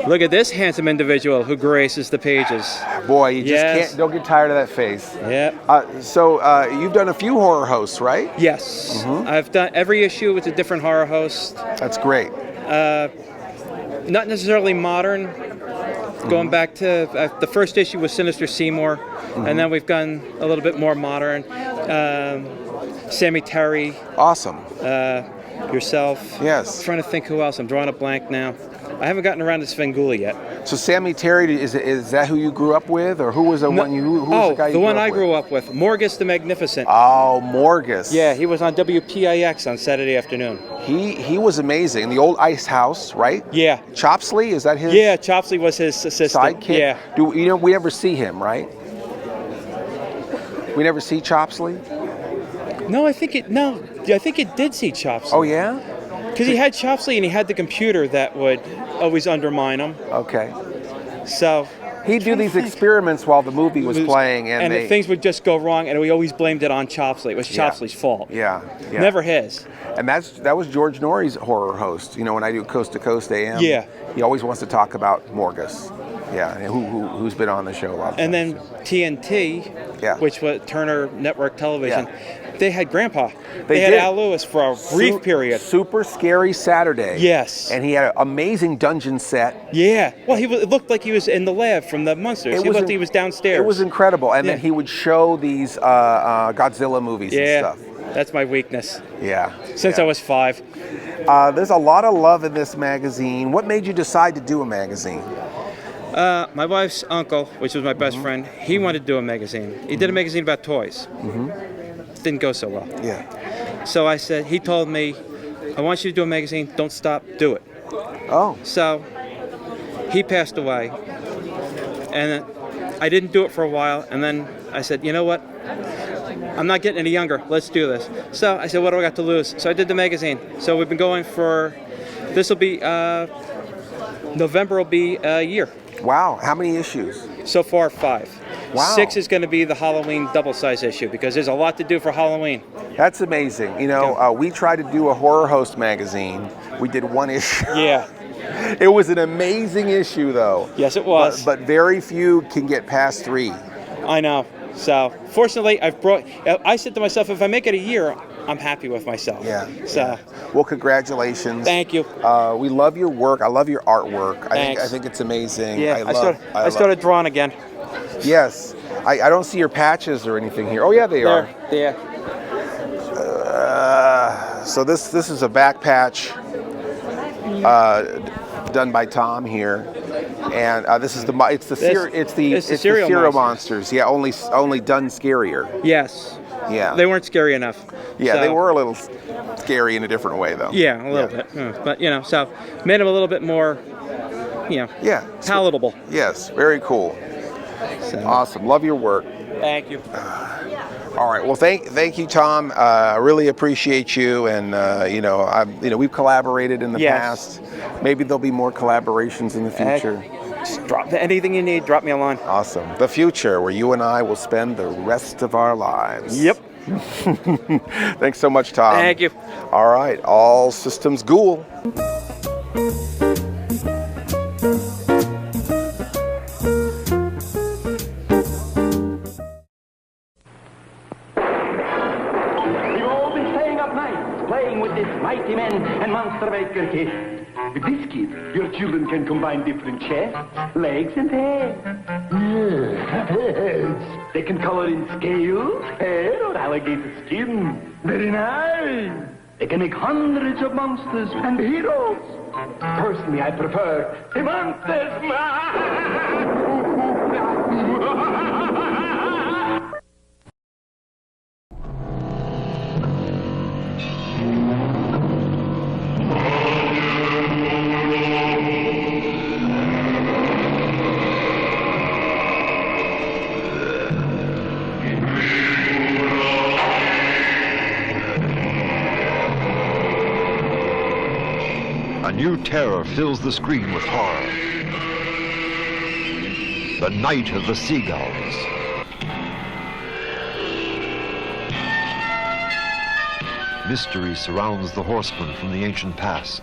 Look at this handsome individual who graces the pages. Boy, you just don't get tired of that face. Yeah. So you've done a few horror hosts, right? Yes. I've done every issue with a different horror host. That's great. Not necessarily modern. Going back to the first issue was Sinister Seymour, and then we've gone a little bit more modern. Sammy Terry. Awesome. Yourself. Yes. I'm trying to think who else. I'm drawing a blank now. I haven't gotten around to Svengoolie yet. So Sammy Terry, is that who you grew up with, or who was the one you? Who was the guy you the grew one up I with? grew up with, Morgus the Magnificent. Oh, Morgus. Yeah, he was on WPIX on Saturday afternoon. He was amazing. The old Ice House, right? Yeah. Chopsley, is that his? Yeah, Chopsley was his assistant. Sidekick. Yeah. We never see him, right? We never see Chopsley. No, I think it did see Chopsley. Oh yeah. Because he had Chopsley and he had the computer that would always undermine him. Okay. So he'd do these experiments while the movie was playing, and things would just go wrong, and we always blamed it on Chopsley. It was Chopsley's fault. Yeah. Never his. And that was George Norrie's horror host. You know, when I do Coast to Coast AM. Yeah. He always wants to talk about Morgus. Yeah, and who's been on the show a lot. And then TNT, which was Turner Network Television, they had Grandpa. They had did. Al Lewis for a brief period. Super Scary Saturday. Yes. And he had an amazing dungeon set. Yeah. Well, it looked like he was in the lab from the Munsters. He looked like he was downstairs. It was incredible. And then he would show these Godzilla movies and stuff. That's my weakness. Yeah. Since I was 5. There's a lot of love in this magazine. What made you decide to do a magazine? My wife's uncle, which was my best friend, he wanted to do a magazine. He did a magazine about toys. Didn't go so well. Yeah. So I said, he told me, I want you to do a magazine, don't stop, do it. Oh. So he passed away, and I didn't do it for a while, and then I said, you know what? I'm not getting any younger, let's do this. So I said, what do I got to lose? So I did the magazine. So we've been going for, this will be, November will be a year. Wow, how many issues? So far, 5. Wow. 6 is going to be the Halloween double-size issue because there's a lot to do for Halloween. That's amazing. You know, we tried to do a horror host magazine. We did 1 issue. Yeah. It was an amazing issue, though. Yes, it was. But very few can get past 3. I know. So, fortunately, I said to myself, if I make it a year, I'm happy with myself. Yeah. So. Well, congratulations. Thank you. We love your work. I love your artwork. Thanks. I think it's amazing. Yeah. I started drawing again. Yes. I don't see your patches or anything here. Oh yeah, they are. Yeah. So this is a back patch done by Tom here, and this is the Serial Monsters. Yeah, only done scarier. Yes. Yeah. They weren't scary enough. Yeah, so. They were a little scary in a different way, though. Yeah, a little bit. But so made them a little bit more, palatable. Yes, very cool. So. Awesome. Love your work. Thank you. All right. Well, thank you, Tom. I really appreciate you, and we've collaborated in the past. Maybe there'll be more collaborations in the future. Just drop anything you need. Drop me a line. Awesome. The future, where you and I will spend the rest of our lives. Yep. Thanks so much, Tom. Thank you. All right. All systems ghoul. With this Mighty Men and Monster Maker kit. Your children can combine different chests, legs, and heads. Yes. They can color in scales, hair, or alligator skin. Very nice. They can make hundreds of monsters and heroes. Personally, I prefer the monsters. A new terror fills the screen with horror. The Night of the Seagulls. Mystery surrounds the horsemen from the ancient past.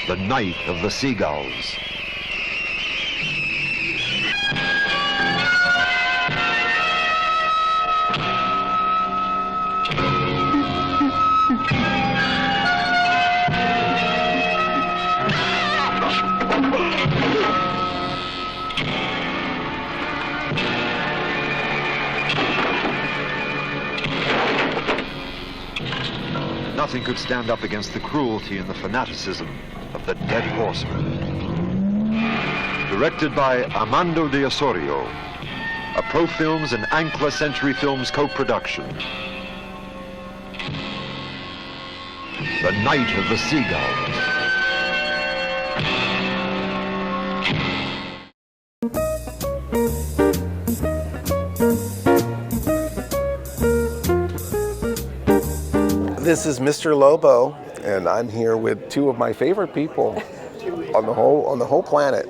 The Night of the Seagulls. Nothing could stand up against the cruelty and the fanaticism of the Dead Horseman. Directed by Armando de Osorio, a Pro Films and Ancla Century Films co-production. The Night of the Seagulls. This is Mr. Lobo, and I'm here with two of my favorite people on the whole planet,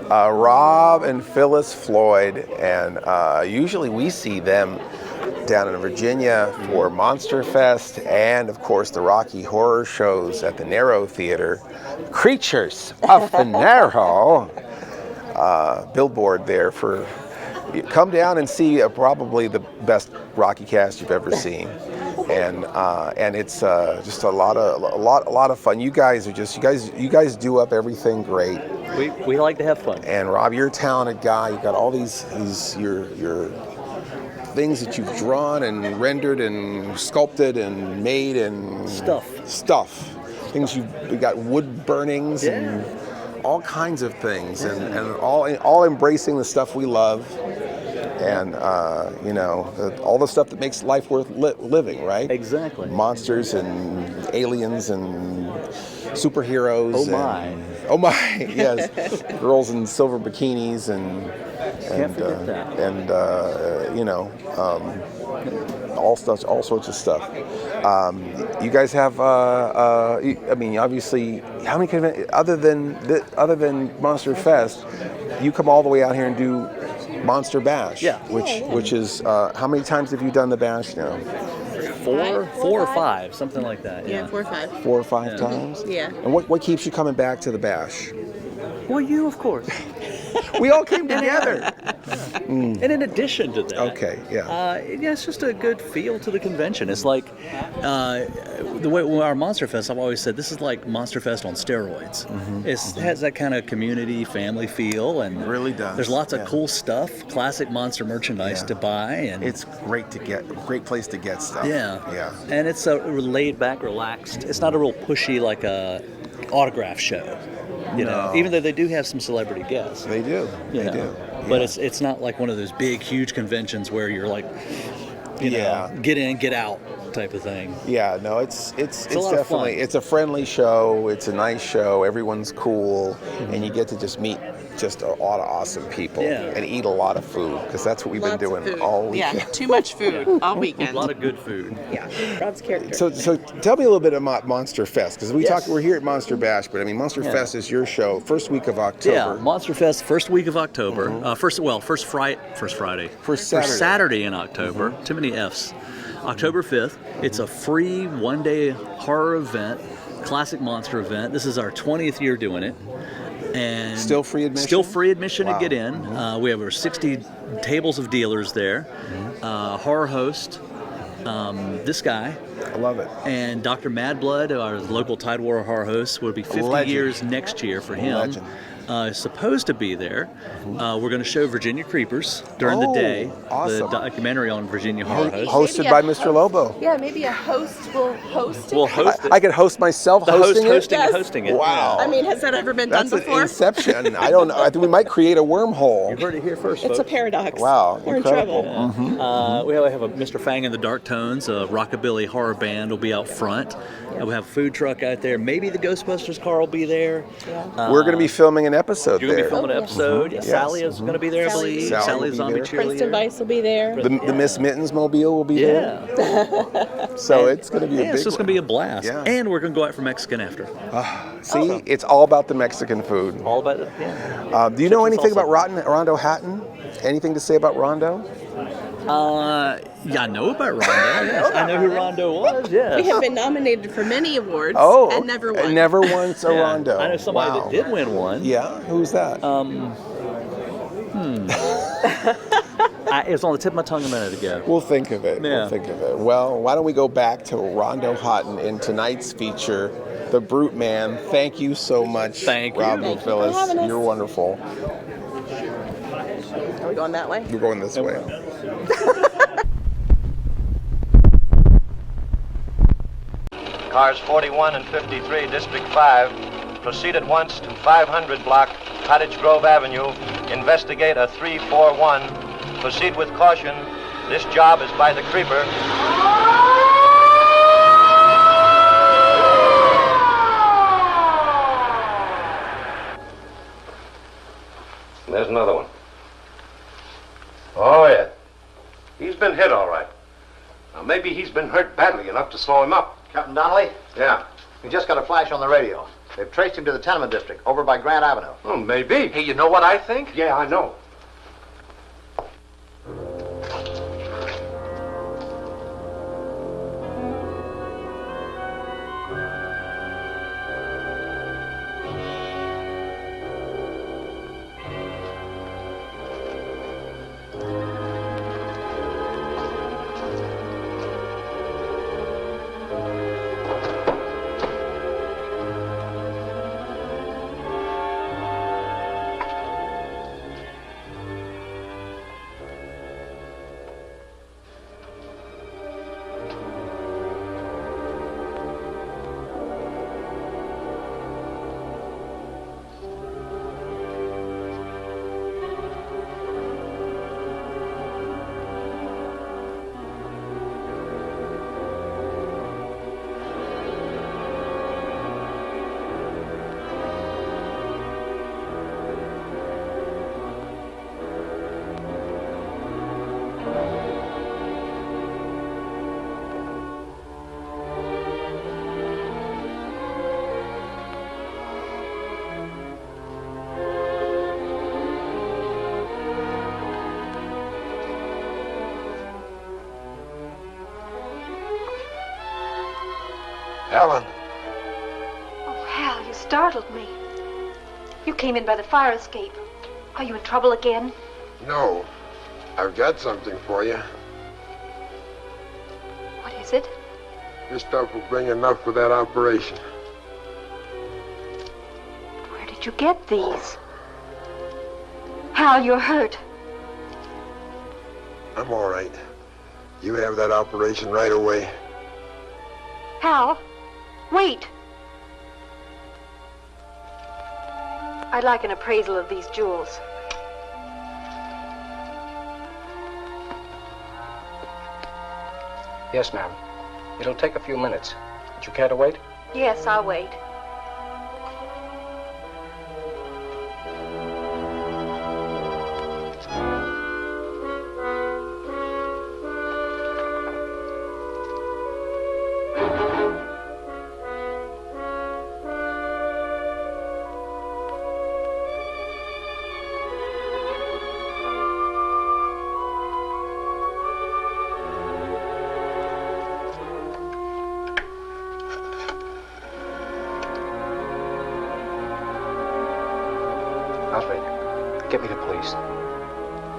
Rob and Phyllis Floyd, and usually we see them down in Virginia for Monster Fest and, of course, the Rocky Horror shows at the Narrow Theater. Creatures of the Narrow billboard there for come down and see probably the best Rocky cast you've ever seen. And it's just a lot of fun. You guys do up everything great. We like to have fun. And Rob, you're a talented guy. You got all these your things that you've drawn and rendered and sculpted and made and stuff. Things you got wood burnings and all kinds of things and all embracing the stuff we love. And all the stuff that makes life worth living, right? Exactly. Monsters and aliens and superheroes. Oh my! Yes. Girls in silver bikinis and all sorts of stuff. You guys have, obviously, how many other than Monster Fest, you come all the way out here and do Monster Bash, which is how many times have you done the Bash now? Four or five, something like that. Yeah, 4 or 5. 4 or 5 times. Yeah. And what keeps you coming back to the Bash? Well, you, of course. We all came together. And in addition to that, it's just a good feel to the convention. It's like the way our Monster Fest, I've always said this is like Monster Fest on steroids. It has that kind of community, family feel, and it really does. There's lots of cool stuff, classic Monster merchandise to buy, and it's great place to get stuff. Yeah. And it's a laid back, relaxed. It's not a real pushy like a autograph show. Even though they do have some celebrity guests. They do. They do. But it's not like one of those big, huge conventions where you're like, get in, get out type of thing. Yeah, no, it's definitely, it's a friendly show. It's a nice show. Everyone's cool, and you get to just meet just a lot of awesome people and eat a lot of food, because that's what we've been doing all weekend. Yeah, too much food all weekend. A lot of good food. Yeah, Rob's character. So tell me a little bit about Monster Fest, because we're here at Monster Bash, but I mean Monster Fest is your show, first week of October. Yeah, Monster Fest, first week of October. First Saturday in October. Too many F's. October 5th. It's a free one-day horror event, classic monster event. This is our 20th year doing it. And still free admission? Still free admission to get in. We have over 60 tables of dealers there. Horror host, This guy. I love it. And Dr. Madblood, our local Tidewater horror host, will be 50 Legend. years next year for him. Legend. Is supposed to be there. We're going to show Virginia Creepers during the day. Awesome. The documentary on Virginia horror hosts. Hosted by Mr. Lobo. Yeah, maybe a host will host it. We'll host it. I could host myself The host hosting hosting, it? hosting it. Wow. I mean, has that ever been That's done an before? inception. I don't know. I think we might create a wormhole. You heard it here first, It's a folks. paradox. Wow, We're incredible. in trouble. We have a Mr. Fang in the Dark Tones, a rockabilly horror band will be out front. We'll have a food truck out there. Maybe the Ghostbusters car will be there. We're going to be filming an episode You're going to there. be filming an episode. Yes. Sally is going to be there, I Sally. believe. Sally Sally will the be zombie there. Princeton cheerleader. Vice will be there. The Miss Mittens mobile will be there. Yeah. So it's going to be a Yeah, big it's just going to be a blast. Yeah. And we're going to go out for Mexican after. See, it's all about the Mexican food. All about it, yeah. Do you know Chips and anything salsa. about Rondo Hatton? Anything to say about Rondo? Yeah, I know about Rondo. Yes. I know who Rondo was, yes. We have been nominated for many awards and never won. And never once a Yeah. Rondo. I know somebody that did win one. Yeah, who's that? It was on the tip of my tongue a minute ago. We'll think of it. Yeah. We'll think of it. Well, why don't we go back to Rondo Hatton in tonight's feature, The Brute Man. Thank you so much, Thank you. Rob Thank and you for Phyllis. having us. You're wonderful. Are we going that way? We're going this way. Cars 41 and 53, District 5, proceed at once to 500 block, Cottage Grove Avenue. Investigate a 341. Proceed with caution. This job is by the creeper. There's another one. Oh, yeah. He's been hit all right. Now, maybe he's been hurt badly enough to slow him up. Captain Donnelly? Yeah. We just got a flash on the radio. They've traced him to the tenement district, over by Grant Avenue. Oh, maybe. Hey, you know what I think? Yeah, I know. Helen, Oh, Hal, you startled me. You came in by the fire escape. Are you in trouble again? no. I've got something for you. What is it? This stuff will bring enough for that operation. Where did you get these? Hal, you're hurt. I'm all right. You have that operation right away. Hal, wait. I'd like an appraisal of these jewels. Yes, ma'am. It'll take a few minutes. Would you care to wait? Yes, I'll wait. Alfred, get me the police.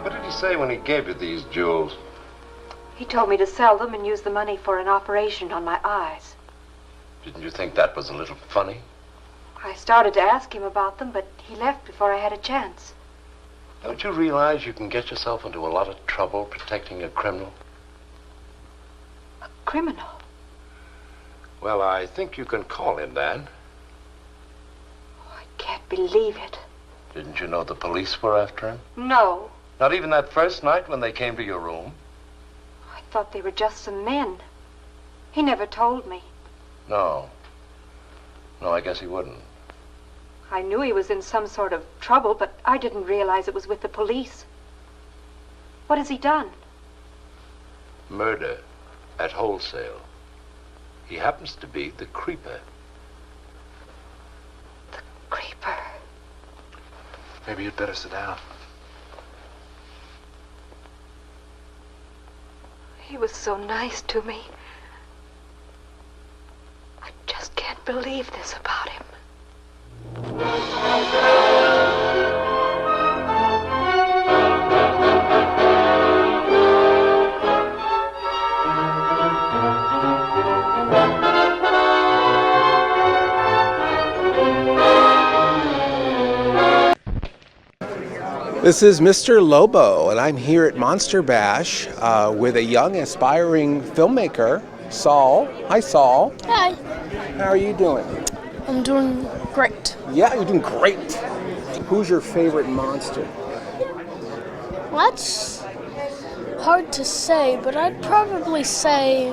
What did he say when he gave you these jewels? He told me to sell them and use the money for an operation on my eyes. Didn't you think that was a little funny? I started to ask him about them, but he left before I had a chance. Don't you realize you can get yourself into a lot of trouble protecting a criminal? A criminal? Well, I think you can call him that. I can't believe it. Didn't you know the police were after him? No. Not even that first night when they came to your room? I thought they were just some men. He never told me. No. No, I guess he wouldn't. I knew he was in some sort of trouble, but I didn't realize it was with the police. What has he done? Murder at wholesale. He happens to be the creeper. The creeper? Maybe you'd better sit down. He was so nice to me. I just can't believe this about him. This is Mr. Lobo, and I'm here at Monster Bash with a young, aspiring filmmaker, Saul. Hi, Saul. Hi. How are you doing? I'm doing great. Yeah, you're doing great. Who's your favorite monster? That's hard to say, but I'd probably say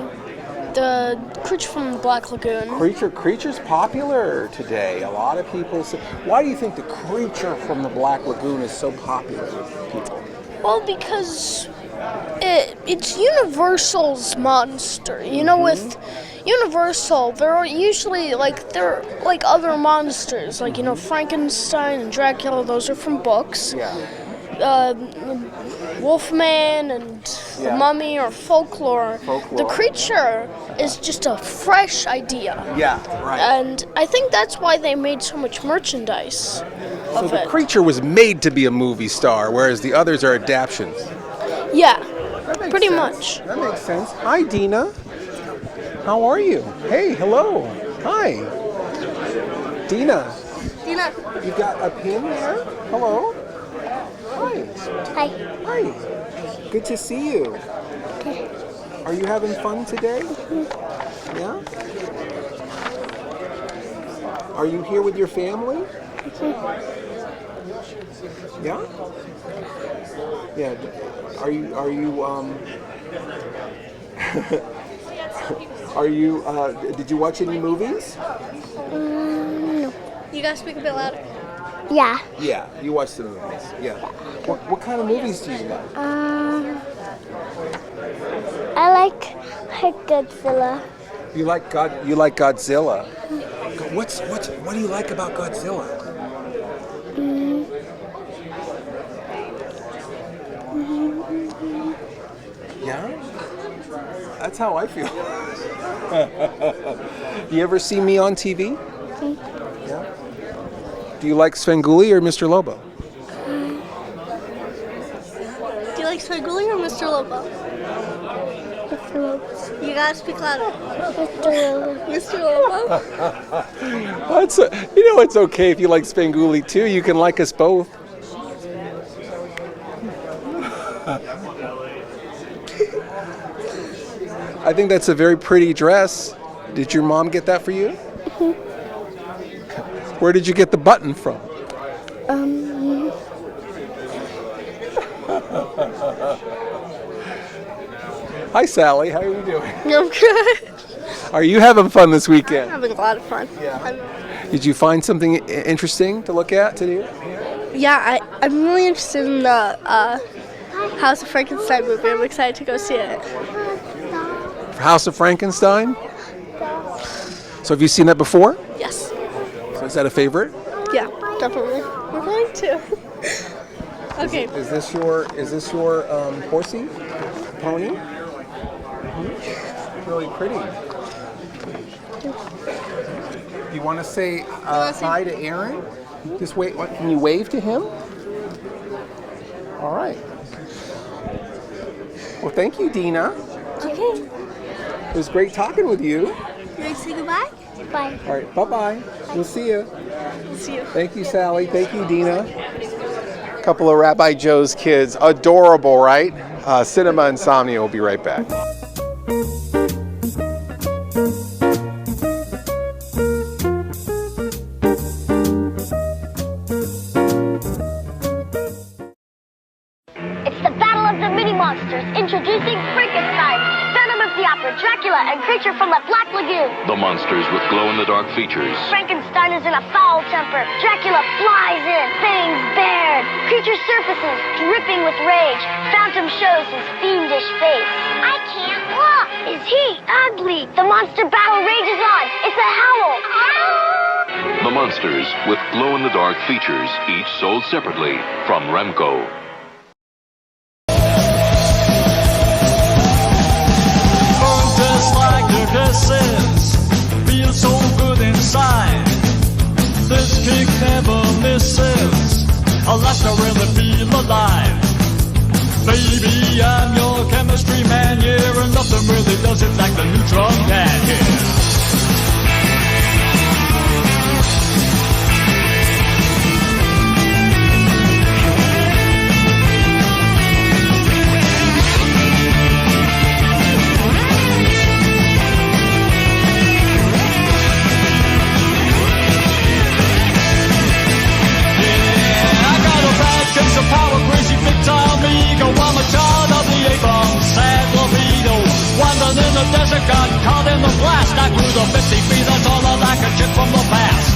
the creature from the Black Lagoon. Creature's popular today. A lot of people say. Why do you think the creature from the Black Lagoon is so popular with people? Well, because it's Universal's monster. You know, with Universal, they're usually they're like other monsters, like, you know, Frankenstein and Dracula. Those are from books. Yeah. Wolfman and the Mummy or folklore. The creature is just a fresh idea. Yeah, right. And I think that's why they made so much merchandise So the creature was made to be a movie star, whereas the others are adaptations. Yeah, pretty much. That makes sense. Hi, Dina. How are you? Hey, hello. Hi. Dina. Dina. You got a pin there? Hello. Hi. Hi. Hi. Good to see you. Are you having fun today? Yeah? Are you here with your family? Yeah? Yeah. Are you did you watch any movies? No. You gotta speak a bit louder. Yeah. Yeah, you watch the movies. Yeah. What kind of movies do you like? I like Godzilla. You like Godzilla. What do you like about Godzilla? Yeah? That's how I feel. You ever see me on TV? Yeah. Do you like Svengoolie or Mr. Lobo? Do you like Svengoolie or Mr. Lobo? Mr. Lobo. You gotta speak louder. Mr. Lobo. Mr. Lobo? It's okay if you like Svengoolie too. You can like us both. I think that's a very pretty dress. Did your mom get that for you? Where did you get the button from? Hi, Sally. How are you doing? I'm good. Are you having fun this weekend? I'm having a lot of fun. Did you find something interesting to look at today? Yeah, I'm really interested in the House of Frankenstein movie. I'm excited to go see it. House of Frankenstein? So have you seen that before? Yes. So is that a favorite? Yeah, definitely. We're going to. Okay. Is this your horsey? Pony? Really pretty. You want to say hi to Aaron? Just wait. Can you wave to him? All right. Well, thank you, Dina. It was great talking with you. You want to say goodbye? Bye. All right, bye-bye. We'll see you. We'll see you. Thank you, Sally. Thank you, Dina. A couple of Rabbi Joe's kids. Adorable, right? Cinema Insomnia will be right back. It's the battle of the mini-monsters. Introducing Frankenstein, Phantom of the Opera, Dracula, and Creature from the Black Lagoon. The monsters with glow-in-the-dark features. Frankenstein is in a foul temper. Dracula flies in, fangs bared. Creature surfaces, dripping with rage. Phantom shows his fiendish face. I can't look. Is he ugly? The monster battle rages on. It's a howl. The monsters with glow-in-the-dark features, each sold separately from Remco. Just like the kisses, feel so good inside. This kick never misses. I like to really feel alive. Baby, I'm your chemistry man, yeah, and nothing really does it like the neutron can, yeah. Case of power, crazy big time ego. I'm a child of the A-bomb, sad libido. Wandering in the desert, got caught in the blast. I grew to 50 feet, that's all I like, a chick from the past.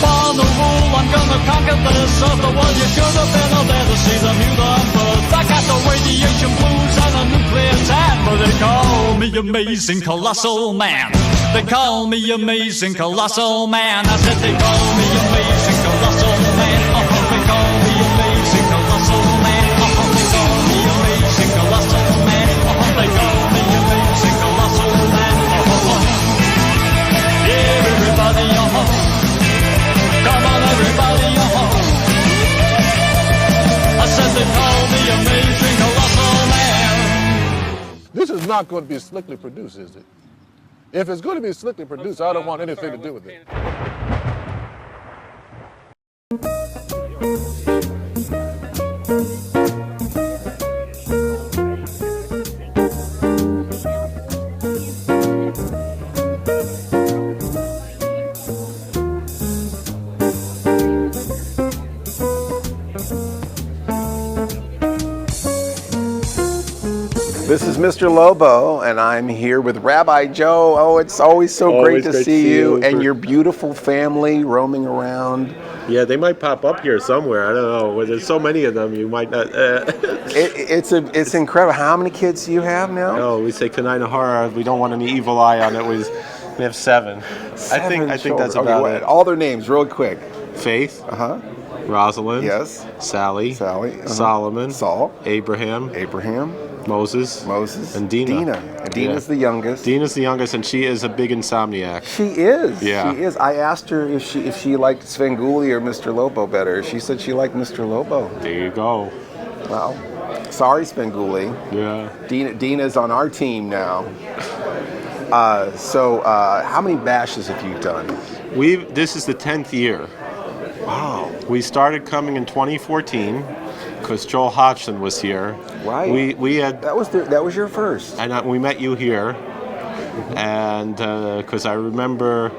Follow the rule, I'm gonna conquer this earth. The world you should have been there to see the mutant birth. I got the radiation blues and a nuclear tan, but they call me amazing colossal man. They call me amazing colossal man. I said they call me amazing colossal man. They call me amazing colossal man. They call me amazing colossal man. They call me amazing colossal man. Yeah, everybody, come on, everybody, I said they call me amazing colossal man. This is not going to be slickly produced, is it? If it's going to be slickly produced, I don't want anything to do with it. This is Mr. Lobo, and I'm here with Rabbi Joe. Oh, it's always so great to see you and your beautiful family roaming around. Yeah, they might pop up here somewhere. I don't know. There's so many of them, you might not. It's incredible. How many kids do you have now? Oh, we say Kanina Hara. We don't want any evil eye on it. We have seven. I think that's about it. All their names, real quick. Faith. Uh-huh. Rosalind. Yes. Sally. Uh-huh. Solomon. Saul. Abraham. Moses. And Dina. Dina's the youngest. Dina's the youngest, and she is a big insomniac. She is. Yeah. She is. I asked her if she liked Svengoolie or Mr. Lobo better. She said she liked Mr. Lobo. There you go. Well, sorry, Svengoolie. Yeah. Dina's on our team now. So how many bashes have you done? This is the 10th year. Wow. We started coming in 2014 because Joel Hodgson was here. Right. We had that was your first. And we met you here, and because I remember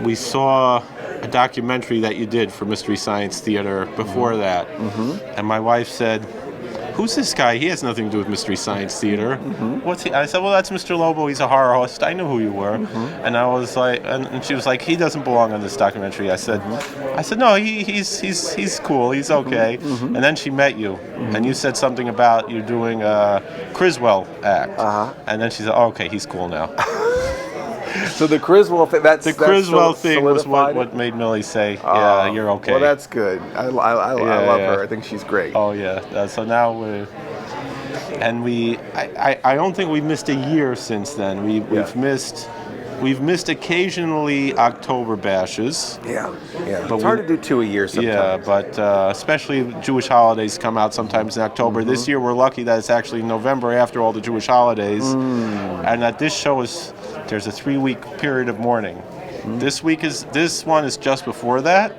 we saw a documentary that you did for Mystery Science Theater before that, and my wife said, "Who's this guy? He has nothing to do with Mystery Science Theater. What's he?" I said, "Well, that's Mr. Lobo. He's a horror host. I knew who you were." And I was like, and she was like, "He doesn't belong on this documentary." I said, "No, he's cool. He's okay." And then she met you, and you said something about you doing a Criswell act, and then she said, "Oh, okay, he's cool now." So the Criswell thing, the Criswell thing was what made Millie say, "Yeah, you're okay." Well, that's good. I love her. I think she's great. Oh yeah. So now I don't think we've missed a year since then. We've missed We've missed occasionally October bashes. Yeah. But It's hard to do 2 a year sometimes. Yeah, but especially Jewish holidays come out sometimes in October. This year we're lucky that it's actually November after all the Jewish holidays, and that this show there's a 3-week period of mourning. This one is just before that.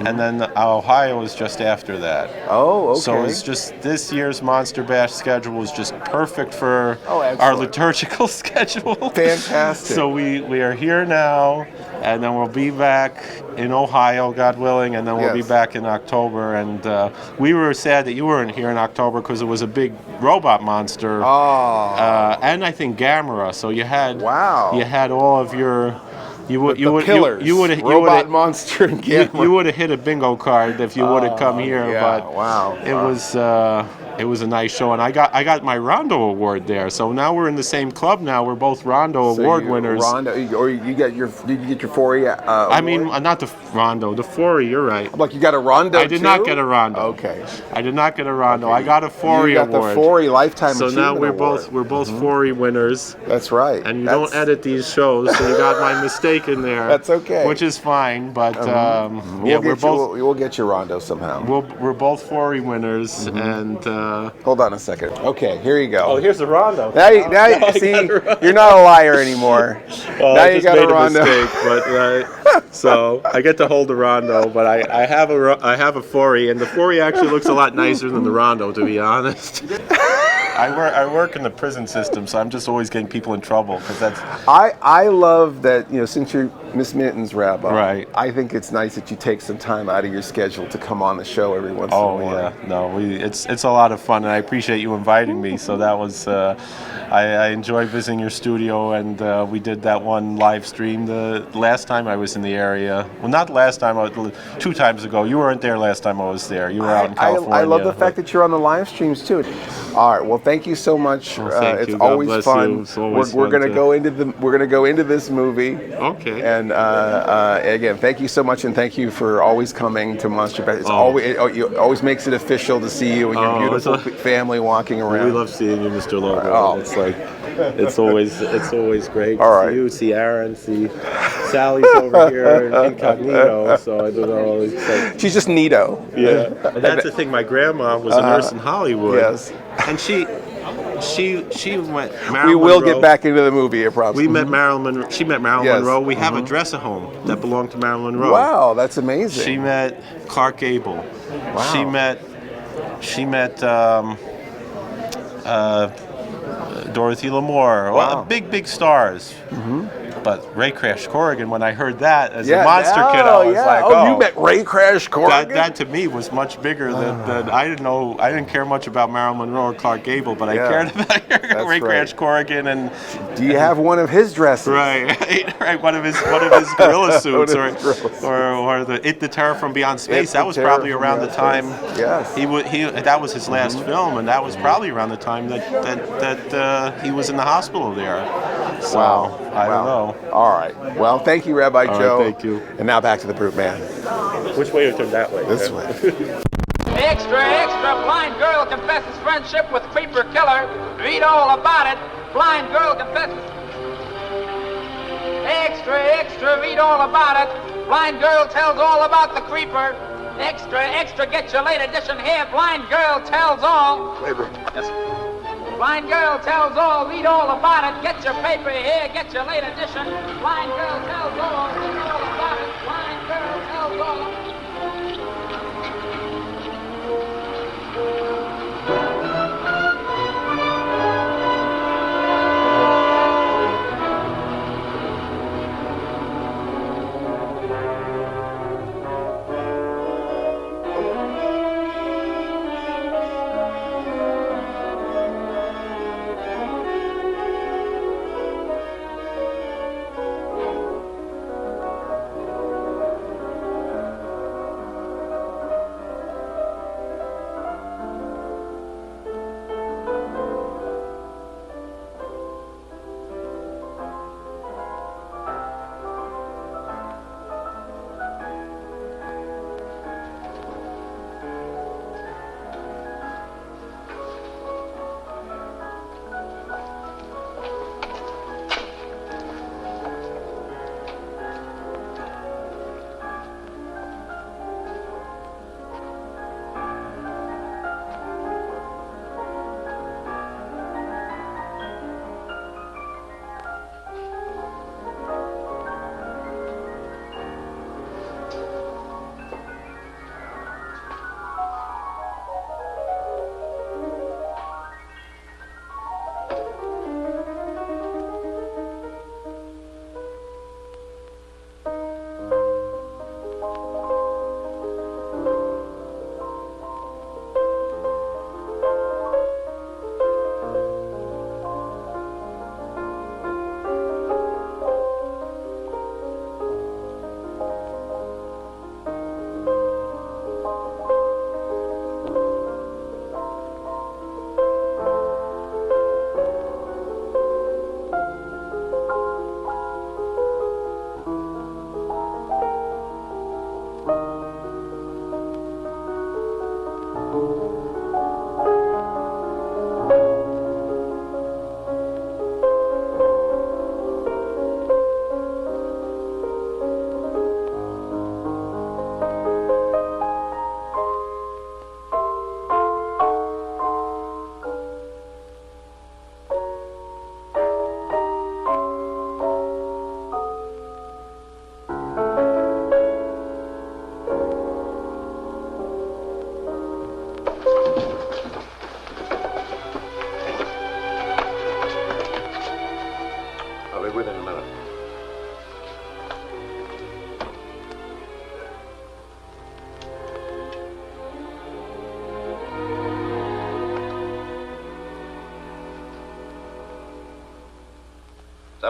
And then Ohio is just after that. Oh, okay. So it's just this year's Monster Bash schedule is just perfect for excellent. our liturgical schedule. Fantastic. So we are here now, and then we'll be back in Ohio, God willing, and then we'll be back in October. And we were sad that you weren't here in October because it was a big robot monster. And I think Gamera. So you had all of your. You would Robot Monster and Gamera. You would have hit a bingo card if you would have come here. But it was a nice show, and I got my Rondo award there. So now we're in the same club. Now we're both Rondo award winners. Rondo, or did you get your 4E? I mean, not the Rondo, the 4E. You're right. Like you got a Rondo. I did not get a Rondo. Okay. I did not get a Rondo. I got a 4E you got award. the 4E Lifetime So Achievement now we're Award. both 4E winners. That's right. And you don't edit these shows, so you got my mistake in there. That's okay. Which is fine, but we'll get you Rondo somehow. We're both 4E winners, and hold on a second. Okay, here you go. Oh, here's the Rondo. Now you see, you're not a liar anymore. Well, now I you just got made a Rondo. mistake, but so I get to hold the Rondo, but I have a 4E, and the 4E actually looks a lot nicer than the Rondo, to be honest. I work in the prison system, so I'm just always getting people in trouble because that's. I love that, since you're Miss Minton's rabbi. Right. I think it's nice that you take some time out of your schedule to come on the show every once in a while. Oh yeah, no, it's a lot of fun, and I appreciate you inviting me. So that was I enjoyed visiting your studio, and we did that one live stream the last time I was in the area. Well, not last time, 2 times ago. You weren't there last time I was there. You were out in California. I love the fact that you're on the live streams too. All right, well, thank you so much. Thank you. It's God always bless fun. you. It's always we're fun gonna go into this movie. Okay. And again, thank you so much, and thank you for always coming to Monster Bash. It always makes it official to see you and your beautiful family walking around. We love seeing you, Mr. Lobo. It's like it's always great. All to see you, see Aaron, see Sally's over here incognito. So I don't know. It's like, she's just neato. Yeah, and that's the thing. My grandma was a nurse in Hollywood. Yes, and she went. Marilyn we will Monroe. get back into the movie, I promise. We met Marilyn Monroe. She met Marilyn Yes. Monroe. We have a dress-a-home that belonged to Marilyn Monroe. Wow, that's amazing. She met Clark Gable. Wow. She met Dorothy Lamour. Wow. Well, big stars. But Ray Crash Corrigan, when I heard that as a monster kid, I was like, you met Ray Crash Corrigan? That to me was much bigger than I didn't know. I didn't care much about Marilyn Monroe or Clark Gable, but I cared about Ray Crash Corrigan. And do you have one of his dresses? Right, one of his gorilla suits, or the Terror from Beyond Space. That was probably around the time. Yes. That was his last film, and that was probably around the time that he was in the hospital there. So I don't know. All right. Well, thank you, Rabbi Joe. Right, thank you. And now back to the Brute Man. Which way to turn that way? This way. Extra, blind girl confesses friendship with creeper killer. Read all about it. Blind girl confesses. Extra, read all about it. Blind girl tells all about the creeper. Extra, get your late edition here. Blind girl tells all. Yes. Blind girl tells all, read all about it. Get your paper here, get your late edition. Blind girl tells all, read all about it. Blind girl tells all.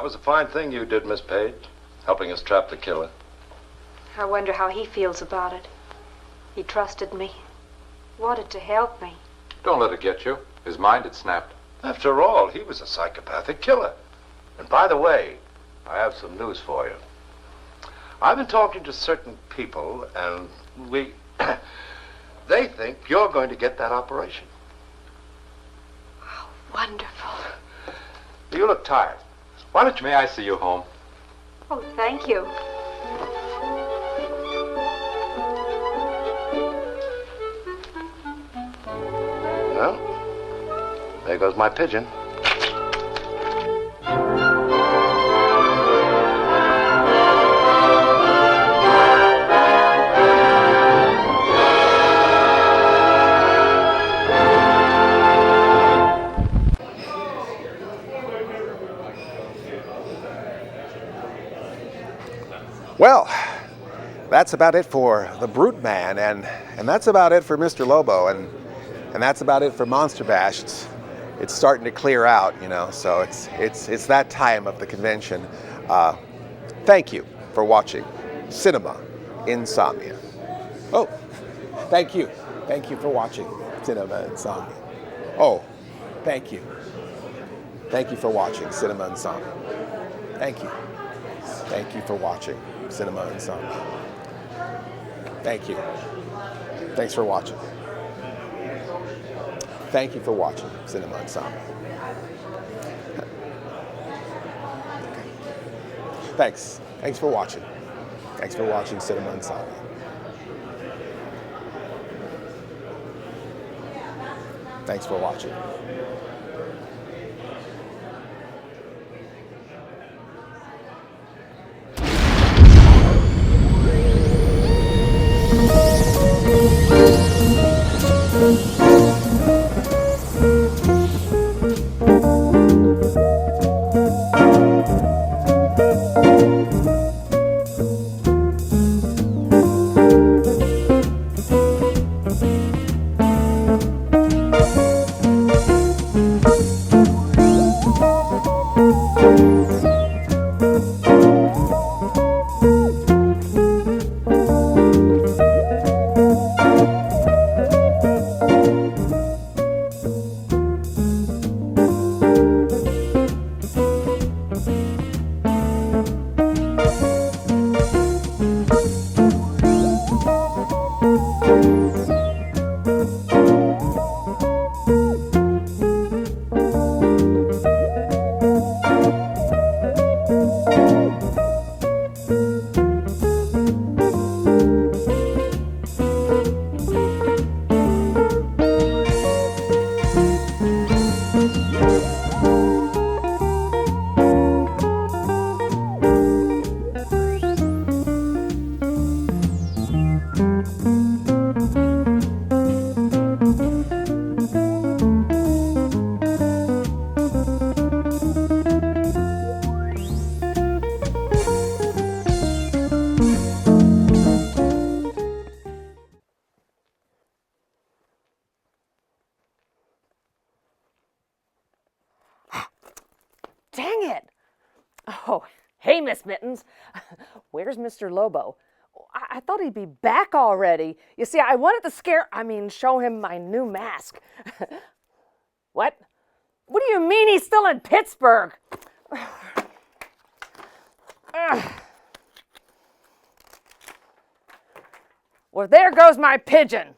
That was a fine thing you did, Miss Page, helping us trap the killer. I wonder how he feels about it. He trusted me, wanted to help me. Don't let it get you. His mind had snapped. After all, he was a psychopathic killer. And by the way, I have some news for you. I've been talking to certain people, and they think you're going to get that operation. Oh, wonderful. You look tired. Why don't you, may I see you home? Oh, thank you. Well, there goes my pigeon. Well, that's about it for the Brute Man, and that's about it for Mr. Lobo, and that's about it for Monster Bash. It's starting to clear out, you know, so it's that time of the convention. Thank you for watching Cinema Insomnia. Oh, thank you for watching Cinema Insomnia. Oh, thank you for watching Cinema Insomnia. Thank you for watching Cinema Insomnia. Thank you. Thanks for watching. Thank you for watching Cinema Insomnia. Thanks for watching. Thanks for watching Cinema Insomnia. Thanks for watching. Dang it! Oh, hey, Miss Mittens. Where's Mr. Lobo? I thought he'd be back already. You see, I wanted to show him my new mask. What? What do you mean he's still in Pittsburgh? Well, there goes my pigeon.